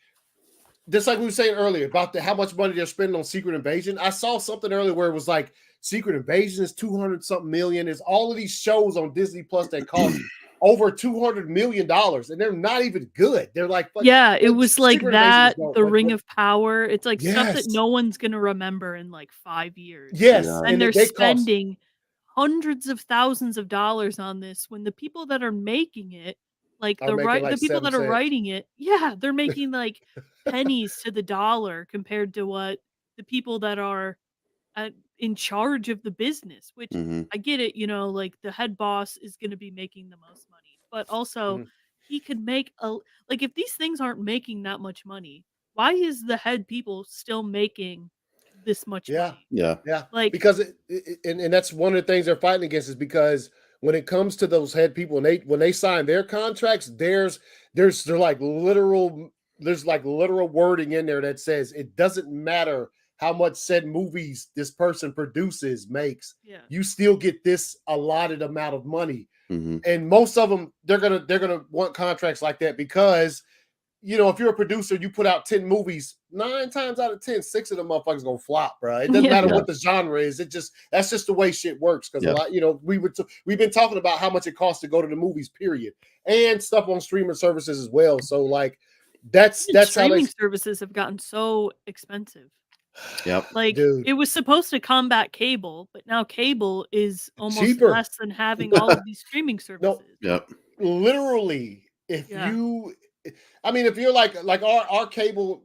Just like we were saying earlier about how much money they're spending on Secret Invasion. I saw something earlier where it was like Secret Invasion is 200 something million. There's all of these shows on Disney Plus that cost over $200 million, and they're not even good. They're like, Yeah, it was like Secret Invasion is that, dope, The Ring of Power. It's like stuff that yes, no one's gonna remember in like 5 years. yes, Yeah. And and they're they cost. spending hundreds of thousands of dollars on this when the people that are making it, like Are making like the people 7 that are cents. writing it, yeah, they're making like pennies to the dollar compared to what the people that are in charge of the business, which Mhm. I get it, like the head boss is going to be making the most money, but also Mhm. he could make like if these things aren't making that much money, why is the head people still making this much Yeah, money? Yeah. yeah, Like, because and that's one of the things they're fighting against is because when it comes to those head people and when they sign their contracts, they're like literal there's like literal wording in there that says it doesn't matter how much said movies this person produces makes, yeah. you still get this allotted amount of money. Mhm. And most of them they're gonna want contracts like that because if you're a producer, you put out 10 movies, 9 times out of 10, 6 of them motherfuckers gonna flop, bro. It doesn't Yeah. matter Yeah. what the genre is. That's just the way shit works. Because a Yeah. lot, we've been talking about how much it costs to go to the movies, period, and stuff on streaming services as well. So like, that's Even how they, streaming services have gotten so expensive. Yep. Like, dude, it was supposed to combat cable, but now cable is almost cheaper. less than having all of these streaming No, services. Yep. literally, if Yeah. you, I mean, if you're like our cable,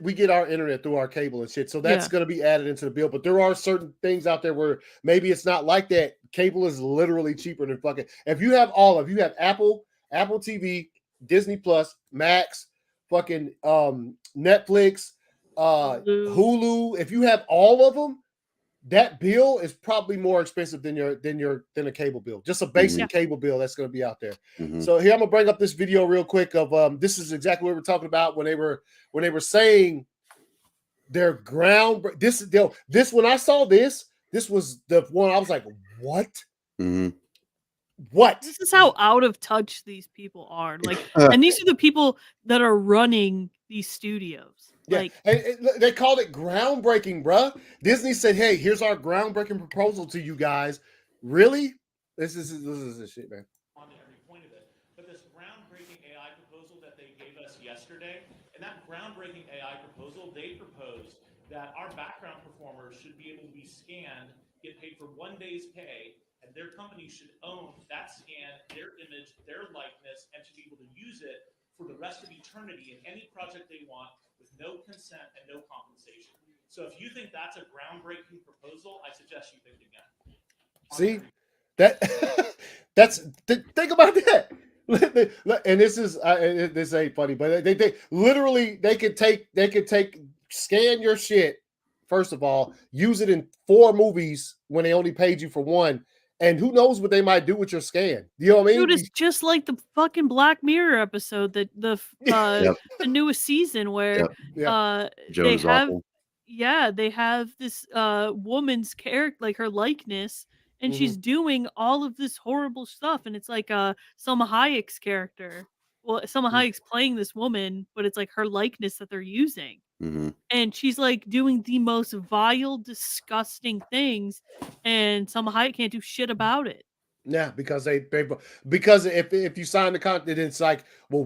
we get our internet through our cable and shit, so that's Yeah. going to be added into the bill. But there are certain things out there where maybe it's not like that. Cable is literally cheaper than fucking. If you have Apple TV, Disney Plus, Max, fucking Netflix, Hulu. Hulu. If you have all of them, that bill is probably more expensive than a cable bill. Just a basic Yeah. cable bill that's going to be out there. Mhm. So here I'm gonna bring up this video real quick of this is exactly what we're talking about when they were saying their ground. This when I saw this was the one I was like, what? Mhm. What? This is how out of touch these people are. Like, and these are the people that are running these studios. Yeah, Like, and they called it groundbreaking, bruh. Disney said, "Hey, here's our groundbreaking proposal to you guys." Really? This is the shit, man. On to every point of it. But this groundbreaking AI proposal that they gave us yesterday, and that groundbreaking AI proposal, they proposed that our background performers should be able to be scanned, get paid for 1 day's pay, and their company should own that scan, their image, their likeness, and should be able to use it for the rest of eternity in any project they want with no consent and no compensation. So if you think that's a groundbreaking proposal, I suggest you think again. See that? Think about that. And this ain't funny, but they literally they could scan your shit. First of all, use it in 4 movies when they only paid you for 1, and who knows what they might do with your scan. You know what I mean? Dude, it's just like the fucking Black Mirror episode that Yep. the newest season where Yep. Yeah. Joan they is have awful. they have this woman's character, like her likeness, and Mhm. she's doing all of this horrible stuff, and it's like Selma Hayek's character. Well, Selma Mm. Hayek's playing this woman, but it's like her likeness that they're using. hmm And she's like doing the most vile, disgusting things, and Selma Hayek can't do shit about it. Yeah, because because if you sign the contract, it's like, well,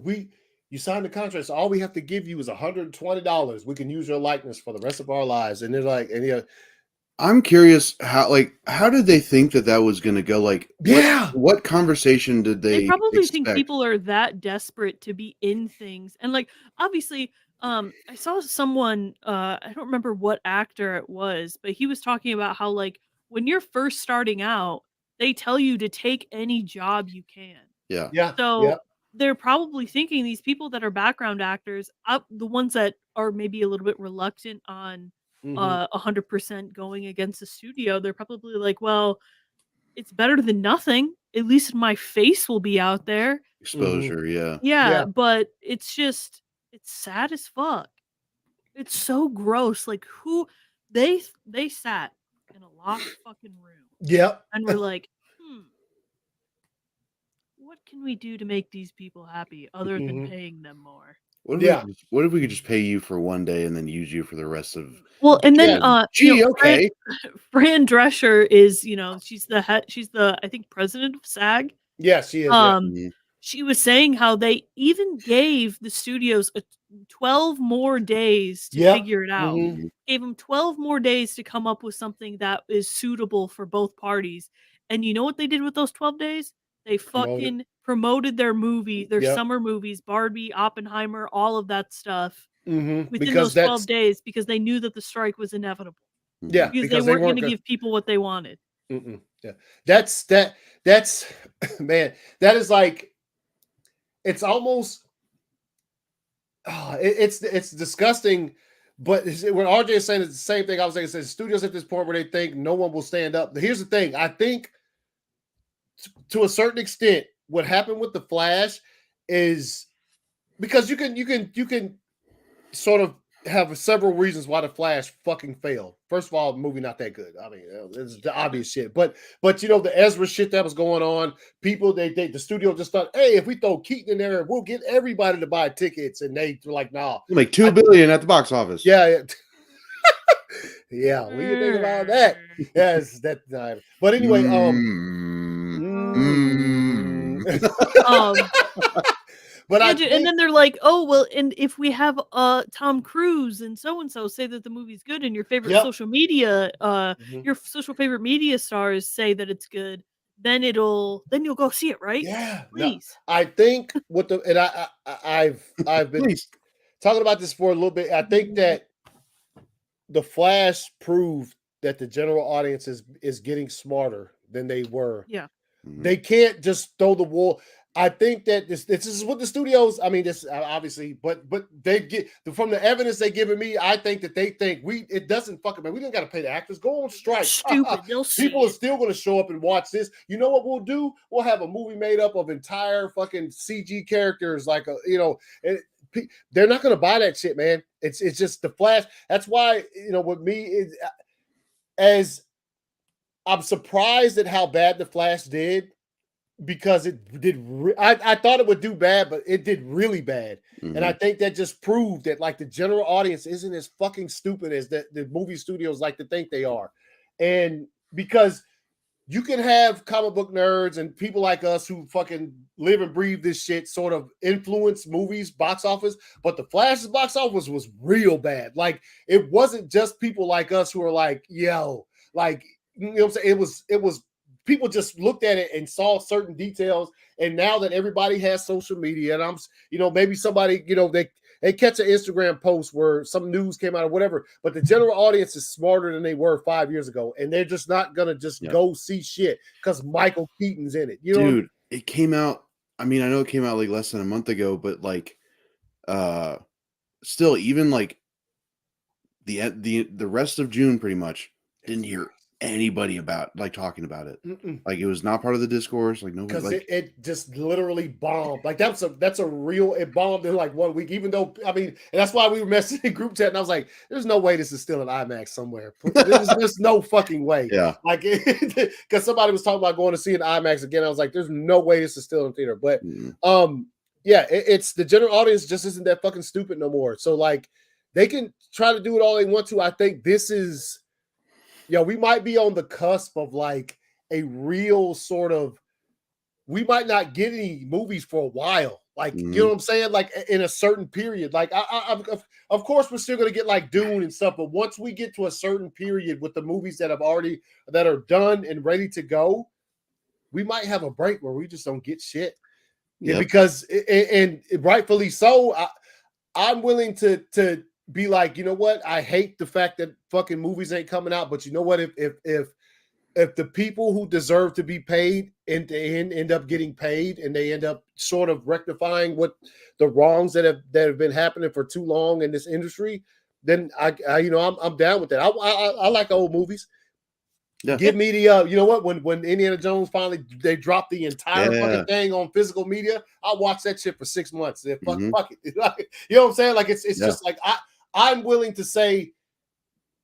you signed the contract, so all we have to give you is $120. We can use your likeness for the rest of our lives. And they're like, and I'm curious how did they think that was going to go? Like, yeah, what conversation did They they probably think expect? people are that desperate to be in things. And like obviously, I saw someone, I don't remember what actor it was, but he was talking about how like when you're first starting out, they tell you to take any job you can. Yeah. yeah, yeah, So they're probably thinking these people that are background actors, the ones that are maybe a little bit reluctant on mhm, 100% going against the studio, they're probably like, well, it's better than nothing. At least my face will be out there. mhm, Exposure. Yeah. Yeah, yeah, but it's sad as fuck. It's so gross. Like who they sat in a locked fucking room yep, and were like, what can we do to make these people happy other than mhm, paying them more? yeah, What if we could just pay you for one day and then use you for the rest of? Well, and then yeah, Gee, Fran, okay. Fran Drescher is, she's the I think president of SAG. yeah. She is, yeah, Um, Mhm. she was saying how they even gave the studios 12 more days to yep, figure it out. mhm, Mhm. Gave them 12 more days to come up with something that is suitable for both parties. And you know what they did with those 12 days? They promoted, fucking promoted their yep, summer movies, Barbie, Oppenheimer, all of that stuff within because those 12 that's days because they knew that the strike was inevitable. yeah, Mhm. Because they because they weren't weren't gonna gonna. give people what they wanted. Yeah, that's man, that is like it's almost it's disgusting. But when RJ is saying it's the same thing I was saying, it says studios at this point where they think no one will stand up. Here's the thing: I think to a certain extent, what happened with the Flash is because you can sort of have several reasons why the Flash fucking failed. First of all, the movie not that good. I mean, it's the obvious shit. But the Ezra shit that was going on, people the studio just thought, hey, if we throw Keaton in there, we'll get everybody to buy tickets, and they were like, nah, We'll make $2 billion at the box office. yeah, yeah, we can think about that. Yes, that. But anyway, Mm. Um but Yeah, I dude, and think then they're like, "Oh, well, and if we have Tom Cruise and so say that the movie's good and yep. Mhm. your social favorite media stars say that it's good, then you'll go see it, right? Yeah, no, Please." I think what the and I've been Please. talking about this for a little bit. I think that the Flash proved that the general audience is getting smarter than they were. Yeah. Mhm. They can't just throw the wool. I think that this is what the studios. I mean, this obviously, but they get from the evidence they giving me. I think that they think it doesn't fucking man. We don't got to pay the actors. Go on strike. Stupid. They'll see People are it. still going to show up and watch this. You know what we'll do? We'll have a movie made up of entire fucking CG characters, like they're not going to buy that shit, man. It's just the Flash. That's why with me is as I'm surprised at how bad the Flash did because it did. I thought it would do bad, but it did really bad, and I Mhm. think that just proved that like the general audience isn't as fucking stupid as the movie studios like to think they are, and because you can have comic book nerds and people like us who fucking live and breathe this shit sort of influence movies box office, but the Flash's box office was real bad. Like it wasn't just people like us who are like, yo, like you know what I'm saying? It was people just looked at it and saw certain details. And now that everybody has social media, and maybe somebody, they catch an Instagram post where some news came out or whatever, but the general audience is smarter than they were 5 years ago, and they're just not gonna just Yep. go see shit because Michael Keaton's in it. Dude, it came out. I mean, I know it came out like less than a month ago, but like, still, even like the rest of June, pretty much didn't hear anybody about like talking about it. Mm-mm. Like it was not part of the discourse. Like nobody Because like it just literally bombed. Like that's a real, it bombed in like 1 week. Even though I mean, and that's why we were messaging in group chat, and I was like, "There's no way this is still an IMAX somewhere. There's no fucking way." yeah. Like because somebody was talking about going to see an IMAX again. I was like, "There's no way this is still in theater." But yeah, it's the general audience just isn't that fucking stupid no more. So like they can try to do it all they want to. I think this is, we might be on the cusp of like a real sort of, we might not get any movies for a while. Like, you know what I'm saying? Like in a certain period. Like of course we're still going to get like Dune and stuff, but once we get to a certain period with the movies that are done and ready to go, we might have a break where we just don't get shit. Yeah, because and rightfully so, I'm willing to be like, you know what? I hate the fact that fucking movies ain't coming out, but you know what? If the people who deserve to be paid and end up getting paid, and they end up sort of rectifying what the wrongs that have been happening for too long in this industry, then I'm down with that. I like old movies. Yeah. Give me the you know what, when Indiana Jones finally they dropped the entire fucking thing on physical media, I'll watch that shit for 6 months. Fuck it. You know what I'm saying? Like it's just like I'm willing to say,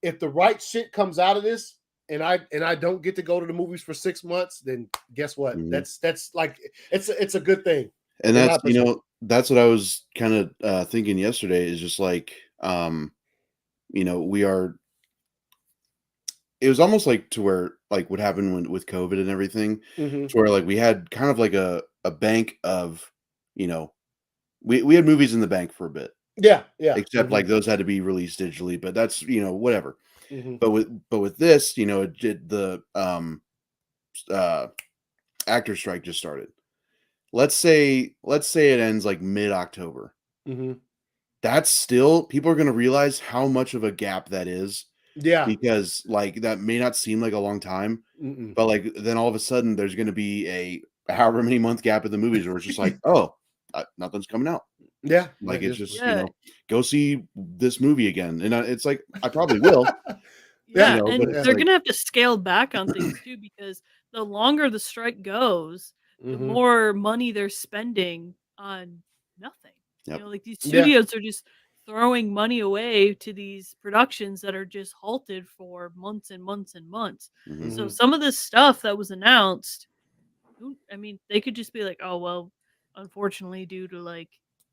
if the right shit comes out of this and I don't get to go to the movies for 6 months, then guess what? That's like it's a good thing. And that's that's what I was kind of thinking yesterday, is just like we are, it was almost like to where like what happened with COVID and everything, to where like we had kind of like a bank of, we had movies in the bank for a bit. Yeah. Except like those had to be released digitally, but that's whatever. But with this, it did the actor strike just started. Let's say it ends like mid-October. That's still, people are going to realize how much of a gap that is. Yeah, because like that may not seem like a long time, but like then all of a sudden there's going to be a however many month gap in the movies where it's just like, oh, nothing's coming out. Yeah, like it's just go see this movie again, and it's like I probably will. And they're gonna have to scale back on things too, because the longer the strike goes, the more money they're spending on nothing. Like these studios are just throwing money away to these productions that are just halted for months and months and months. So some of this stuff that was announced, I mean, they could just be like, oh, well, unfortunately, due to like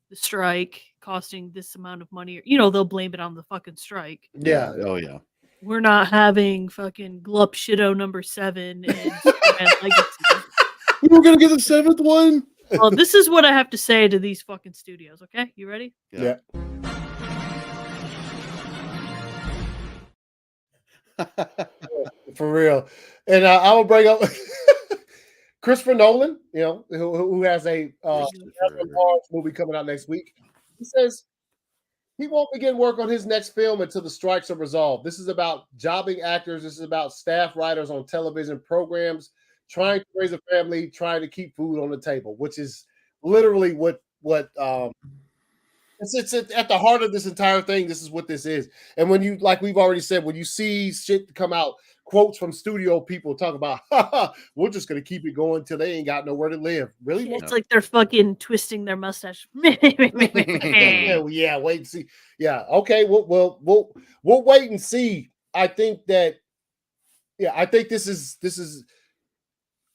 the strike costing this amount of money, they'll blame it on the fucking strike. Yeah. Oh yeah. We're not having fucking Glup Shido #7 and Superman Legacy. We're gonna get the 7th one. Well, this is what I have to say to these fucking studios. Okay, you ready? Yeah. For real. And I will bring up Christopher Nolan, who has a movie coming out next week. He says he won't begin work on his next film until the strikes are resolved. This is about jobbing actors. This is about staff writers on television programs trying to raise a family, trying to keep food on the table, which is literally what it's at the heart of this entire thing. This is what this is. And when you, like we've already said, when you see shit come out, quotes from studio people talk about, we're just going to keep it going till they ain't got nowhere to live. Really? It's like they're fucking twisting their mustache. Yeah, wait and see. Yeah, okay. We'll wait and see. I think that, I think this is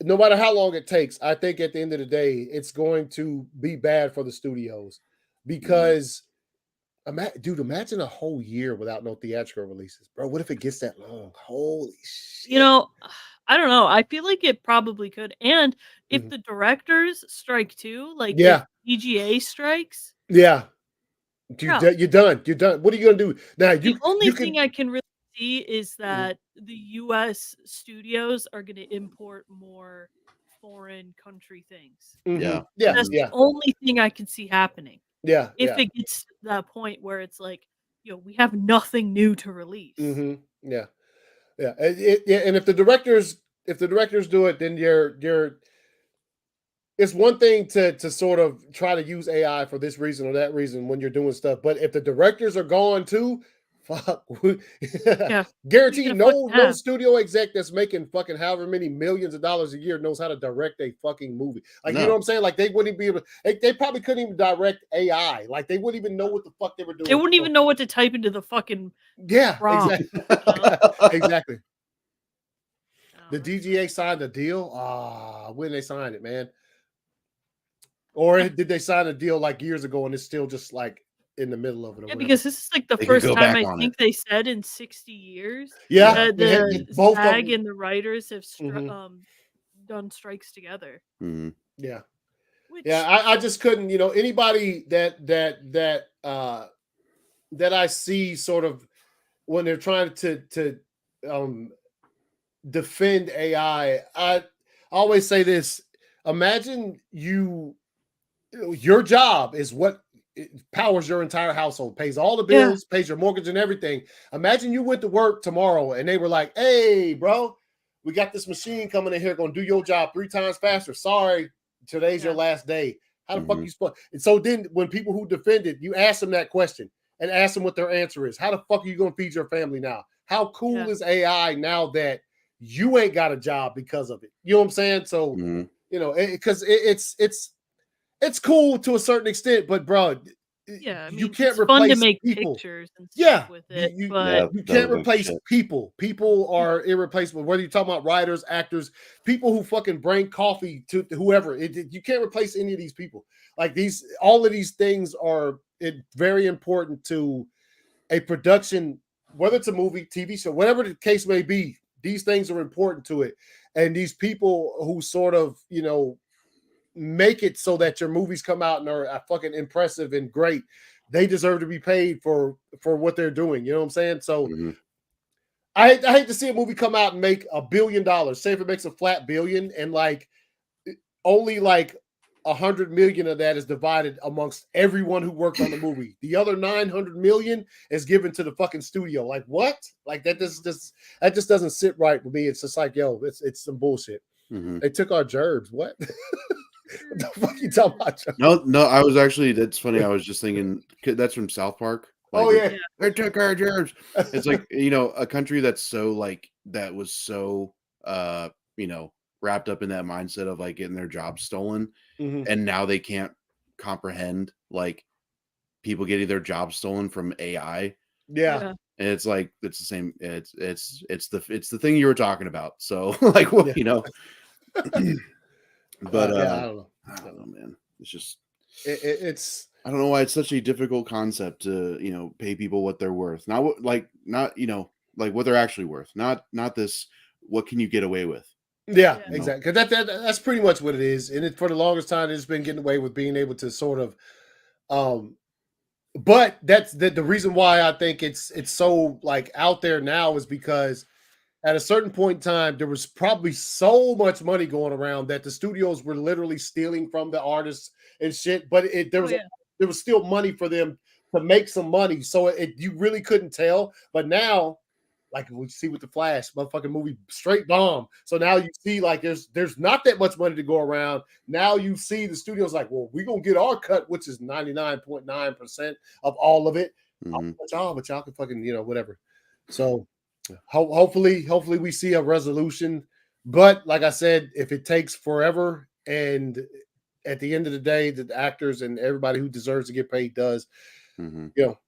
no matter how long it takes, I think at the end of the day, it's going to be bad for the studios, because imagine a whole year without no theatrical releases, bro. What if it gets that long? Holy shit. I don't know. I feel like it probably could. And if the directors strike too, like if EGA strikes, you're done. You're done. What are you gonna do now? The only thing I can really see is that the U.S. studios are going to import more foreign country things. That's the only thing I can see happening. If it gets to that point where it's like, we have nothing new to release. And if the directors do it, then you're. It's one thing to sort of try to use AI for this reason or that reason when you're doing stuff, but if the directors are gone too, Fuck. Yeah. Guarantee can no afford to have. studio exec that's making fucking however many millions of dollars a year knows how to direct a fucking movie. Like, you know No. what I'm saying? Like, they wouldn't be able. They probably couldn't even direct AI. Like, they wouldn't even know what the fuck they were doing. They wouldn't even know what to type into the fucking Yeah, prompt. exactly. Exactly. No, The that's DGA signed a deal. When they signed it, man. Or did they sign a deal like years ago and it's still just like in the middle of it or Yeah, whatever? because this is like the They could first go time back I on think it. they said in 60 years Yeah, that they had the both of SAG them. and the writers have Mhm. done strikes together. Mhm. Yeah. Which Yeah, I just couldn't, anybody that I see sort of when they're trying to um defend AI, I always say this: imagine your job is what powers your entire household, pays all the Yeah. bills, pays your mortgage and everything. Imagine you went to work tomorrow and they were like, "Hey, bro, we got this machine coming in here, gonna do your job 3 times faster. Sorry, today's your Yeah. last day." How the fuck Mhm. you supposed? And so then, when people who defend it, you ask them that question and ask them what their answer is. How the fuck are you gonna feed your family now? How cool Yeah. is AI now that you ain't got a job because of it? You know what I'm saying? So Mhm. because it's cool to a certain extent, but bro, Yeah, I you mean, can't it's fun to replace make people. pictures and stuff Yeah, with you it, you but you That can't was like replace shit. people. People are irreplaceable. Whether you're talking about writers, actors, people who fucking bring coffee to whoever, you can't replace any of these people. Like all of these things are very important to a production, whether it's a movie, TV show, whatever the case may be. These things are important to it, and these people who sort of make it so that your movies come out and are fucking impressive and great, they deserve to be paid for what they're doing. You know what I'm saying? So Mhm. I hate to see a movie come out and make $1 billion. Say if it makes a flat billion and like only like 100 million of that is divided amongst everyone who worked on the movie. The other 900 million is given to the fucking studio. Like what? Like that just doesn't sit right with me. It's just like, yo, it's some bullshit. Mhm. They took our gerbs. What? What the fuck you talking about? No, I was actually. That's funny. I was just thinking that's from South Park. Like, Oh yeah. yeah. they took our jobs. It's like a country that's so like that was so wrapped up in that mindset of like getting their jobs stolen, Mhm. and now they can't comprehend like people getting their jobs stolen from AI. Yeah. Yeah. And it's like it's the same. It's the thing you were talking about. So like what Yeah. but Yeah, I don't know. I don't know, man. It's just It's I don't know why it's such a difficult concept to pay people what they're worth. Not what not like what they're actually worth. Not this. What can you get away with? yeah, Yeah. exactly. Because that's pretty much what it is. And for the longest time, it's been getting away with being able to sort of um but that's the reason why I think it's so like out there now is because at a certain point in time, there was probably so much money going around that the studios were literally stealing from the artists and shit. But Oh yeah. there was still money for them to make some money, so you really couldn't tell. But now, like we see with the Flash, motherfucking movie, straight bomb. So now you see like there's not that much money to go around. Now you see the studios like, well, we're gonna get our cut, which is 99.9% of all of it. Hmm. But y'all can fucking whatever. So hopefully we see a resolution. But like I said, if it takes forever and at the end of the day, the actors and everybody who deserves to get paid does, Hmm.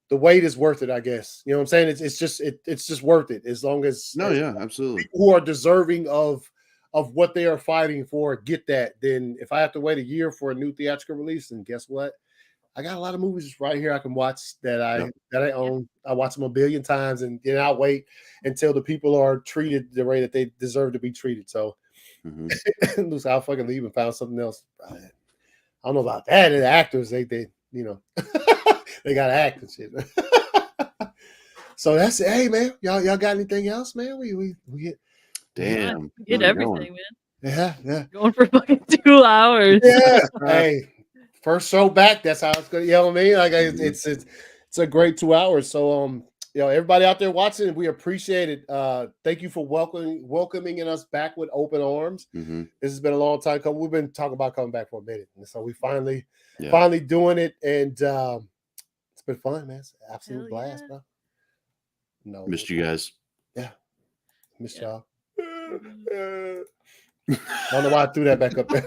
the wait is worth it, I guess. You know what I'm saying? It's just worth it as long as No, yeah, absolutely. people who are deserving of what they are fighting for get that. Then if I have to wait a year for a new theatrical release, then guess what? I got a lot of movies right here I can watch that Yep. I own. I watch them a billion times, and then I'll wait until the people are treated the way that they deserve to be treated. So, Hmm. I'll fucking leave and found something else. I don't know about that. The actors, they they got to act and shit. So that's it. Hey man, y'all got anything else, man? We get Damn, We where did we going? everything, man. yeah. Going for fucking 2 hours. Yeah. Hey, first show back. That's how it's gonna. You know what I mean? Like Mhm. it's a great 2 hours. So everybody out there watching, we appreciate it. Thank you for welcoming us back with open arms. Hmm. This has been a long time coming. We've been talking about coming back for a minute, and so we finally Yeah. doing it, and it's been fun, man. It's an absolute Hell blast, yeah. bro. No. Missed you guys. Yeah. Missed Yeah. y'all. I don't know why I threw that back up there.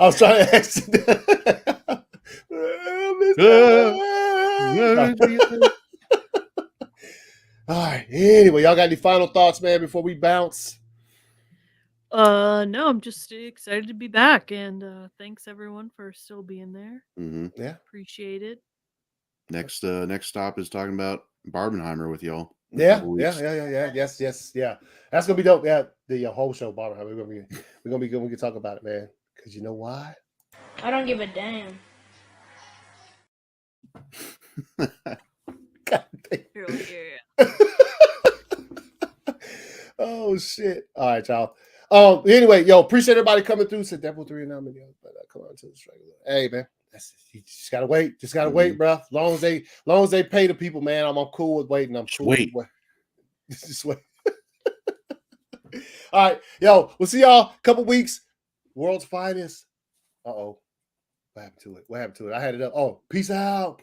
I was trying to exit. All right. Anyway, y'all got any final thoughts, man, before we bounce? No, I'm just excited to be back, and thanks everyone for still being there. Yeah. Appreciate it. Next stop is talking about Barbenheimer with y'all. Yeah. Yes. Yeah. That's gonna be dope. Yeah, the whole show, Barbara. We're gonna be good. We can talk about it, man. Because you know why? I don't give a damn. God damn. You're like, yeah. Oh shit! All right, y'all. Anyway, appreciate everybody coming through. Said Devil 3 and 9 million, but come on to the regular. Hey, man, you just gotta wait. Just gotta wait, bro. As long as they pay the people, man, I'm cool with waiting. I'm cool with waiting. Just wait. All right, we'll see y'all a couple weeks. World's finest. What happened to it? I had it up. Oh, peace out.